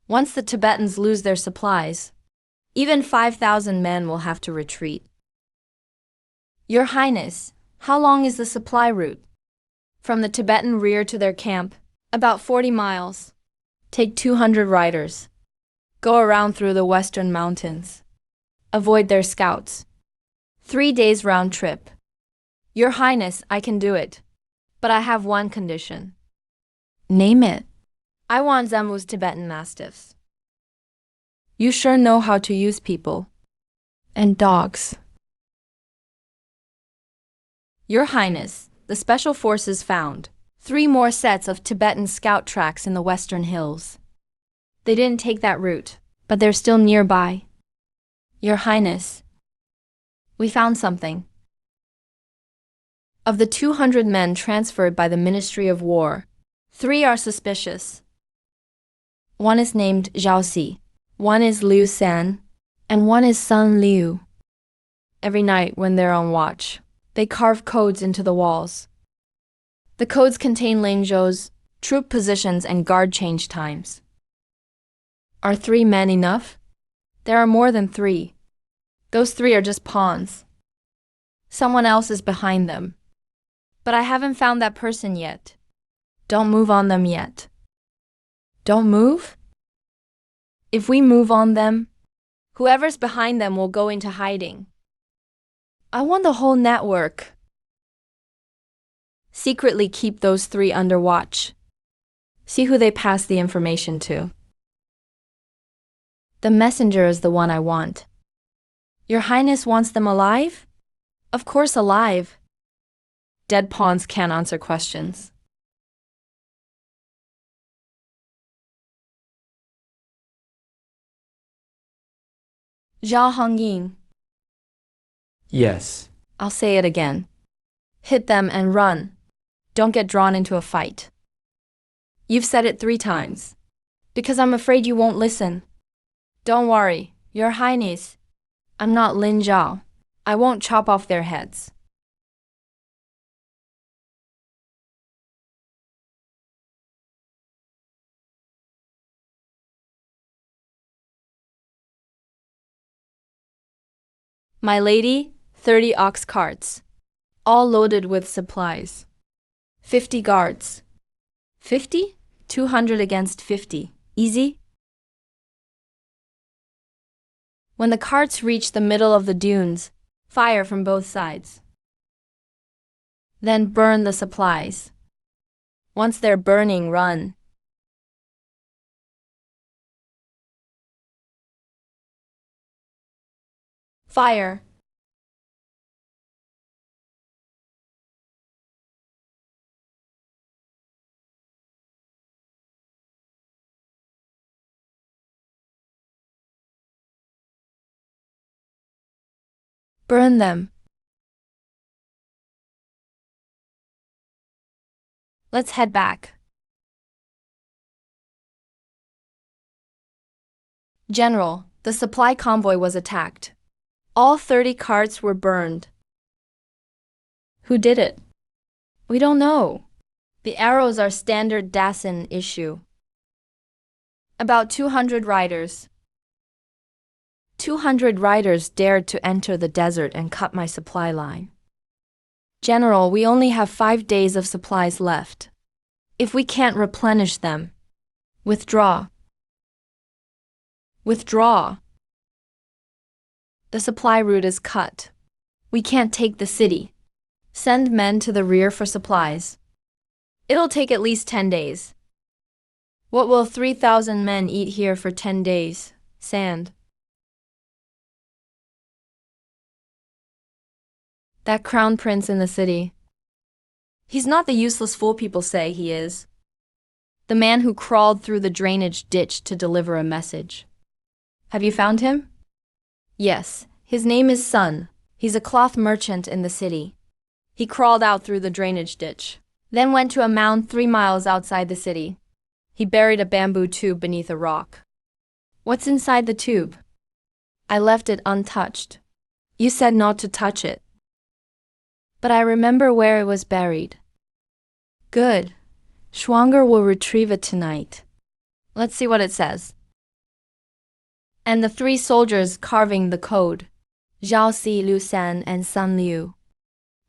Once the Tibetans lose their supplies, even 5,000 men will have to retreat. Your Highness, how long is the supply route? From the Tibetan rear to their camp, about 40 miles. Take 200 riders. Go around through the western mountains. Avoid their scouts. 3 days round trip. Your Highness, I can do it. But I have one condition. Name it. I want Zammu's Tibetan Mastiffs. You sure know how to use people. And dogs. Your Highness, the Special Forces found 3 more sets of Tibetan scout tracks in the western hills. They didn't take that route, but they're still nearby. Your Highness, we found something. Of the 200 men transferred by the Ministry of War, 3 are suspicious. One is named Zhao Si, one is Liu San, and one is Sun Liu. Every night when they're on watch, they carve codes into the walls. The codes contain Lingzhou's troop positions and guard change times. Are 3 men enough? There are more than 3. Those 3 are just pawns. Someone else is behind them. But I haven't found that person yet. Don't move on them yet. Don't move? If we move on them, whoever's behind them will go into hiding. I want the whole network. Secretly keep those three under watch. See who they pass the information to. The messenger is the one I want. Your Highness wants them alive? Of course alive. Dead pawns can't answer questions. Zhao Hongyin. Yes. I'll say it again. Hit them and run. Don't get drawn into a fight. You've said it 3 times. Because I'm afraid you won't listen. Don't worry, Your Highness. I'm not Lin Zhao. I won't chop off their heads. My lady, 30 ox carts. All loaded with supplies. 50 guards. 50? 200 against 50. Easy? When the carts reach the middle of the dunes, fire from both sides. Then burn the supplies. Once they're burning, run. Fire. Burn them. Let's head back. General, the supply convoy was attacked. All 30 carts were burned. Who did it? We don't know. The arrows are standard Dasan issue. About 200 riders. 200 riders dared to enter the desert and cut my supply line. General, we only have 5 days of supplies left. If we can't replenish them, withdraw. Withdraw. The supply route is cut. We can't take the city. Send men to the rear for supplies. It'll take at least 10 days. What will 3,000 men eat here for 10 days? Sand. That crown prince in the city. He's not the useless fool people say he is. The man who crawled through the drainage ditch to deliver a message. Have you found him? Yes, his name is Sun. He's a cloth merchant in the city. He crawled out through the drainage ditch, then went to a mound 3 miles outside the city. He buried a bamboo tube beneath a rock. What's inside the tube? I left it untouched. You said not to touch it. But I remember where it was buried. Good. Schwanger will retrieve it tonight. Let's see what it says. And the 3 soldiers carving the code. Zhao Si, Liu San, and Sun Liu.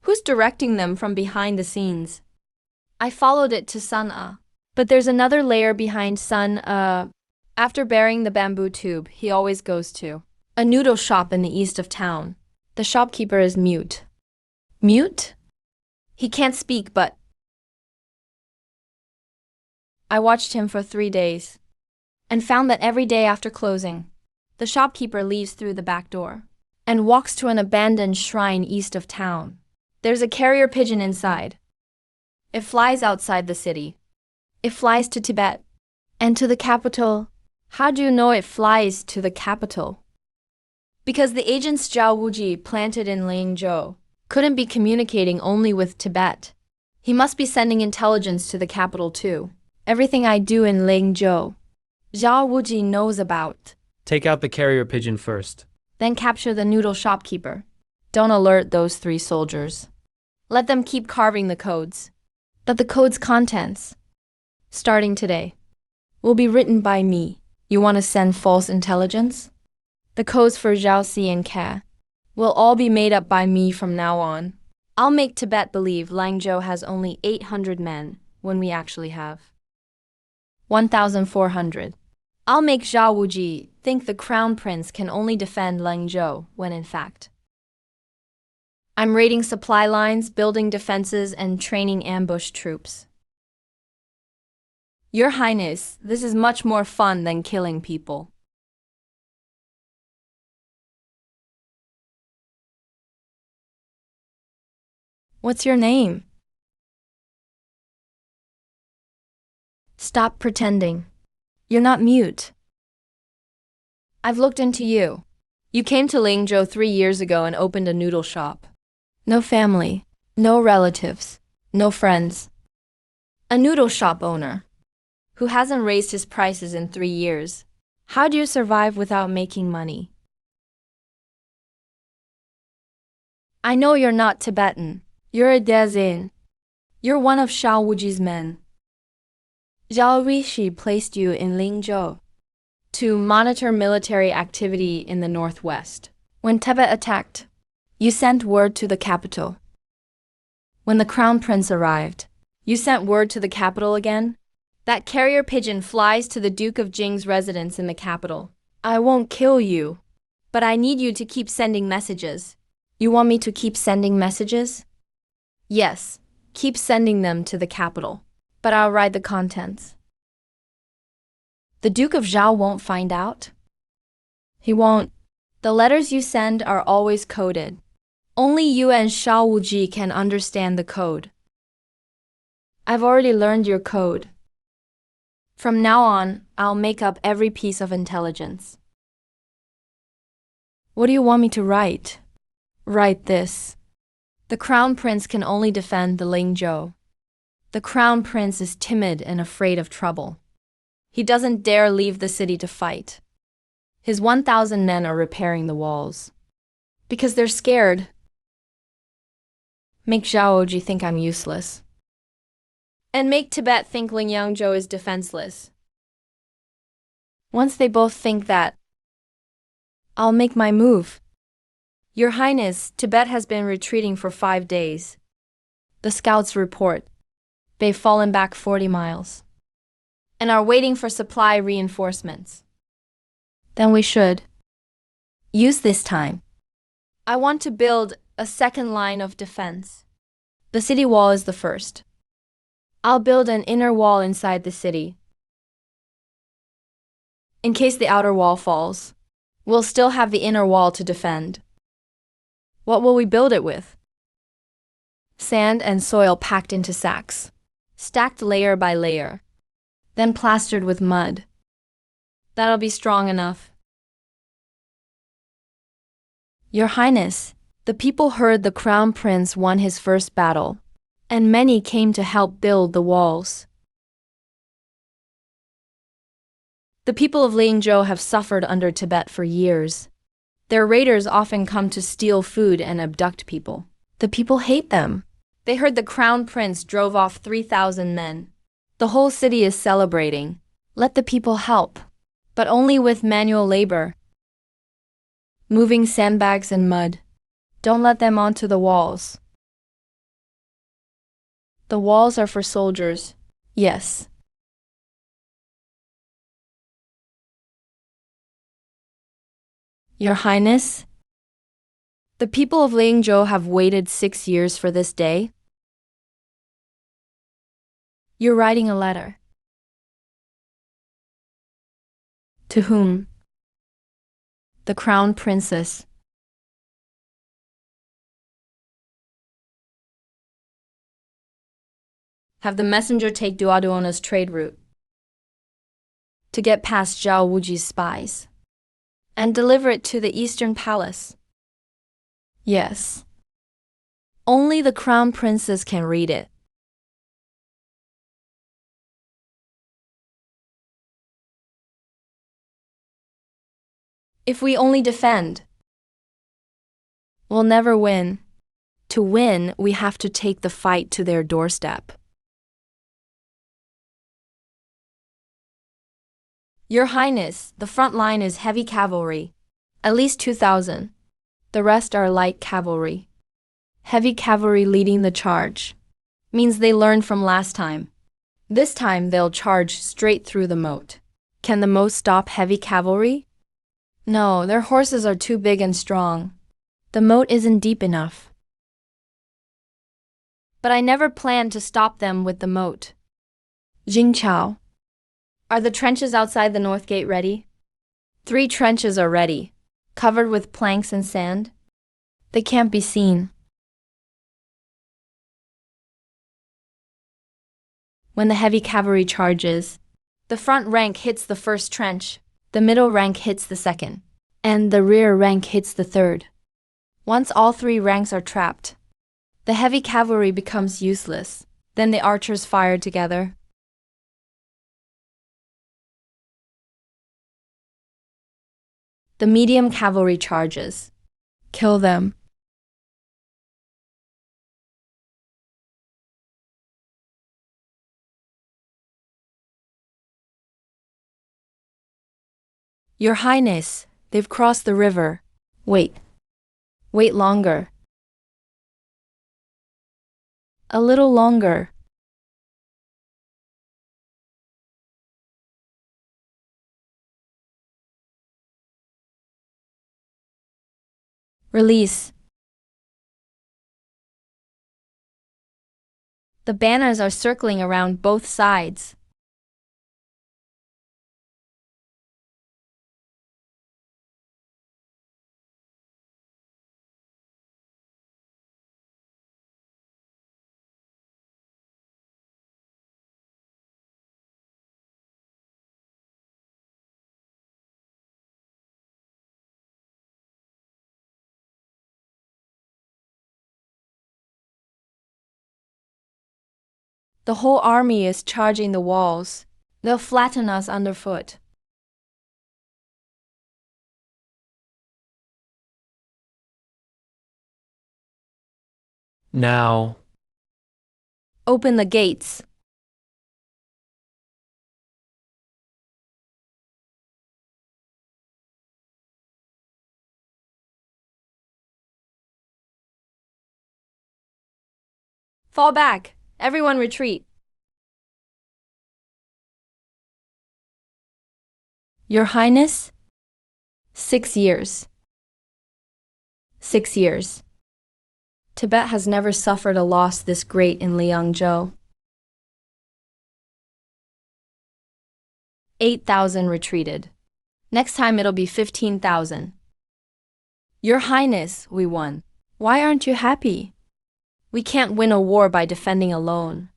Who's directing them from behind the scenes? I followed it to Sun A. But there's another layer behind Sun A. After burying the bamboo tube, he always goes to a noodle shop in the east of town. The shopkeeper is mute. Mute? He can't speak, but I watched him for 3 days and found that every day after closing, the shopkeeper leaves through the back door and walks to an abandoned shrine east of town. There's a carrier pigeon inside. It flies outside the city. It flies to Tibet and to the capital. How do you know it flies to the capital? Because the agents Zhao Wuji planted in Langzhou couldn't be communicating only with Tibet. He must be sending intelligence to the capital too. Everything I do in Langzhou, Zhao Wuji knows about. Take out the carrier pigeon first. Then capture the noodle shopkeeper. Don't alert those 3 soldiers. Let them keep carving the codes. But the code's contents, starting today, will be written by me. You want to send false intelligence? The codes for Zhao Si and Ka will all be made up by me from now on. I'll make Tibet believe Langzhou has only 800 men when we actually have 1,400. I'll make Zhao Wuji think the crown prince can only defend Langzhou when in fact I'm raiding supply lines, building defenses, and training ambush troops. Your Highness, this is much more fun than killing people. What's your name? Stop pretending. You're not mute. I've looked into you. You came to Lingzhou 3 years ago and opened a noodle shop. No family, no relatives, no friends. A noodle shop owner who hasn't raised his prices in 3 years. How do you survive without making money? I know you're not Tibetan. You're a Dezin. You're one of Xiao Wuji's men. Zhao Rishi placed you in Lingzhou to monitor military activity in the northwest. When Tibet attacked, you sent word to the capital. When the crown prince arrived, you sent word to the capital again? That carrier pigeon flies to the Duke of Jing's residence in the capital. I won't kill you, but I need you to keep sending messages. You want me to keep sending messages? Yes, keep sending them to the capital, but I'll write the contents. The Duke of Zhao won't find out? He won't. The letters you send are always coded. Only you and Xiao Wuji can understand the code. I've already learned your code. From now on, I'll make up every piece of intelligence. What do you want me to write? Write this. The crown prince can only defend the Lingzhou. The crown prince is timid and afraid of trouble. He doesn't dare leave the city to fight. His 1,000 men are repairing the walls. Because they're scared. Make Zhaoji think I'm useless. And make Tibet think Lingyangzhou is defenseless. Once they both think that, I'll make my move. Your Highness, Tibet has been retreating for 5 days. The scouts report they've fallen back 40 miles and are waiting for supply reinforcements. Then we should use this time. I want to build a second line of defense. The city wall is the first. I'll build an inner wall inside the city. In case the outer wall falls, we'll still have the inner wall to defend. What will we build it with? Sand and soil packed into sacks, stacked layer by layer, then plastered with mud. That'll be strong enough. Your Highness, the people heard the crown prince won his first battle, and many came to help build the walls. The people of Lingzhou have suffered under Tibet for years. Their raiders often come to steal food and abduct people. The people hate them. They heard the crown prince drove off 3,000 men. The whole city is celebrating. Let the people help, but only with manual labor. Moving sandbags and mud. Don't let them onto the walls. The walls are for soldiers. Yes. Your Highness, the people of Lingzhou have waited 6 years for this day. You're writing a letter. To whom? The crown princess. Have the messenger take Duoduona's trade route to get past Zhao Wuji's spies and deliver it to the Eastern Palace. Yes. Only the crown princess can read it. If we only defend, we'll never win. To win, we have to take the fight to their doorstep. Your Highness, the front line is heavy cavalry, at least 2,000. The rest are light cavalry. Heavy cavalry leading the charge means they learned from last time. This time they'll charge straight through the moat. Can the moat stop heavy cavalry? No, their horses are too big and strong. The moat isn't deep enough. But I never planned to stop them with the moat. Jing Chao. Are the trenches outside the north gate ready? 3 trenches are ready, covered with planks and sand. They can't be seen. When the heavy cavalry charges, the front rank hits the first trench, the middle rank hits the second, and the rear rank hits the third. Once all 3 ranks are trapped, the heavy cavalry becomes useless. Then the archers fire together. The medium cavalry charges. Kill them. Your Highness, they've crossed the river. Wait. Wait longer. A little longer. Release. The banners are circling around both sides. The whole army is charging the walls. They'll flatten us underfoot. Now. Open the gates. Fall back. Everyone retreat. Your Highness? 6 years. 6 years. Tibet has never suffered a loss this great in Liangzhou. 8,000 retreated. Next time it'll be 15,000. Your Highness, we won. Why aren't you happy? We can't win a war by defending alone.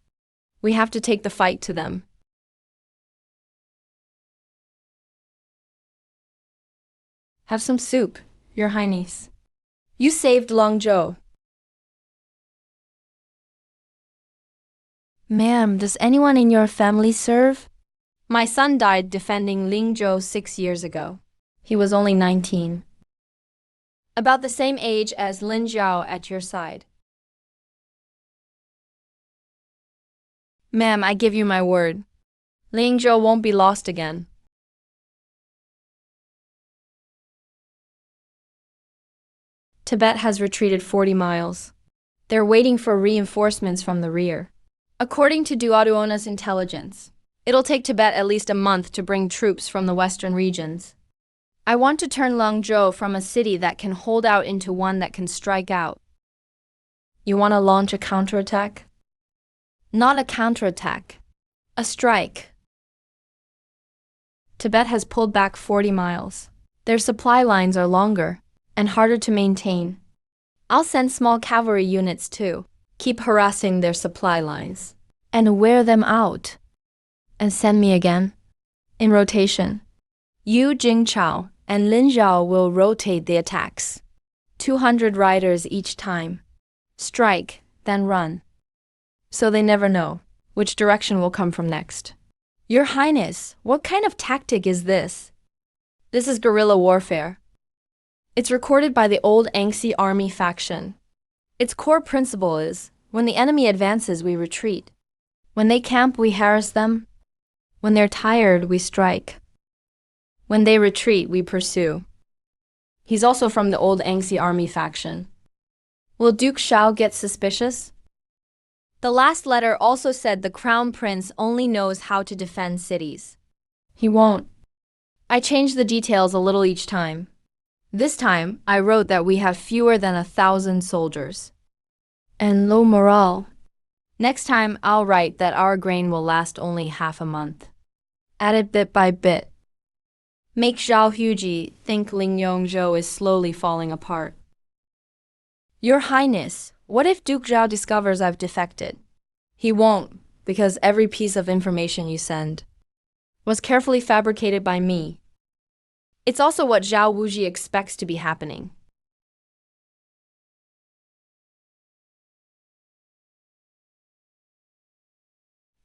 We have to take the fight to them. Have some soup, Your Highness. You saved Longzhou. Ma'am, does anyone in your family serve? My son died defending Lingzhou 6 years ago. He was only 19. About the same age as Lin Zhao at your side. Ma'am, I give you my word. Lingzhou won't be lost again. Tibet has retreated 40 miles. They're waiting for reinforcements from the rear. According to Duoduona's intelligence, it'll take Tibet at least a month to bring troops from the western regions. I want to turn Longzhou from a city that can hold out into one that can strike out. You want to launch a counterattack? Not a counterattack. A strike. Tibet has pulled back 40 miles. Their supply lines are longer and harder to maintain. I'll send small cavalry units too. Keep harassing their supply lines and wear them out. And send me again. In rotation. You, Jing Chao, and Lin Zhao will rotate the attacks. 200 riders each time. Strike, then run. So they never know which direction will come from next. Your Highness, what kind of tactic is this? This is guerrilla warfare. It's recorded by the old Angxi army faction. Its core principle is, when the enemy advances, we retreat. When they camp, we harass them. When they're tired, we strike. When they retreat, we pursue. He's also from the old Angxi army faction. Will Duke Shao get suspicious? The last letter also said the crown prince only knows how to defend cities. He won't. I changed the details a little each time. This time, I wrote that we have fewer than 1,000 soldiers. And low morale. Next time, I'll write that our grain will last only half a month. Add it bit by bit. Make Zhao Huji think Ling Yongzhou is slowly falling apart. Your Highness, what if Duke Zhao discovers I've defected? He won't, because every piece of information you send was carefully fabricated by me. It's also what Zhao Wuji expects to be happening.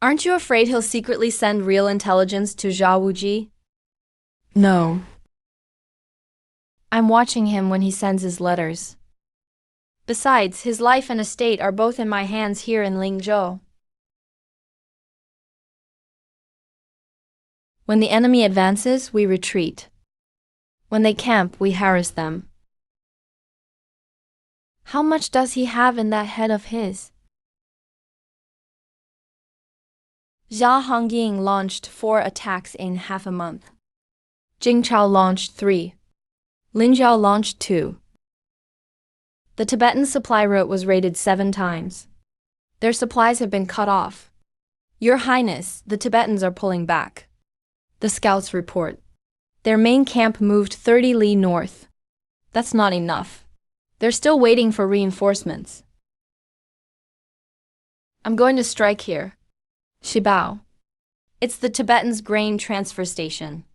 Aren't you afraid he'll secretly send real intelligence to Zhao Wuji? No. I'm watching him when he sends his letters. Besides, his life and estate are both in my hands here in Lingzhou. When the enemy advances, we retreat. When they camp, we harass them. How much does he have in that head of his? Xia Hongying launched 4 attacks in half a month. Jing Chao launched 3. Lin Zhao launched 2. The Tibetan supply route was raided 7 times. Their supplies have been cut off. Your Highness, the Tibetans are pulling back. The scouts report. Their main camp moved 30 li north. That's not enough. They're still waiting for reinforcements. I'm going to strike here. Shibao. It's the Tibetans' grain transfer station.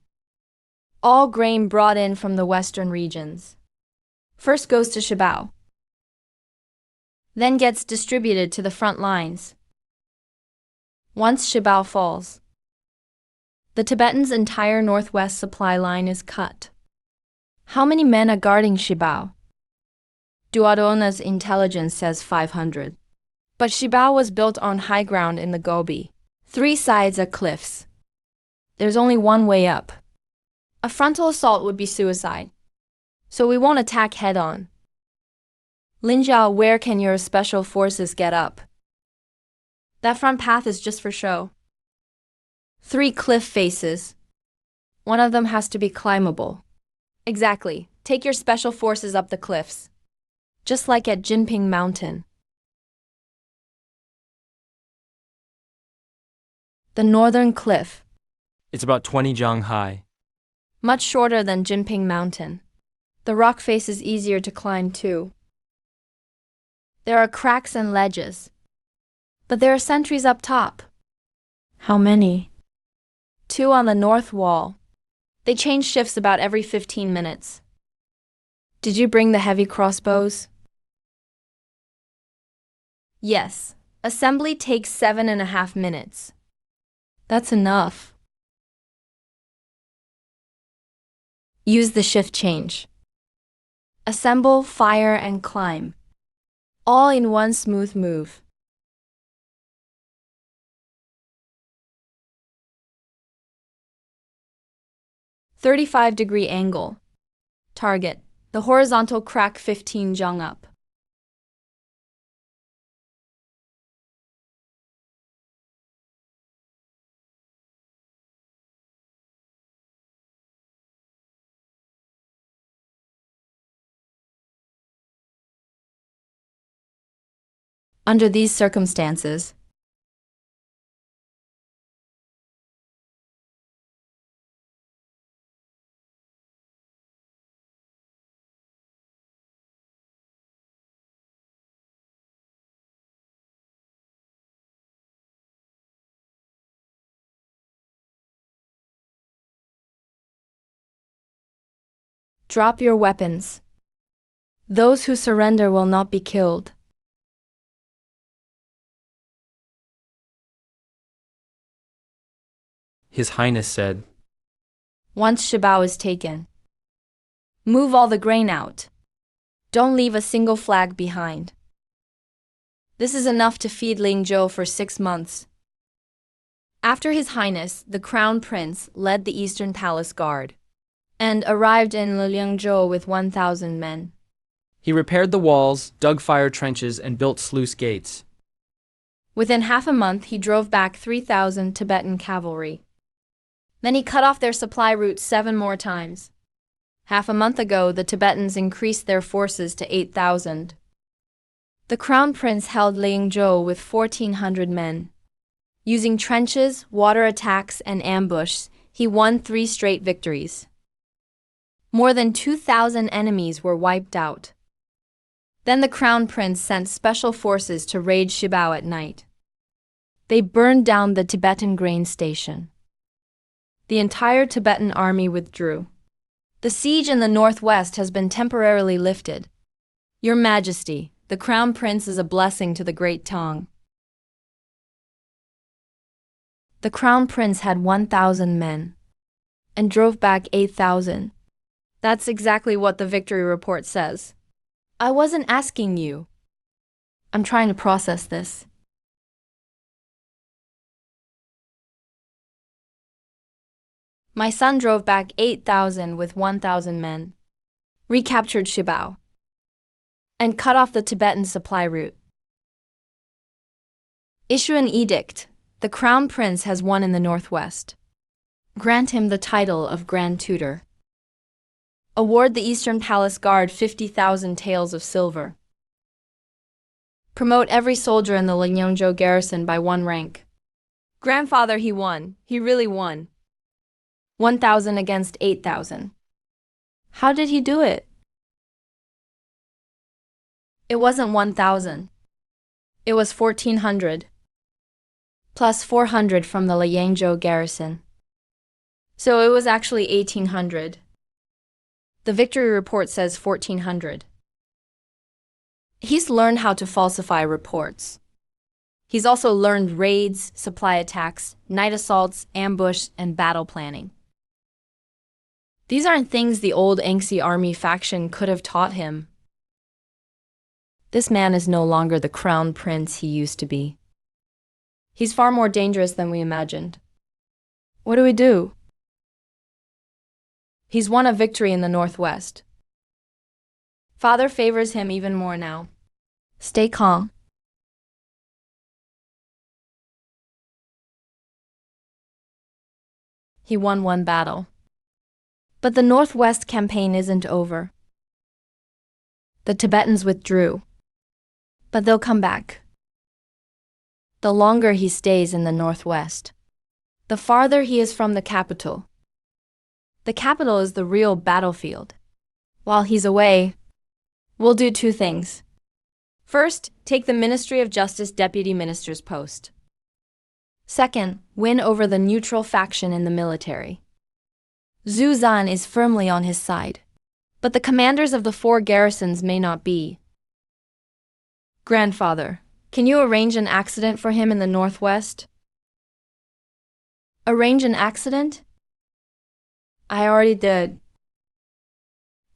All grain brought in from the western regions first goes to Shibao, then gets distributed to the front lines. Once Shibao falls, the Tibetans' entire northwest supply line is cut. How many men are guarding Shibao? Duodona's intelligence says 500. But Shibao was built on high ground in the Gobi. 3 sides are cliffs. There's only one way up. A frontal assault would be suicide. So we won't attack head-on. Lin Zhao, where can your special forces get up? That front path is just for show. 3 cliff faces. One of them has to be climbable. Exactly. Take your special forces up the cliffs. Just like at Jinping Mountain. The northern cliff. It's about 20 zhang high. Much shorter than Jinping Mountain. The rock face is easier to climb too. There are cracks and ledges. But there are sentries up top. How many? 2 on the north wall. They change shifts about every 15 minutes. Did you bring the heavy crossbows? Yes. Assembly takes 7.5 minutes. That's enough. Use the shift change. Assemble, fire, and climb. All in one smooth move. "35-degree angle. Target. The horizontal crack 15 zhang up. Under these circumstances, drop your weapons. Those who surrender will not be killed. His Highness said, Once Shibao is taken, move all the grain out. Don't leave a single flag behind. This is enough to feed Lingzhou for 6 months. After His Highness, the Crown Prince led the Eastern Palace Guard and arrived in Lingzhou with 1,000 men. He repaired the walls, dug fire trenches, and built sluice gates. Within half a month, he drove back 3,000 Tibetan cavalry. Then he cut off their supply routes 7 more times. Half a month ago, the Tibetans increased their forces to 8,000. The crown prince held Liangzhou with 1,400 men. Using trenches, water attacks, and ambush, he won 3 straight victories. More than 2,000 enemies were wiped out. Then the crown prince sent special forces to raid Shibao at night. They burned down the Tibetan grain station. The entire Tibetan army withdrew. The siege in the northwest has been temporarily lifted. Your Majesty, the crown prince is a blessing to the Great Tang. The crown prince had 1,000 men and drove back 8,000. That's exactly what the victory report says. I wasn't asking you. I'm trying to process this. My son drove back 8,000 with 1,000 men, recaptured Shibao, and cut off the Tibetan supply route. Issue an edict. The crown prince has won in the northwest. Grant him the title of Grand Tutor. Award the Eastern Palace Guard 50,000 taels of silver. Promote every soldier in the Liangzhou garrison by 1 rank. Grandfather, he won. He really won. 1,000 against 8,000. How did he do it? It wasn't 1,000. It was 1,400. Plus 400 from the Liangzhou garrison. So it was actually 1,800. The victory report says 1,400. He's learned how to falsify reports. He's also learned raids, supply attacks, night assaults, ambush, and battle planning. These aren't things the old Angxi army faction could have taught him. This man is no longer the crown prince he used to be. He's far more dangerous than we imagined. What do we do? He's won a victory in the northwest. Father favors him even more now. Stay calm. He won 1 battle. But the northwest campaign isn't over. The Tibetans withdrew. But they'll come back. The longer he stays in the northwest, the farther he is from the capital. The capital is the real battlefield. While he's away, we'll do 2 things. First, take the Ministry of Justice Deputy Minister's post. Second, win over the neutral faction in the military. Zhu Zan is firmly on his side, but the commanders of the 4 garrisons may not be. Grandfather, can you arrange an accident for him in the northwest? Arrange an accident? I already did.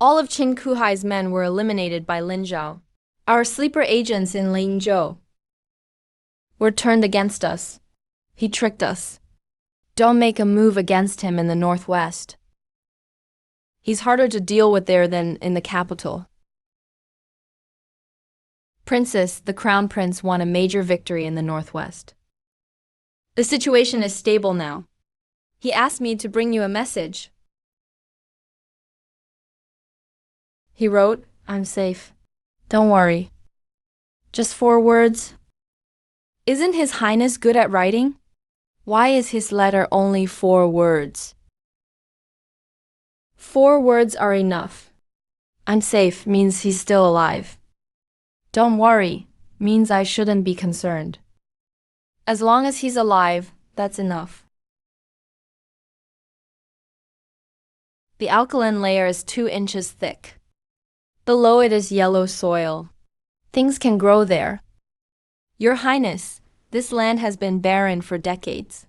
All of Qin Kuhai's men were eliminated by Lin Zhao. Our sleeper agents in Liangzhou were turned against us. He tricked us. Don't make a move against him in the northwest. He's harder to deal with there than in the capital. Princess, the crown prince won a major victory in the northwest. The situation is stable now. He asked me to bring you a message. He wrote, I'm safe. Don't worry. Just 4 words. Isn't His Highness good at writing? Why is his letter only 4 words? 4 words are enough. I'm safe means he's still alive. Don't worry means I shouldn't be concerned. As long as he's alive, that's enough. The alkaline layer is 2 inches thick. Below it is yellow soil. Things can grow there. Your Highness, this land has been barren for decades.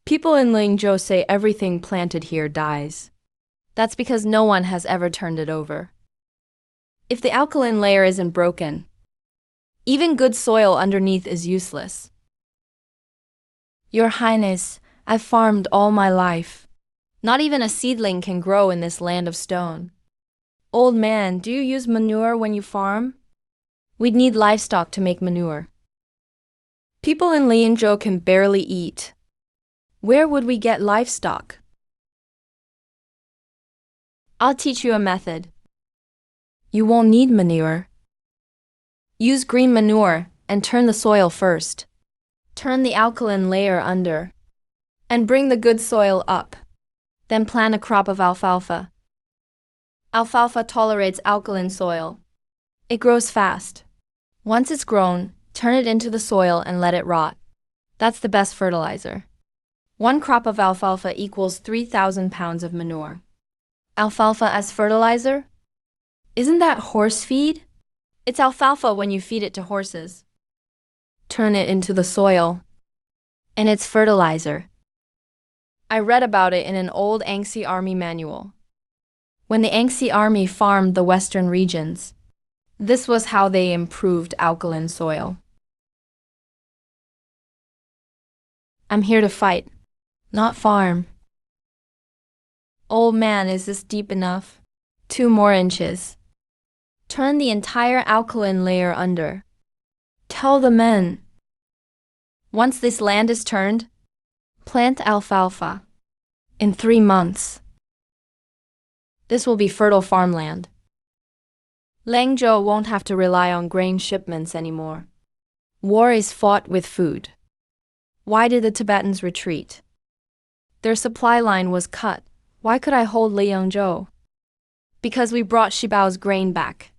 People in Liangzhou say everything planted here dies. That's because no one has ever turned it over. If the alkaline layer isn't broken, even good soil underneath is useless. Your Highness, I've farmed all my life. Not even a seedling can grow in this land of stone. Old man, do you use manure when you farm? We'd need livestock to make manure. People in Liangzhou can barely eat. Where would we get livestock? I'll teach you a method. You won't need manure. Use green manure and turn the soil first. Turn the alkaline layer under and bring the good soil up. Then plant a crop of alfalfa. Alfalfa tolerates alkaline soil. It grows fast. Once it's grown, turn it into the soil and let it rot. That's the best fertilizer. One crop of alfalfa equals 3,000 pounds of manure. Alfalfa as fertilizer? Isn't that horse feed? It's alfalfa when you feed it to horses. Turn it into the soil, and it's fertilizer. I read about it in an old Yangtze Army manual. When the Yangtze Army farmed the western regions, this was how they improved alkaline soil. I'm here to fight, not farm. Old man, is this deep enough? 2 more inches. Turn the entire alkaline layer under. Tell the men. Once this land is turned, plant alfalfa. In 3 months. This will be fertile farmland. Langzhou won't have to rely on grain shipments anymore. War is fought with food. Why did the Tibetans retreat? Their supply line was cut. Why could I hold Liangzhou? Because we brought Shibao's grain back.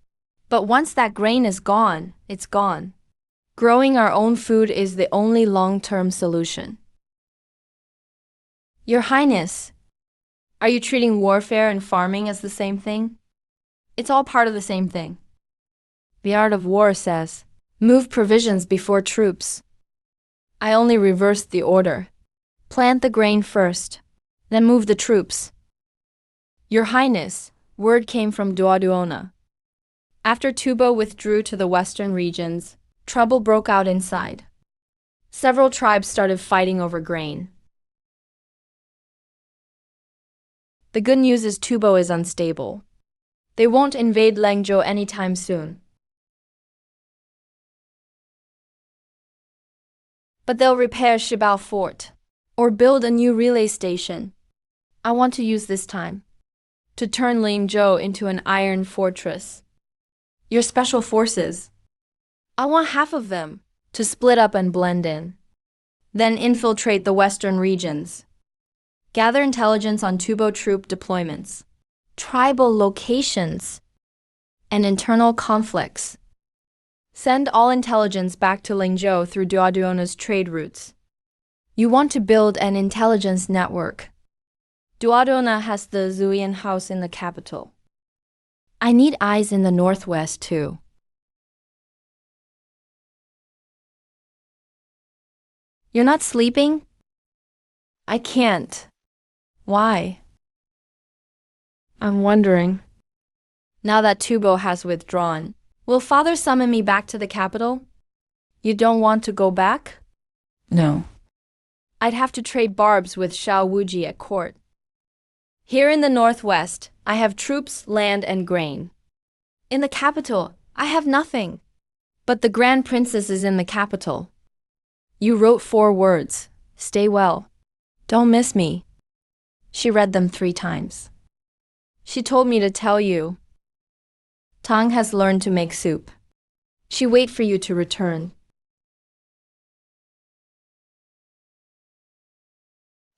But once that grain is gone, it's gone. Growing our own food is the only long-term solution. Your Highness, are you treating warfare and farming as the same thing? It's all part of the same thing. The art of war says, move provisions before troops. I only reversed the order. Plant the grain first, then move the troops. Your Highness, word came from Duoduona. After Tubo withdrew to the western regions, trouble broke out inside. Several tribes started fighting over grain. The good news is Tubo is unstable. They won't invade Langzhou anytime soon. But they'll repair Shibao Fort or build a new relay station. I want to use this time to turn Langzhou into an iron fortress. Your special forces, I want half of them to split up and blend in. Then infiltrate the western regions. Gather intelligence on Tubo troop deployments, tribal locations, and internal conflicts. Send all intelligence back to Langzhou through Duoduona's trade routes. You want to build an intelligence network. Duoduona has the Zuian house in the capital. I need eyes in the northwest too. You're not sleeping? I can't. Why? I'm wondering. Now that Tubo has withdrawn, will Father summon me back to the capital? You don't want to go back? No. I'd have to trade barbs with Xiao Wuji at court. Here in the northwest, I have troops, land, and grain. In the capital, I have nothing. But the Grand Princess is in the capital. You wrote 4 words. Stay well. Don't miss me. She read them 3 times. She told me to tell you. Tang has learned to make soup. She wait for you to return.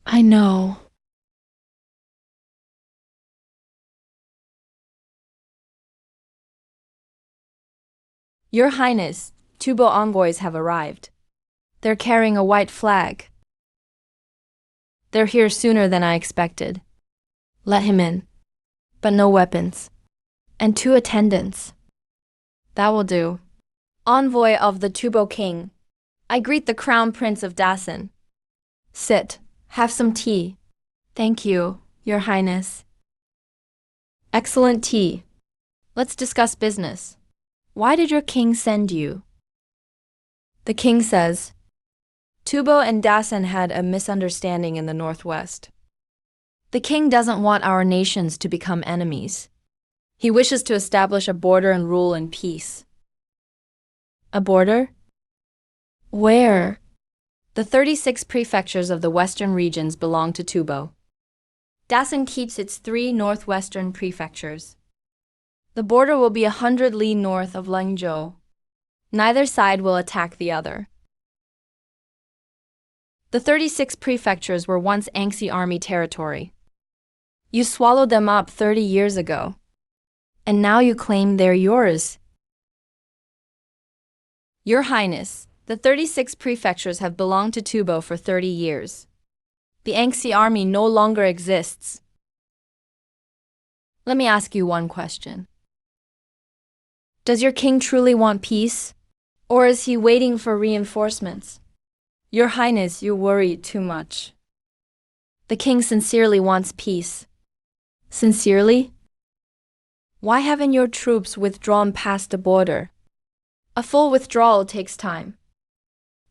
I know. Your Highness, Tubo envoys have arrived. They're carrying a white flag. They're here sooner than I expected. Let him in. But no weapons. And 2 attendants. That will do. Envoy of the Tubo King. I greet the Crown Prince of Dasan. Sit. Have some tea. Thank you, Your Highness. Excellent tea. Let's discuss business. Why did your king send you? The king says, Tubo and Dasan had a misunderstanding in the northwest. The king doesn't want our nations to become enemies. He wishes to establish a border and rule in peace. A border? Where? The 36 prefectures of the western regions belong to Tubo. Dasan keeps its 3 northwestern prefectures. The border will be 100 li north of Langzhou. Neither side will attack the other. The 36 prefectures were once Anxi army territory. You swallowed them up 30 years ago. And now you claim they're yours. Your Highness, the 36 prefectures have belonged to Tubo for 30 years. The Anxi army no longer exists. Let me ask you one question. Does your king truly want peace? Or is he waiting for reinforcements? Your Highness, you worry too much. The king sincerely wants peace. Sincerely? Why haven't your troops withdrawn past the border? A full withdrawal takes time.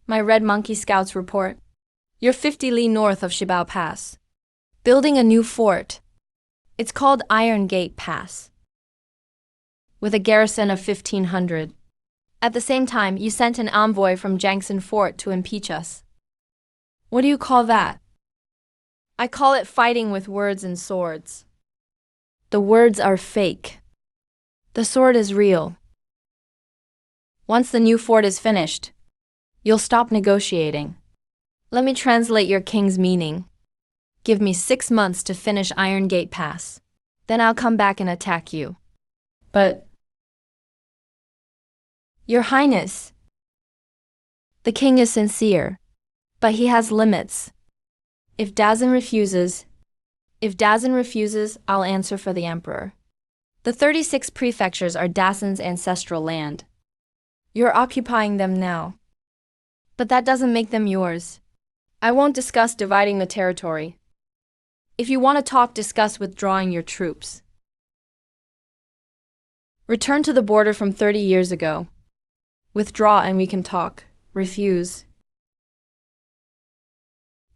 My Red Monkey Scouts report. You're 50 li north of Shibao Pass. Building a new fort. It's called Iron Gate Pass. With a garrison of 1,500. At the same time, you sent an envoy from Jiangxin Fort to impeach us. What do you call that? I call it fighting with words and swords. The words are fake. The sword is real. Once the new fort is finished, you'll stop negotiating. Let me translate your king's meaning. Give me 6 months to finish Iron Gate Pass. Then I'll come back and attack you. But, Your Highness, the king is sincere, but he has limits. If Dazin refuses, I'll answer for the emperor. The 36 prefectures are Dacin's ancestral land. You're occupying them now. But that doesn't make them yours. I won't discuss dividing the territory. If you want to talk, discuss withdrawing your troops. Return to the border from 30 years ago. Withdraw and we can talk. Refuse.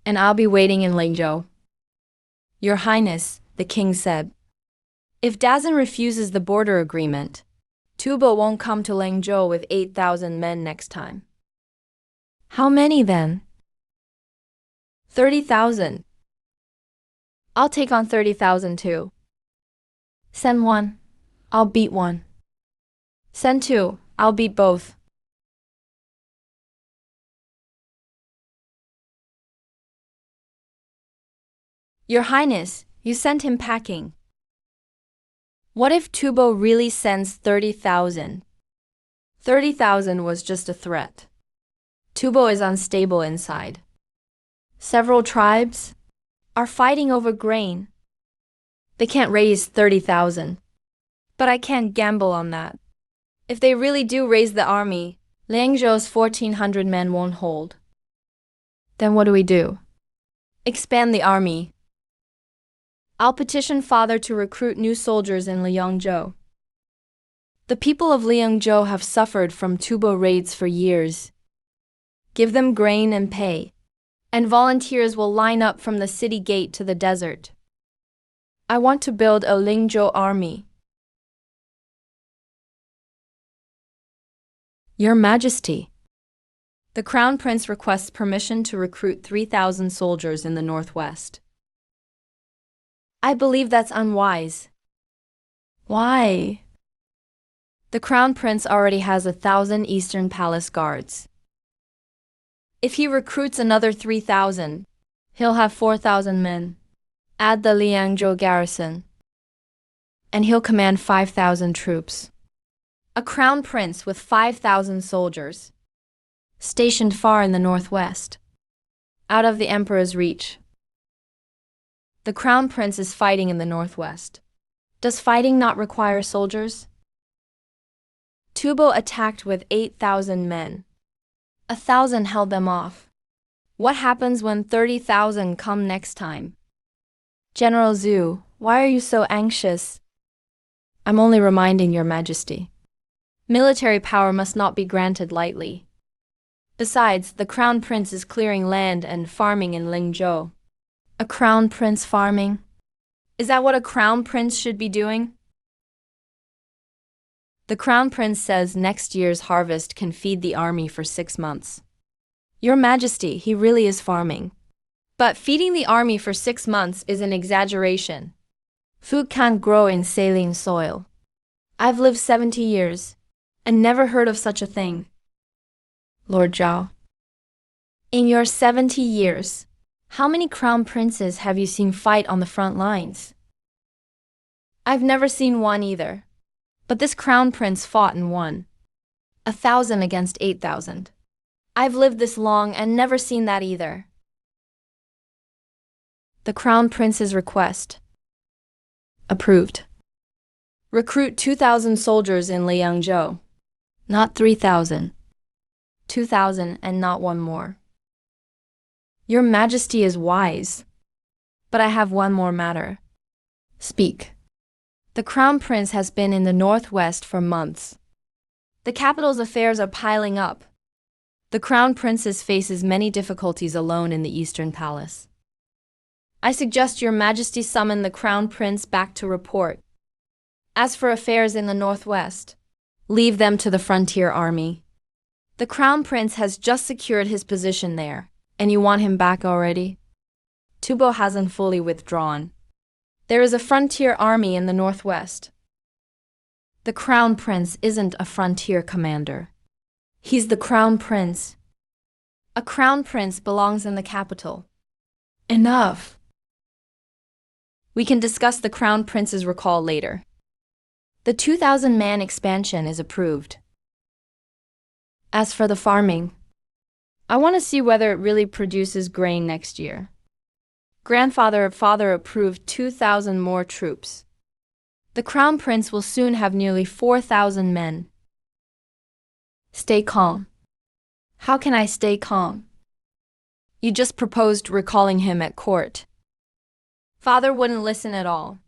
And I'll be waiting in Lingzhou. Your Highness, the king said. If Dazin refuses the border agreement, Tubo won't come to Lingzhou with 8,000 men next time. How many then? 30,000. I'll take on 30,000 too. Send one. I'll beat one. Send two. I'll beat both. Your Highness, you sent him packing. What if Tubo really sends 30,000? 30,000 was just a threat. Tubo is unstable inside. Several tribes are fighting over grain. They can't raise 30,000. But I can't gamble on that. If they really do raise the army, Liangzhou's 1,400 men won't hold. Then what do we do? Expand the army. I'll petition Father to recruit new soldiers in Liangzhou. The people of Liangzhou have suffered from Tubo raids for years. Give them grain and pay, and volunteers will line up from the city gate to the desert. I want to build a Liangzhou army. Your Majesty, the Crown Prince requests permission to recruit 3,000 soldiers in the northwest. I believe that's unwise. Why? The Crown Prince already has 1,000 Eastern Palace guards. If he recruits another 3,000, he'll have 4,000 men. Add the Liangzhou garrison, and he'll command 5,000 troops. A crown prince with 5,000 soldiers, stationed far in the northwest, out of the emperor's reach. The crown prince is fighting in the northwest. Does fighting not require soldiers? Tubo attacked with 8,000 men. 1,000 held them off. What happens when 30,000 come next time? General Zhu, why are you so anxious? I'm only reminding your Majesty. Military power must not be granted lightly. Besides, the crown prince is clearing land and farming in Lingzhou. A crown prince farming? Is that what a crown prince should be doing? The crown prince says next year's harvest can feed the army for 6 months. Your Majesty, he really is farming. But feeding the army for 6 months is an exaggeration. Food can't grow in saline soil. I've lived 70 years and never heard of such a thing. Lord Zhao. In your 70 years, how many crown princes have you seen fight on the front lines? I've never seen one either. But this crown prince fought and won. 1,000 against 8,000. I've lived this long and never seen that either. The crown prince's request. Approved. Recruit 2,000 soldiers in Liangzhou. Not 3,000. 2,000 and not one more. Your Majesty is wise. But I have one more matter. Speak. The crown prince has been in the northwest for months. The capital's affairs are piling up. The crown princess faces many difficulties alone in the eastern palace. I suggest your Majesty summon the crown prince back to report. As for affairs in the northwest, leave them to the frontier army. The crown prince has just secured his position there, and you want him back already? Tubo hasn't fully withdrawn. There is a frontier army in the northwest. The crown prince isn't a frontier commander. He's the crown prince. A crown prince belongs in the capital. Enough. We can discuss the crown prince's recall later. The 2,000-man expansion is approved. As for the farming, I want to see whether it really produces grain next year. Father approved 2,000 more troops. The crown prince will soon have nearly 4,000 men. Stay calm. How can I stay calm? You just proposed recalling him at court. Father wouldn't listen at all.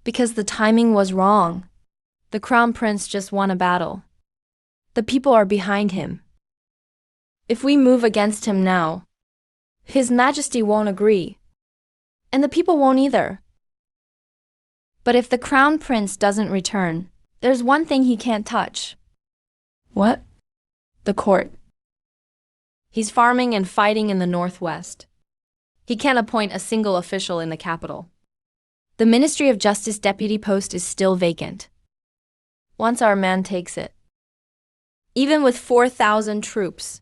Because the timing was wrong. The crown prince just won a battle. The people are behind him. If we move against him now, His Majesty won't agree. And the people won't either. But if the crown prince doesn't return, there's one thing he can't touch. What? The court. He's farming and fighting in the northwest. He can't appoint a single official in the capital. The Ministry of Justice deputy post is still vacant. Once our man takes it. Even with 4,000 troops,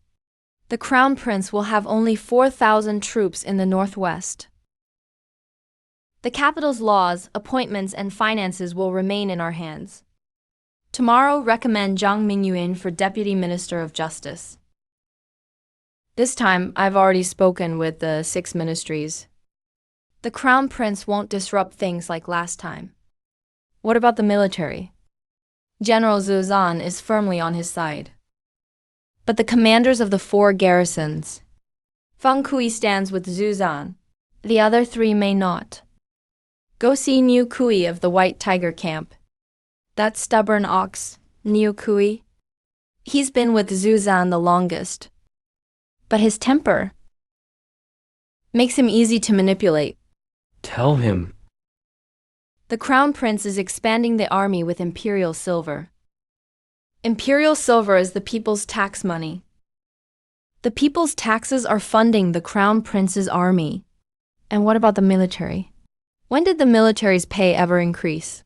the crown prince will have only 4,000 troops in the northwest. The capital's laws, appointments, and finances will remain in our hands. Tomorrow, recommend Zhang Mingyuan for Deputy Minister of Justice. This time, I've already spoken with the 6 ministries. The crown prince won't disrupt things like last time. What about the military? General Zhu Zan is firmly on his side. But the commanders of the 4 garrisons, Feng Kui stands with Zhu Zan. The other 3 may not. Go see Niu Kui of the White Tiger Camp. That stubborn ox, Niu Kui. He's been with Zhu Zan the longest. But his temper makes him easy to manipulate. Tell him. The crown prince is expanding the army with imperial silver. Imperial silver is the people's tax money. The people's taxes are funding the crown prince's army. And what about the military? When did the military's pay ever increase?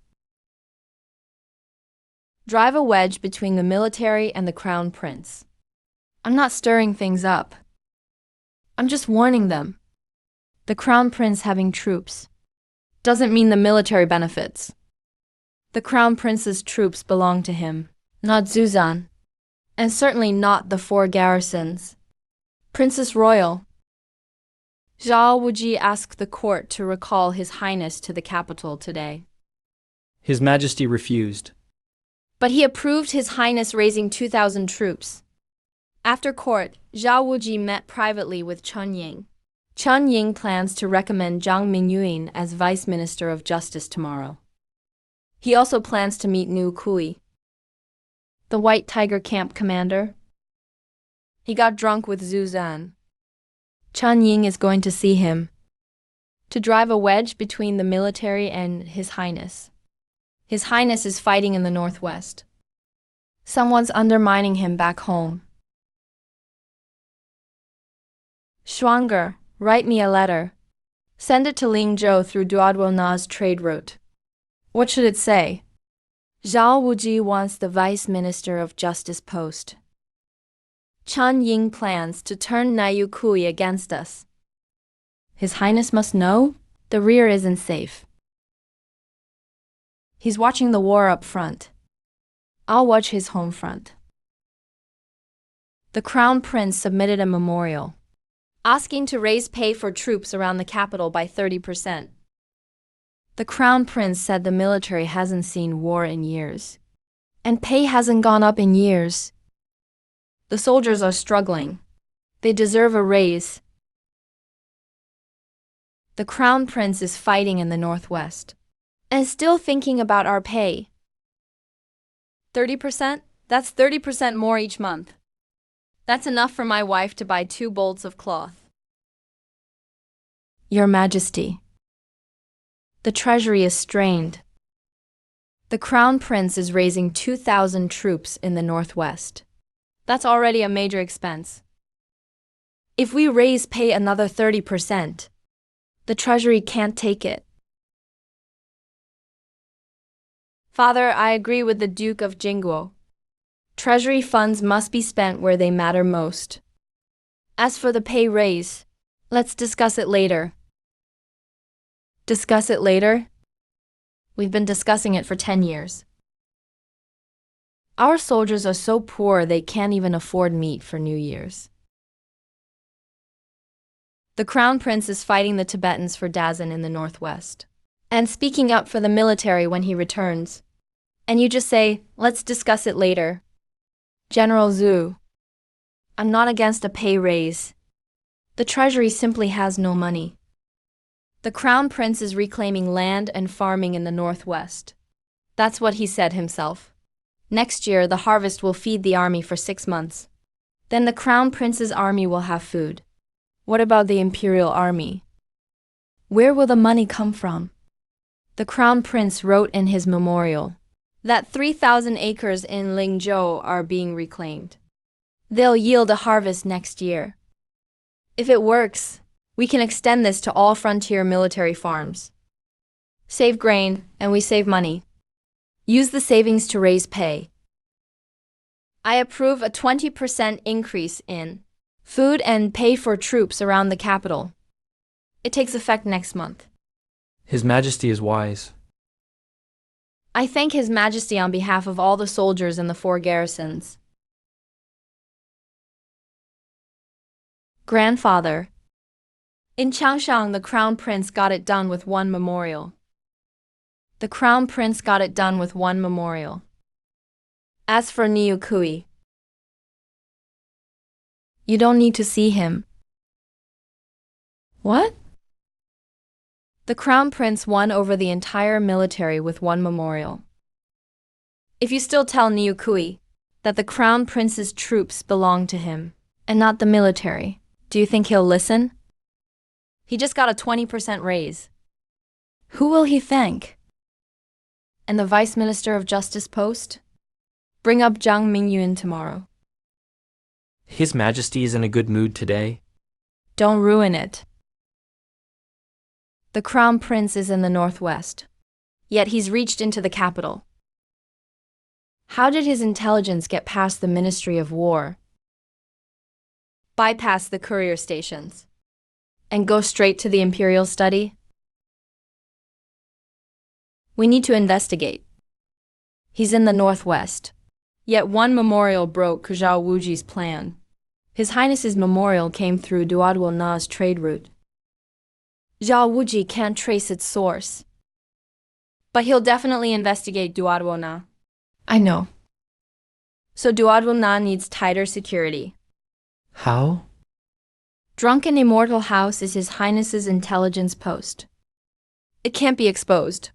Drive a wedge between the military and the crown prince. I'm not stirring things up. I'm just warning them. The crown prince having troops doesn't mean the military benefits. The crown prince's troops belong to him, not Zhu Zan, and certainly not the 4 garrisons. Princess Royal. Zhao Wuji asked the court to recall His Highness to the capital today. His Majesty refused. But he approved His Highness raising 2,000 troops. After court, Zhao Wuji met privately with Chen Ying. Chen Ying plans to recommend Zhang Mingyuan as Vice Minister of Justice tomorrow. He also plans to meet Niu Kui, the White Tiger Camp commander. He got drunk with Zhu Zan. Chen Ying is going to see him to drive a wedge between the military and His Highness. His Highness is fighting in the northwest. Someone's undermining him back home. Shuanger, write me a letter. Send it to Lingzhou through Duoduona's trade route. What should it say? Zhao Wuji wants the Vice Minister of Justice post. Chun Ying plans to turn Niu Kui against us. His Highness must know the rear isn't safe. He's watching the war up front. I'll watch his home front. The Crown Prince submitted a memorial, asking to raise pay for troops around the capital by 30%. The Crown Prince said the military hasn't seen war in years, and pay hasn't gone up in years. The soldiers are struggling. They deserve a raise. The Crown Prince is fighting in the Northwest and still thinking about our pay. 30%? That's 30% more each month. That's enough for my wife to buy 2 bolts of cloth. Your Majesty, the treasury is strained. The Crown Prince is raising 2,000 troops in the Northwest. That's already a major expense. If we raise pay another 30%, the treasury can't take it. Father, I agree with the Duke of Jingguo. Treasury funds must be spent where they matter most. As for the pay raise, let's discuss it later. Discuss it later? We've been discussing it for 10 years. Our soldiers are so poor they can't even afford meat for New Year's. The Crown Prince is fighting the Tibetans for Dazan in the Northwest and speaking up for the military when he returns. And you just say, let's discuss it later. General Zhu, I'm not against a pay raise. The treasury simply has no money. The Crown Prince is reclaiming land and farming in the Northwest. That's what he said himself. Next year, the harvest will feed the army for 6 months. Then the Crown Prince's army will have food. What about the Imperial Army? Where will the money come from? The Crown Prince wrote in his memorial that 3,000 acres in Lingzhou are being reclaimed. They'll yield a harvest next year. If it works, we can extend this to all frontier military farms. Save grain, and we save money. Use the savings to raise pay. I approve a 20% increase in food and pay for troops around the capital. It takes effect next month. His Majesty is wise. I thank His Majesty on behalf of all the soldiers in the 4 garrisons. Grandfather, in Changshan, the Crown Prince got it done with 1 memorial. The Crown Prince got it done with 1 memorial. As for Niu Kui, you don't need to see him. What? The Crown Prince won over the entire military with 1 memorial. If you still tell Niu Kui that the Crown Prince's troops belong to him and not the military, do you think he'll listen? He just got a 20% raise. Who will he thank? And the Vice Minister of Justice post? Bring up Zhang Mingyun tomorrow. His Majesty is in a good mood today. Don't ruin it. The Crown Prince is in the Northwest, yet he's reached into the capital. How did his intelligence get past the Ministry of War, bypass the courier stations, and go straight to the Imperial study? We need to investigate. He's in the Northwest, yet 1 memorial broke Zhao Wuji's plan. His Highness's memorial came through Duodwo Na's trade route. Zhao Wuji can't trace its source, but he'll definitely investigate Duodwo Na. I know. So Duodwo Na needs tighter security. How? Drunken Immortal House is His Highness's intelligence post. It can't be exposed.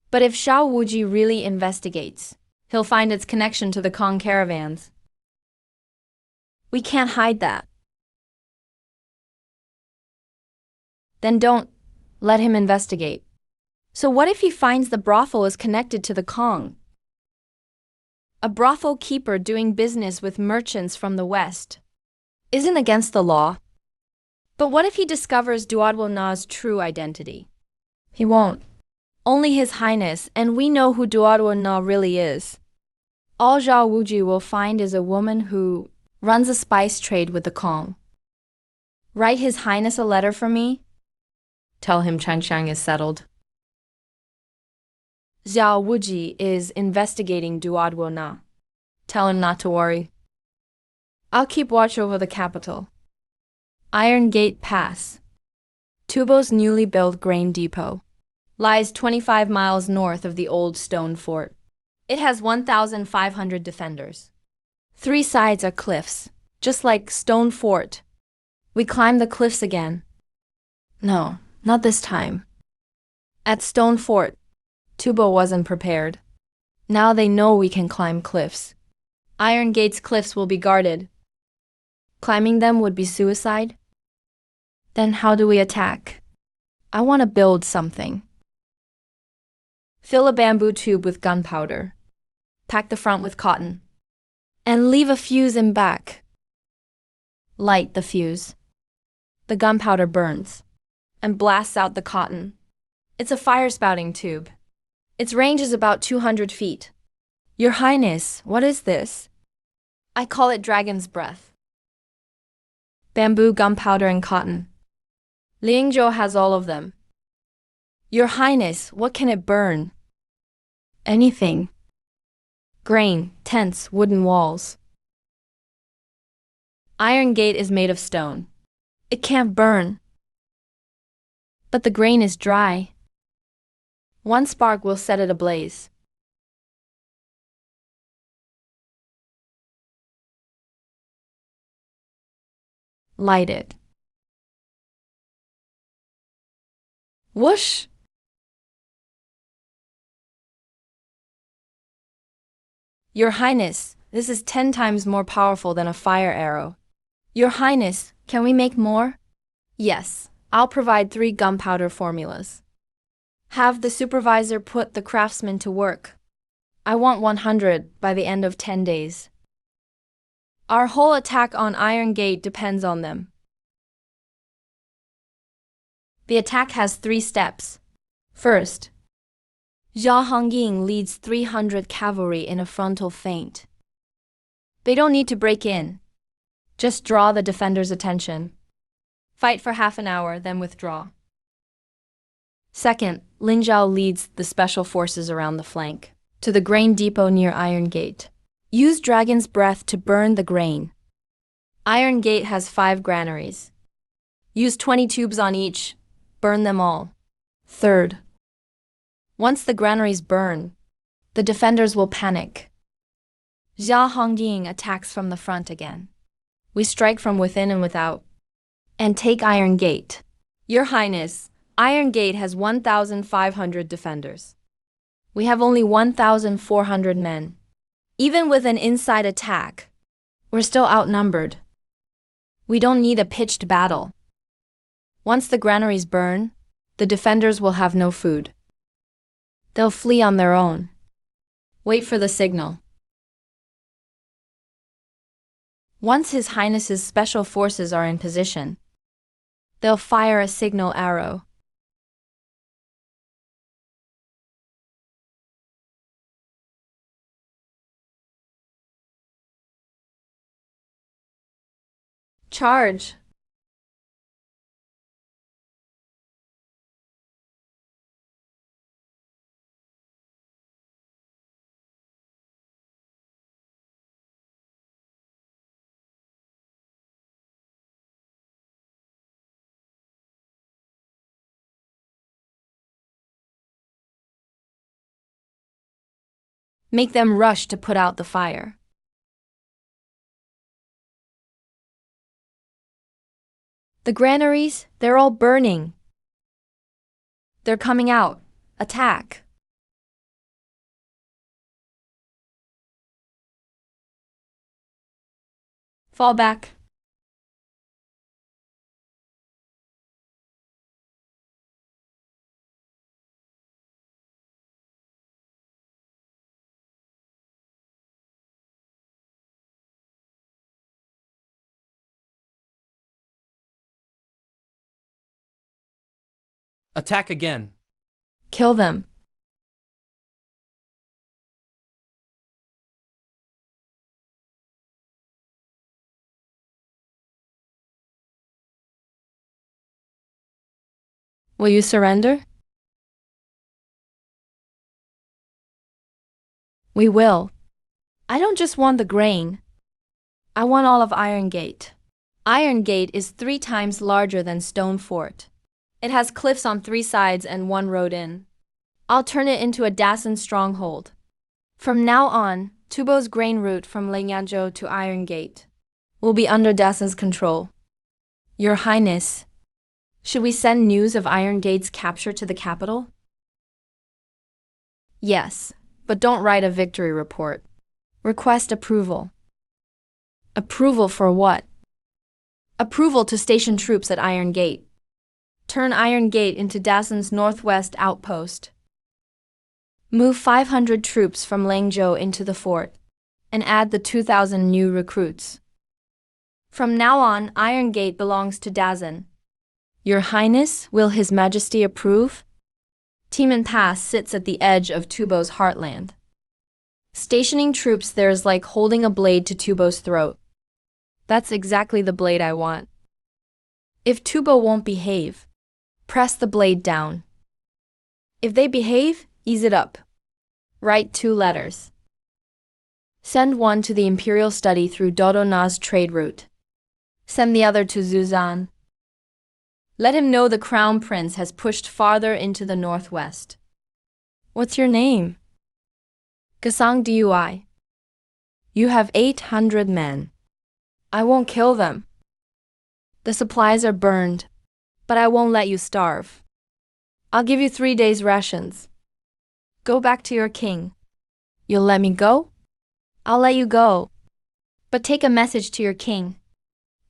But if Zhao Wuji really investigates, he'll find its connection to the Kong caravans. We can't hide that. Then don't let him investigate. So what if he finds the brothel is connected to the Kong? A brothel keeper doing business with merchants from the West isn't against the law. But what if he discovers Duodwo Na's true identity? He won't. Only His Highness, and we know who Duodwo Na really is. All Zhao Wuji will find is a woman who runs a spice trade with the Kong. Write His Highness a letter for me? Tell him Changshang is settled. Xiao Wuji is investigating Duodwo Na. Tell him not to worry. I'll keep watch over the capital. Iron Gate Pass. Tubo's newly built grain depot lies 25 miles north of the old stone fort. It has 1,500 defenders. 3 sides are cliffs, just like Stone Fort. We climb the cliffs again. No, not this time. At Stone Fort, Tubo wasn't prepared. Now they know we can climb cliffs. Iron Gate's cliffs will be guarded. Climbing them would be suicide? Then how do we attack? I want to build something. Fill a bamboo tube with gunpowder. Pack the front with cotton. And leave a fuse in back. Light the fuse. The gunpowder burns and blasts out the cotton. It's a fire-spouting tube. Its range is about 200 feet. Your Highness, what is this? I call it dragon's breath. Bamboo, gunpowder, and cotton. Lingzhou has all of them. Your Highness, what can it burn? Anything. Grain, tents, wooden walls. Iron Gate is made of stone. It can't burn. But the grain is dry. One spark will set it ablaze. Light it. Whoosh! Your Highness, this is 10 times more powerful than a fire arrow. Your Highness, can we make more? Yes, I'll provide 3 gunpowder formulas. Have the supervisor put the craftsmen to work. I want 100 by the end of 10 days. Our whole attack on Iron Gate depends on them. The attack has 3 steps. First, Zhao Hongying leads 300 cavalry in a frontal feint. They don't need to break in. Just draw the defenders' attention. Fight for half an hour, then withdraw. Second, Lin Zhao leads the special forces around the flank, to the grain depot near Iron Gate. Use Dragon's Breath to burn the grain. Iron Gate has 5 granaries. Use 20 tubes on each. Burn them all. Third, once the granaries burn, the defenders will panic. Zhao Hongying attacks from the front again. We strike from within and without, and take Iron Gate. Your Highness, Iron Gate has 1,500 defenders. We have only 1,400 men. Even with an inside attack, we're still outnumbered. We don't need a pitched battle. Once the granaries burn, the defenders will have no food. They'll flee on their own. Wait for the signal. Once His Highness's special forces are in position, they'll fire a signal arrow. Charge! Make them rush to put out the fire. The granaries, they're all burning. They're coming out. Attack. Fall back. Attack again. Kill them. Will you surrender? We will. I don't just want the grain. I want all of Iron Gate. Iron Gate is 3 times larger than Stone Fort. It has cliffs on 3 sides and 1 road in. I'll turn it into a Dacian stronghold. From now on, Tubo's grain route from Liangzhou to Iron Gate will be under Dacian's control. Your Highness, should we send news of Iron Gate's capture to the capital? Yes, but don't write a victory report. Request approval. Approval for what? Approval to station troops at Iron Gate. Turn Iron Gate into Dacian's northwest outpost. Move 500 troops from Liangzhou into the fort, and add the 2,000 new recruits. From now on, Iron Gate belongs to Dacian. Your Highness, will His Majesty approve? Timan Pass sits at the edge of Tubo's heartland. Stationing troops there is like holding a blade to Tubo's throat. That's exactly the blade I want. If Tubo won't behave, press the blade down. If they behave, ease it up. Write 2 letters. Send one to the Imperial Study through Dodona's trade route. Send the other to Zuzan. Let him know the Crown Prince has pushed farther into the northwest. What's your name? Gasang Dui. You have 800 men. I won't kill them. The supplies are burned, but I won't let you starve. I'll give you 3 days' rations. Go back to your king. You'll let me go? I'll let you go. But take a message to your king.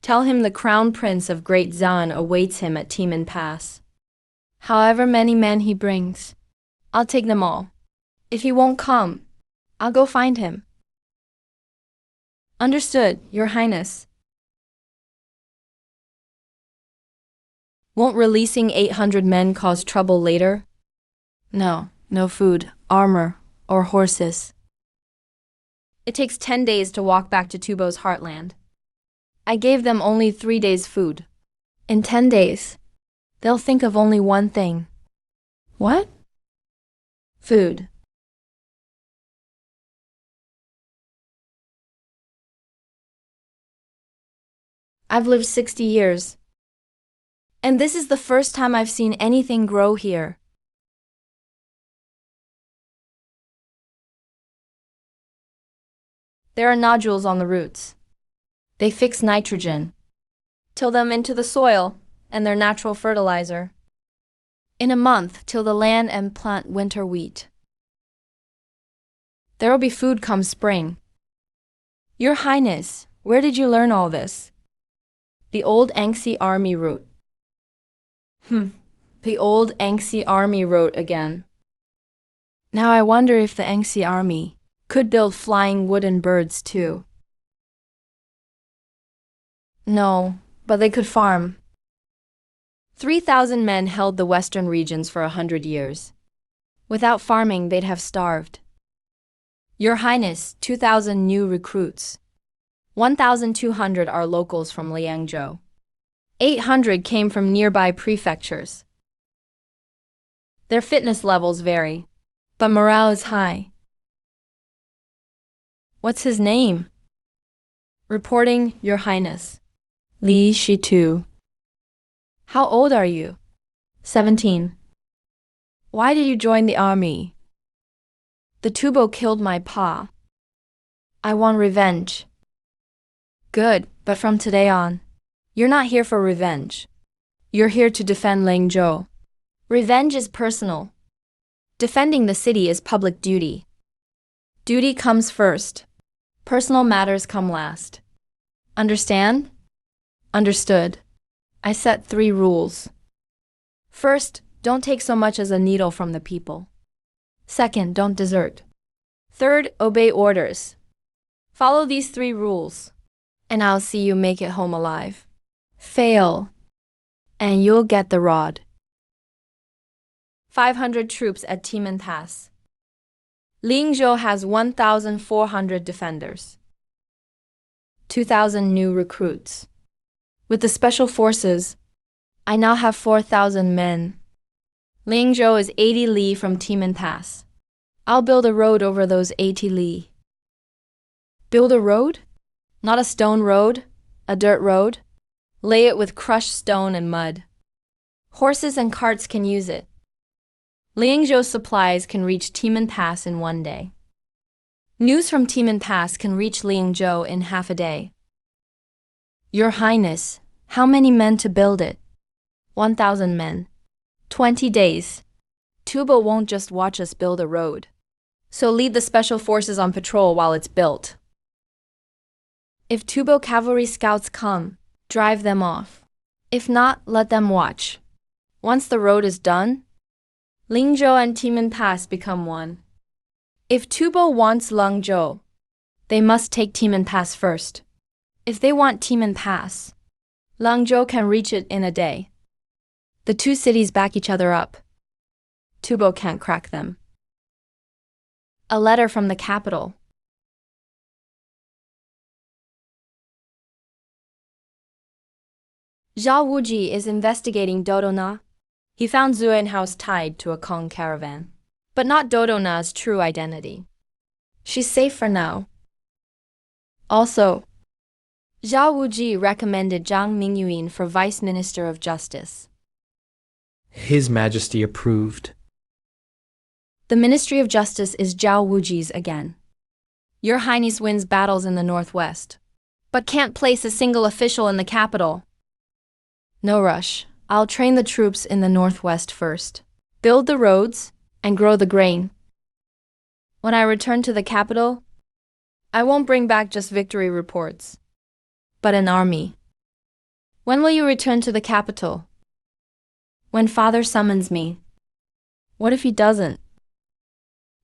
Tell him the Crown Prince of Great Zan awaits him at Timan Pass. However many men he brings, I'll take them all. If he won't come, I'll go find him. Understood, Your Highness. Won't releasing 800 men cause trouble later? No food, armor, or horses. It takes 10 days to walk back to Tubo's heartland. I gave them only 3 days' food. In 10 days, they'll think of only one thing. What? Food. I've lived 60 years. And this is the first time I've seen anything grow here. There are nodules on the roots. They fix nitrogen, till them into the soil and their natural fertilizer. In a month, till the land and plant winter wheat. There will be food come spring. Your Highness, where did you learn all this? The old Angxi army route. The old Angxi army route again. Now I wonder if the Angxi army could build flying wooden birds too. No, but they could farm. 3,000 men held the western regions for 100 years. Without farming, they'd have starved. Your Highness, 2,000 new recruits. 1,200 are locals from Liangzhou. 800 came from nearby prefectures. Their fitness levels vary, but morale is high. What's his name? Reporting, Your Highness. Li Shitu. How old are you? 17. Why did you join the army? The Tubo killed my pa. I want revenge. Good, but from today on, you're not here for revenge. You're here to defend Liangzhou. Revenge is personal. Defending the city is public duty. Duty comes first. Personal matters come last. Understand? Understood. I set 3 rules. First, don't take so much as a needle from the people. Second, don't desert. Third, obey orders. Follow these 3 rules, and I'll see you make it home alive. Fail, and you'll get the rod. 500 troops at Timan Pass. Liangzhou has 1,400 defenders. 2,000 new recruits. With the special forces, I now have 4,000 men. Lingzhou is 80 li from Timan Pass. I'll build a road over those 80 li. Build a road? Not a stone road, a dirt road. Lay it with crushed stone and mud. Horses and carts can use it. Lingzhou's supplies can reach Timan Pass in 1 day. News from Timan Pass can reach Lingzhou in half a day. Your Highness, how many men to build it? 1,000 men. 20 days. Tubo won't just watch us build a road. So lead the special forces on patrol while it's built. If Tubo cavalry scouts come, drive them off. If not, let them watch. Once the road is done, Lingzhou and Timan Pass become one. If Tubo wants Lengzhou, they must take Timan Pass first. If they want Timan Pass, Lengzhou can reach it in a day. The two cities back each other up. Tubo can't crack them. A letter from the capital. Zhao Wuji is investigating Dodona. He found Zuan House tied to a Kong caravan, but not Dodona's true identity. She's safe for now. Also, Zhao Wuji recommended Zhang Mingyuan for Vice Minister of Justice. His Majesty approved. The Ministry of Justice is Zhao Wuji's again. Your Highness wins battles in the northwest, but can't place a single official in the capital. No rush. I'll train the troops in the northwest first, build the roads, and grow the grain. When I return to the capital, I won't bring back just victory reports, but an army. When will you return to the capital? When Father summons me. What if he doesn't?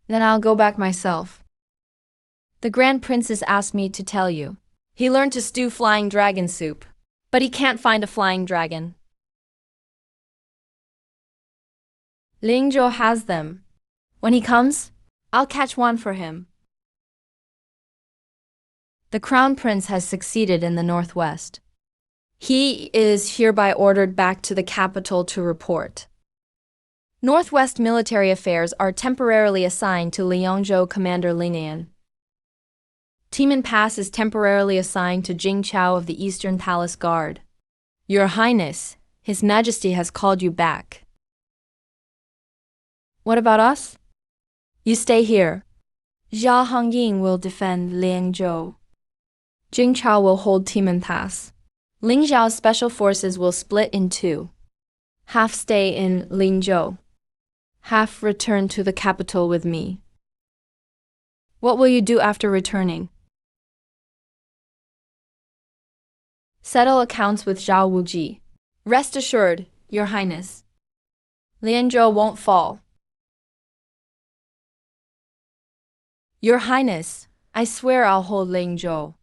Then I'll go back myself. The Grand Princess asked me to tell you. He learned to stew flying dragon soup, but he can't find a flying dragon. Lingzhou has them. When he comes, I'll catch one for him. The Crown Prince has succeeded in the northwest. He is hereby ordered back to the capital to report. Northwest military affairs are temporarily assigned to Liangzhou Commander Linian. Timan Pass is temporarily assigned to Jing Chao of the Eastern Palace Guard. Your Highness, His Majesty has called you back. What about us? You stay here. Xia Hongying will defend Liangzhou. Jing Chao will hold Timan Pass. Ling Zhao's special forces will split in two. Half stay in Lingzhou. Half return to the capital with me. What will you do after returning? Settle accounts with Zhao Wuji. Rest assured, Your Highness. Liangzhou won't fall. Your Highness, I swear I'll hold Lingzhou.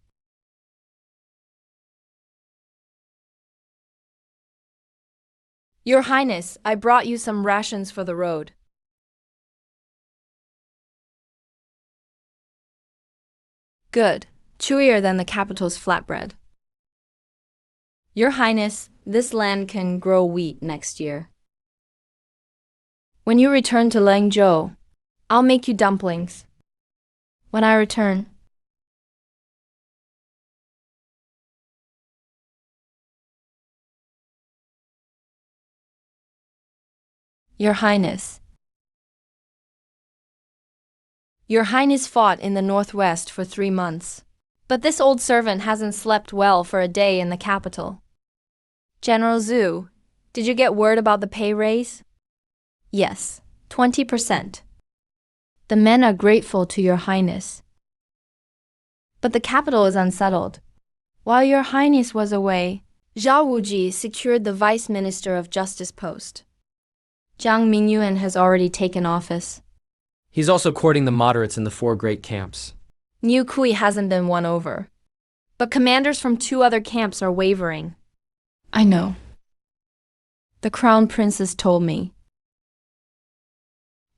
Your Highness, I brought you some rations for the road. Good, chewier than the capital's flatbread. Your Highness, this land can grow wheat next year. When you return to Lengzhou, I'll make you dumplings. When I return, Your Highness. Your Highness fought in the northwest for 3 months, but this old servant hasn't slept well for a day in the capital. General Zhu, did you get word about the pay raise? Yes, 20%. The men are grateful to Your Highness. But the capital is unsettled. While Your Highness was away, Zhao Wuji secured the Vice Minister of Justice post. Zhang Mingyuan has already taken office. He's also courting the moderates in the 4 great camps. Niu Kui hasn't been won over, but commanders from 2 other camps are wavering. I know. The Crown Princess told me.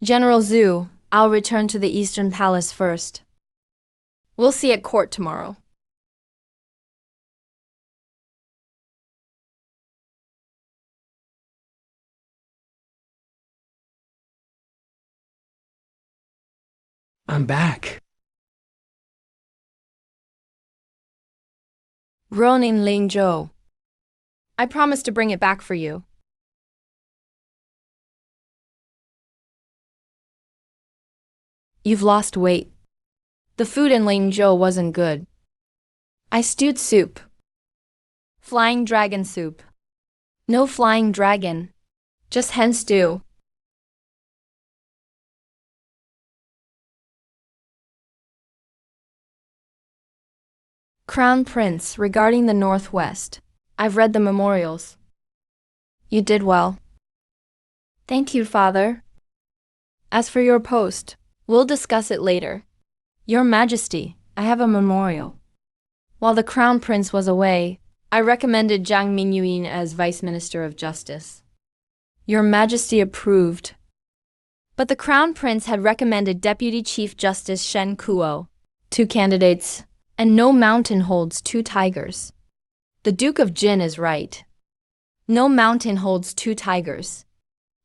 General Zhu, I'll return to the Eastern Palace first. We'll see at court tomorrow. I'm back. Ronin Lingzhou. I promise to bring it back for you. You've lost weight. The food in Lingzhou wasn't good. I stewed soup. Flying dragon soup. No flying dragon. Just hen stew. Crown Prince, regarding the Northwest. I've read the memorials. You did well. Thank you, Father. As for your post, we'll discuss it later. Your Majesty, I have a memorial. While the Crown Prince was away, I recommended Zhang Mingyuan as Vice Minister of Justice. Your Majesty approved. But the Crown Prince had recommended Deputy Chief Justice Shen Kuo. 2 candidates, and no mountain holds 2 tigers. The Duke of Jin is right. No mountain holds 2 tigers.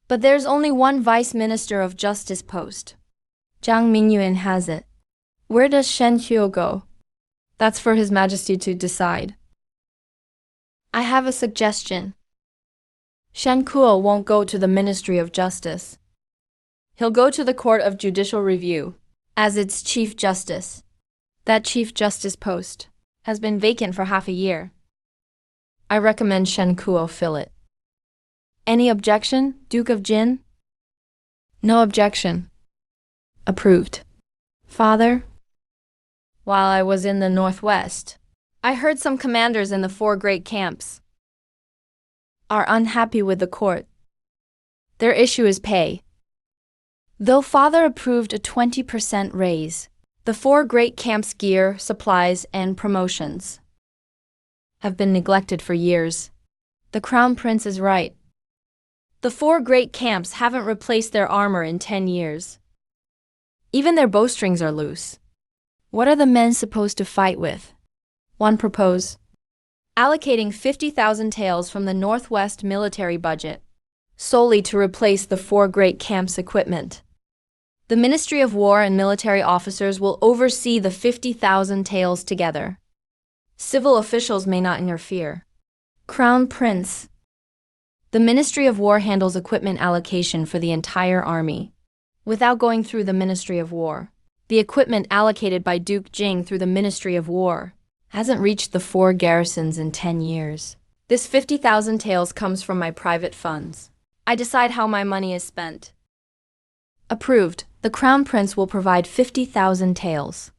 But there's only one Vice Minister of Justice post. Zhang Mingyuan has it. Where does Shen Kuo go? That's for His Majesty to decide. I have a suggestion. Shen Kuo won't go to the Ministry of Justice. He'll go to the Court of Judicial Review, as its Chief Justice. That Chief Justice post has been vacant for half a year. I recommend Shen Kuo fill it. Any objection, Duke of Jin? No objection. Approved. Father? While I was in the Northwest, I heard some commanders in the 4 great camps are unhappy with the court. Their issue is pay. Though Father approved a 20% raise, the 4 great camps' gear, supplies, and promotions have been neglected for years. The Crown Prince is right. The 4 great camps haven't replaced their armor in 10 years. Even their bowstrings are loose. What are the men supposed to fight with? One proposed allocating 50,000 taels from the Northwest military budget solely to replace the 4 great camps' equipment. The Ministry of War and military officers will oversee the 50,000 taels together. Civil officials may not interfere. Crown Prince. The Ministry of War handles equipment allocation for the entire army. Without going through the Ministry of War, the equipment allocated by Duke Jing through the Ministry of War hasn't reached the 4 garrisons in 10 years. This 50,000 taels comes from my private funds. I decide how my money is spent. Approved. The Crown Prince will provide 50,000 taels.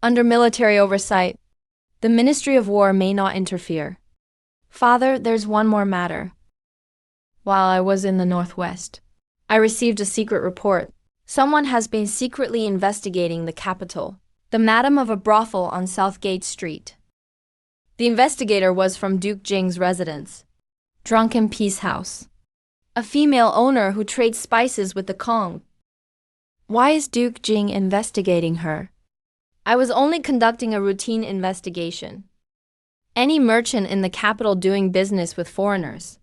Under military oversight, the Ministry of War may not interfere. Father, there's one more matter. While I was in the Northwest, I received a secret report. Someone has been secretly investigating the capital, the madam of a brothel on Southgate Street. The investigator was from Duke Jing's residence, Drunken Peace House, a female owner who trades spices with the Kong. Why is Duke Jing investigating her? I was only conducting a routine investigation. Any merchant in the capital doing business with foreigners,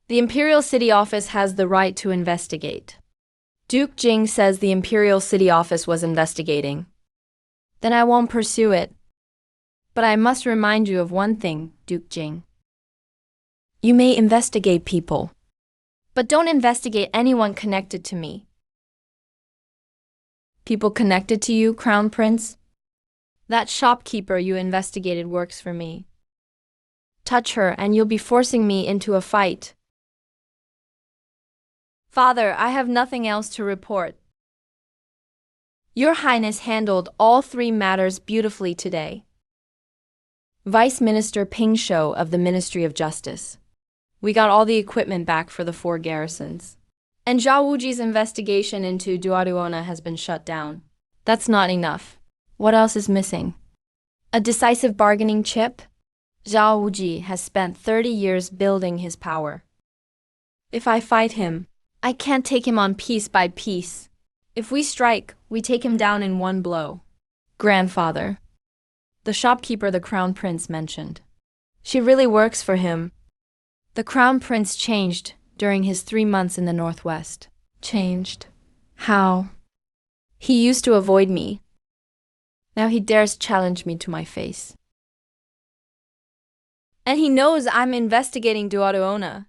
the Imperial City Office has the right to investigate. Duke Jing says the Imperial City Office was investigating. Then I won't pursue it. But I must remind you of one thing, Duke Jing. You may investigate people, but don't investigate anyone connected to me. People connected to you, Crown Prince? That shopkeeper you investigated works for me. Touch her and you'll be forcing me into a fight. Father, I have nothing else to report. Your Highness handled all 3 matters beautifully today. Vice Minister Ping Shou of the Ministry of Justice. We got all the equipment back for the 4 garrisons. And Zhao Wuji's investigation into Duaduona has been shut down. That's not enough. What else is missing? A decisive bargaining chip? Zhao Wuji has spent 30 years building his power. If I fight him, I can't take him on piece by piece. If we strike, we take him down in one blow. Grandfather. The shopkeeper the Crown Prince mentioned. She really works for him. The Crown Prince changed during his 3 months in the Northwest. Changed? How? He used to avoid me. Now he dares challenge me to my face. And he knows I'm investigating Duaruona.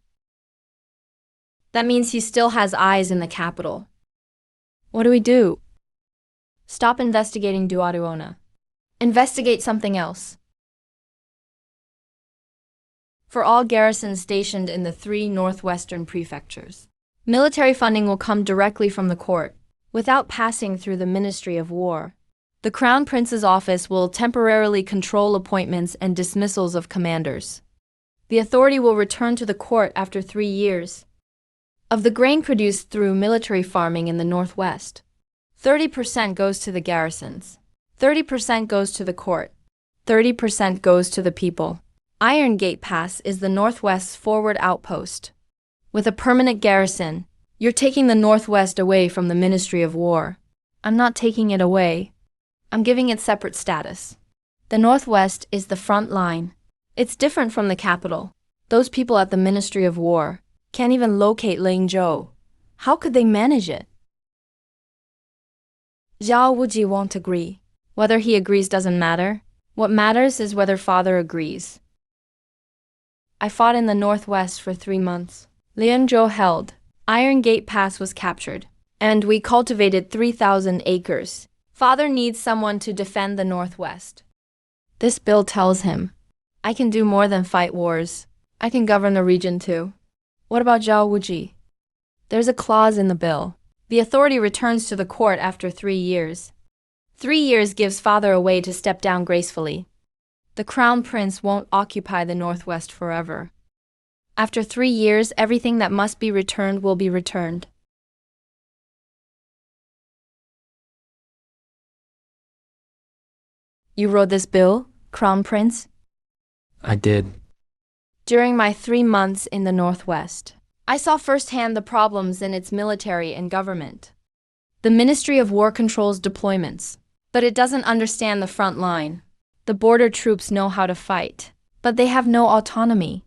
That means he still has eyes in the capital. What do we do? Stop investigating Duaruona. Investigate something else. For all garrisons stationed in the 3 northwestern prefectures, military funding will come directly from the court, without passing through the Ministry of War. The Crown Prince's office will temporarily control appointments and dismissals of commanders. The authority will return to the court after 3 years. Of the grain produced through military farming in the northwest, 30% goes to the garrisons, 30% goes to the court, 30% goes to the people. Iron Gate Pass is the Northwest's forward outpost. With a permanent garrison, you're taking the Northwest away from the Ministry of War. I'm not taking it away. I'm giving it separate status. The Northwest is the front line. It's different from the capital. Those people at the Ministry of War can't even locate Lingzhou. How could they manage it? Zhao Wuji won't agree. Whether he agrees doesn't matter. What matters is whether father agrees. I fought in the Northwest for 3 months. Liangzhou held. Iron Gate Pass was captured. And we cultivated 3,000 acres. Father needs someone to defend the Northwest. This bill tells him, I can do more than fight wars. I can govern the region too. What about Zhao Wuji? There's a clause in the bill. The authority returns to the court after 3 years. 3 years gives father a way to step down gracefully. The Crown Prince won't occupy the Northwest forever. After 3 years, everything that must be returned will be returned. You wrote this bill, Crown Prince? I did. During my 3 months in the Northwest, I saw firsthand the problems in its military and government. The Ministry of War controls deployments, but it doesn't understand the front line. The border troops know how to fight, but they have no autonomy.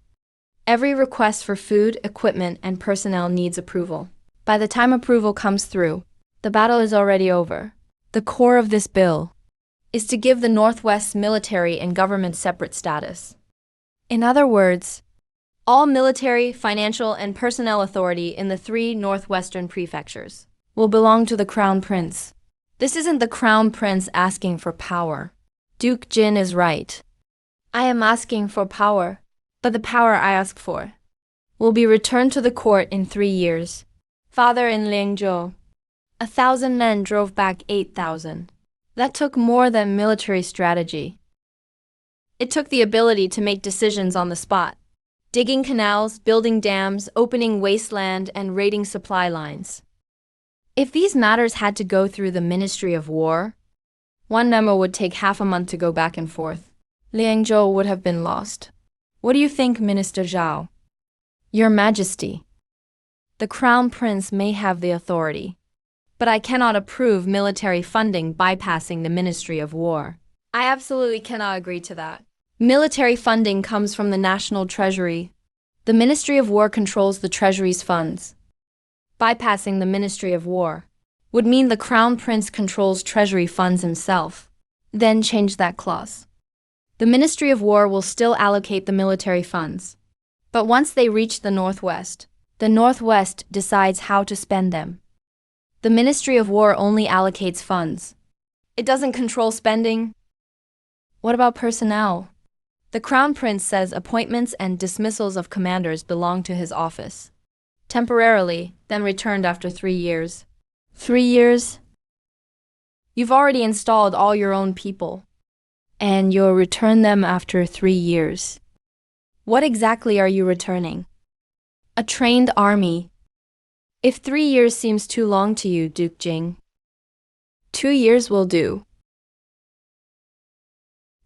Every request for food, equipment, and personnel needs approval. By the time approval comes through, the battle is already over. The core of this bill is to give the Northwest's military and government separate status. In other words, all military, financial, and personnel authority in the 3 northwestern prefectures will belong to the Crown Prince. This isn't the Crown Prince asking for power. Duke Jin is right. I am asking for power, but the power I ask for will be returned to the court in 3 years. Father in Liangzhou, 1,000 men drove back 8,000. That took more than military strategy. It took the ability to make decisions on the spot, digging canals, building dams, opening wasteland, and raiding supply lines. If these matters had to go through the Ministry of War, one memo would take half a month to go back and forth. Liangzhou would have been lost. What do you think, Minister Zhao? Your Majesty, the Crown Prince may have the authority, but I cannot approve military funding bypassing the Ministry of War. I absolutely cannot agree to that. Military funding comes from the National Treasury. The Ministry of War controls the Treasury's funds. Bypassing the Ministry of War would mean the Crown Prince controls Treasury funds himself. Then change that clause. The Ministry of War will still allocate the military funds. But once they reach the Northwest decides how to spend them. The Ministry of War only allocates funds. It doesn't control spending. What about personnel? The Crown Prince says appointments and dismissals of commanders belong to his office. Temporarily, then returned after 3 years. 3 years? You've already installed all your own people, and you'll return them after 3 years. What exactly are you returning? A trained army. If 3 years seems too long to you, Duke Jing, 2 years will do.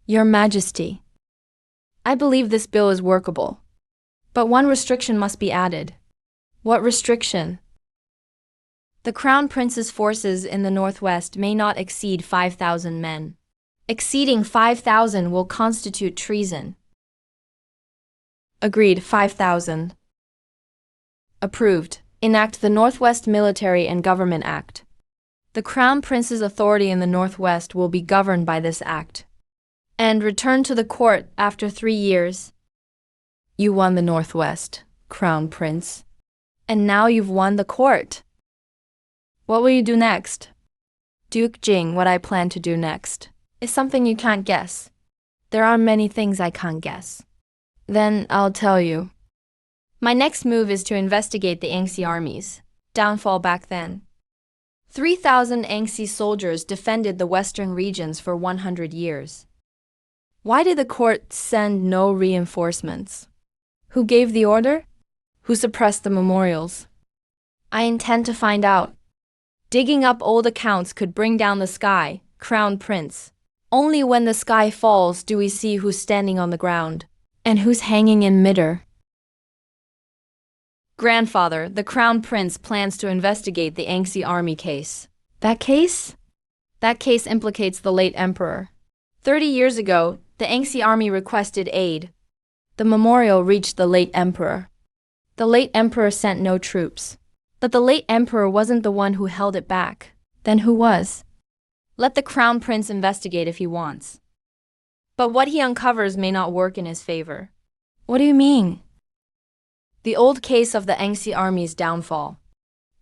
Your Majesty, I believe this bill is workable, but one restriction must be added. What restriction? The Crown Prince's forces in the Northwest may not exceed 5,000 men. Exceeding 5,000 will constitute treason. Agreed, 5,000. Approved. Enact the Northwest Military and Government Act. The Crown Prince's authority in the Northwest will be governed by this act. And return to the court after 3 years. You won the Northwest, Crown Prince. And now you've won the court. What will you do next? Duke Jing, what I plan to do next is something you can't guess. There are many things I can't guess. Then I'll tell you. My next move is to investigate the Yangtze armies. Downfall back then. 3,000 Yangtze soldiers defended the western regions for 100 years. Why did the court send no reinforcements? Who gave the order? Who suppressed the memorials? I intend to find out. Digging up old accounts could bring down the sky, Crown Prince. Only when the sky falls do we see who's standing on the ground and who's hanging in midair. Grandfather, the Crown Prince plans to investigate the Yangtze army case. That case? That case implicates the late emperor. 30 years ago, the Yangtze army requested aid. The memorial reached the late emperor. The late emperor sent no troops. But the late emperor wasn't the one who held it back. Then who was? Let the Crown Prince investigate if he wants. But what he uncovers may not work in his favor. What do you mean? The old case of the Yangtze army's downfall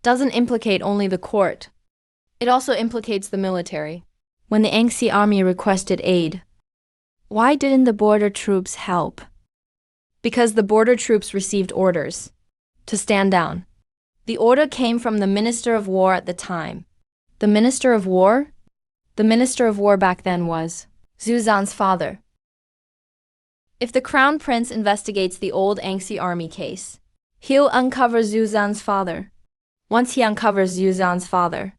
doesn't implicate only the court. It also implicates the military. When the Yangtze army requested aid, why didn't the border troops help? Because the border troops received orders to stand down. The order came from the Minister of War at the time. The Minister of War? The Minister of War back then was Zhu Zan's father. If the Crown Prince investigates the old Yangtze army case, he'll uncover Zhu Zan's father. Once he uncovers Zhu Zan's father,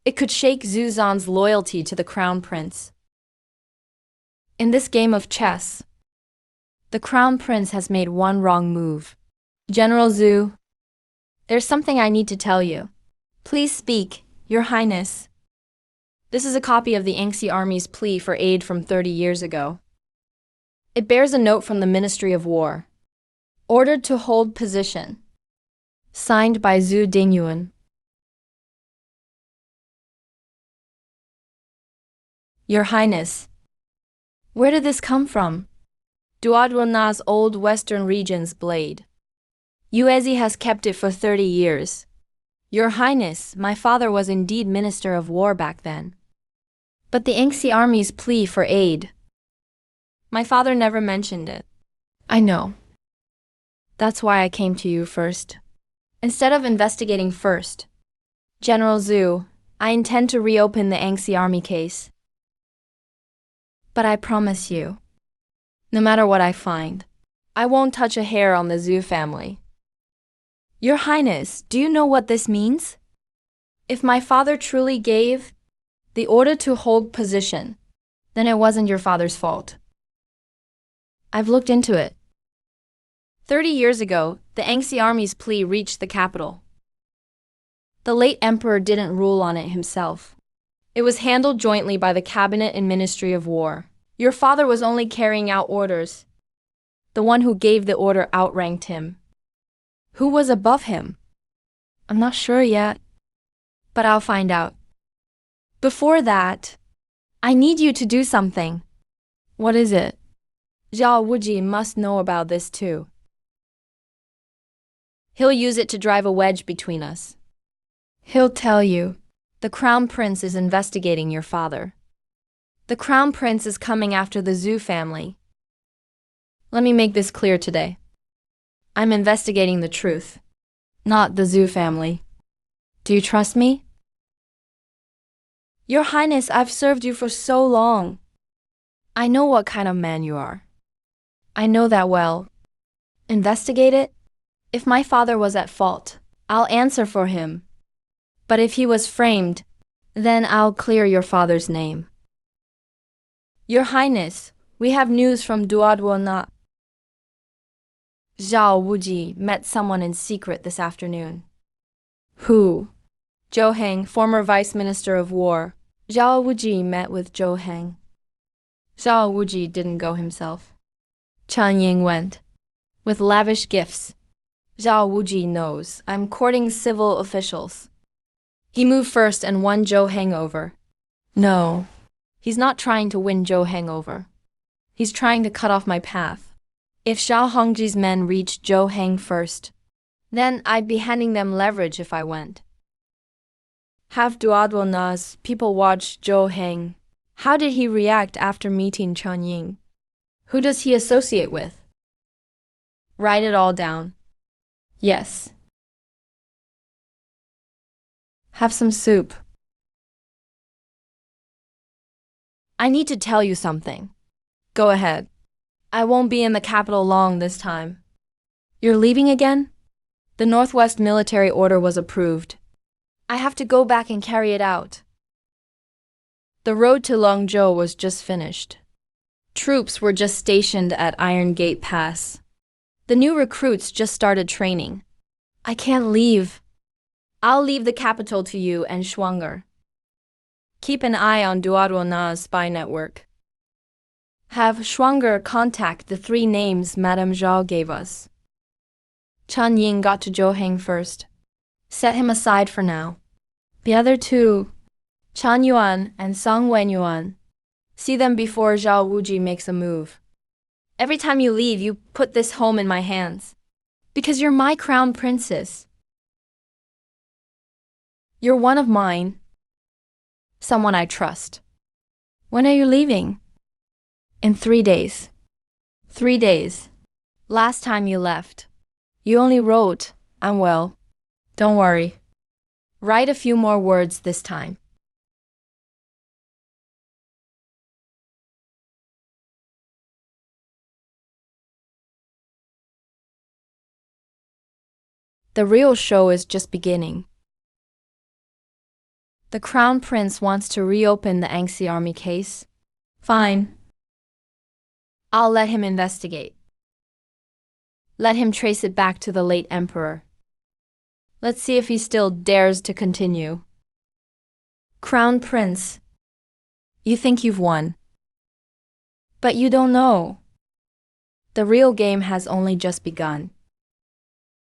it could shake Zhu Zan's loyalty to the Crown Prince. In this game of chess, the Crown Prince has made one wrong move. General Zhu, there's something I need to tell you. Please speak, Your Highness. This is a copy of the Yangtze army's plea for aid from 30 years ago. It bears a note from the Ministry of War. Ordered to hold position. Signed by Zhu Dingyuan. Your Highness, where did this come from? Duodwana's old western region's blade. Yuezi has kept it for 30 years. Your Highness, my father was indeed Minister of War back then. But the Yangtze army's plea for aid, my father never mentioned it. I know. That's why I came to you first. Instead of investigating first. General Zhu, I intend to reopen the Yangtze army case. But I promise you, no matter what I find, I won't touch a hair on the Zhu family. Your Highness, do you know what this means? If my father truly gave the order to hold position, then it wasn't your father's fault. I've looked into it. 30 years ago, the Yangtze army's plea reached the capital. The late emperor didn't rule on it himself. It was handled jointly by the cabinet and Ministry of War. Your father was only carrying out orders. The one who gave the order outranked him. Who was above him? I'm not sure yet, but I'll find out. Before that, I need you to do something. What is it? Zhao Wuji must know about this too. He'll use it to drive a wedge between us. He'll tell you, the Crown Prince is investigating your father. The Crown Prince is coming after the Zhu family. Let me make this clear today. I'm investigating the truth, not the Zhu family. Do you trust me? Your Highness, I've served you for so long. I know what kind of man you are. I know that well. Investigate it? If my father was at fault, I'll answer for him. But if he was framed, then I'll clear your father's name. Your Highness, we have news from Duodwana. Zhao Wuji met someone in secret this afternoon. Who? Zhou Heng, former Vice Minister of War. Zhao Wuji met with Zhou Heng. Zhao Wuji didn't go himself. Chen Ying went, with lavish gifts. Zhao Wuji knows I'm courting civil officials. He moved first and won Zhou hangover. No. He's not trying to win Zhou hangover. He's trying to cut off my path. If Xiao Hongji's men reached Zhou Hang first, then I'd be handing them leverage if I went. Have Duodwo Na's people watch Zhou Hang. How did he react after meeting Chen Ying? Who does he associate with? Write it all down. Yes. Have some soup. I need to tell you something. Go ahead. I won't be in the capital long this time. You're leaving again? The Northwest military order was approved. I have to go back and carry it out. The road to Longzhou was just finished. Troops were just stationed at Iron Gate Pass. The new recruits just started training. I can't leave. I'll leave the capital to you and Schwanger. Keep an eye on Duodwo Na's spy network. Have Schwanger contact the 3 names Madame Zhao gave us. Chen Ying got to Zhou Hang first. Set him aside for now. The other 2, Chen Yuan and Song Wenyuan. See them before Zhao Wuji makes a move. Every time you leave, you put this home in my hands. Because you're my crown princess. You're one of mine. Someone I trust. When are you leaving? In 3 days. 3 days. Last time you left, you only wrote, "I'm well." Don't worry. Write a few more words this time. The real show is just beginning. The Crown Prince wants to reopen the Angxi army case. Fine. I'll let him investigate. Let him trace it back to the late emperor. Let's see if he still dares to continue. Crown Prince, you think you've won. But you don't know. The real game has only just begun.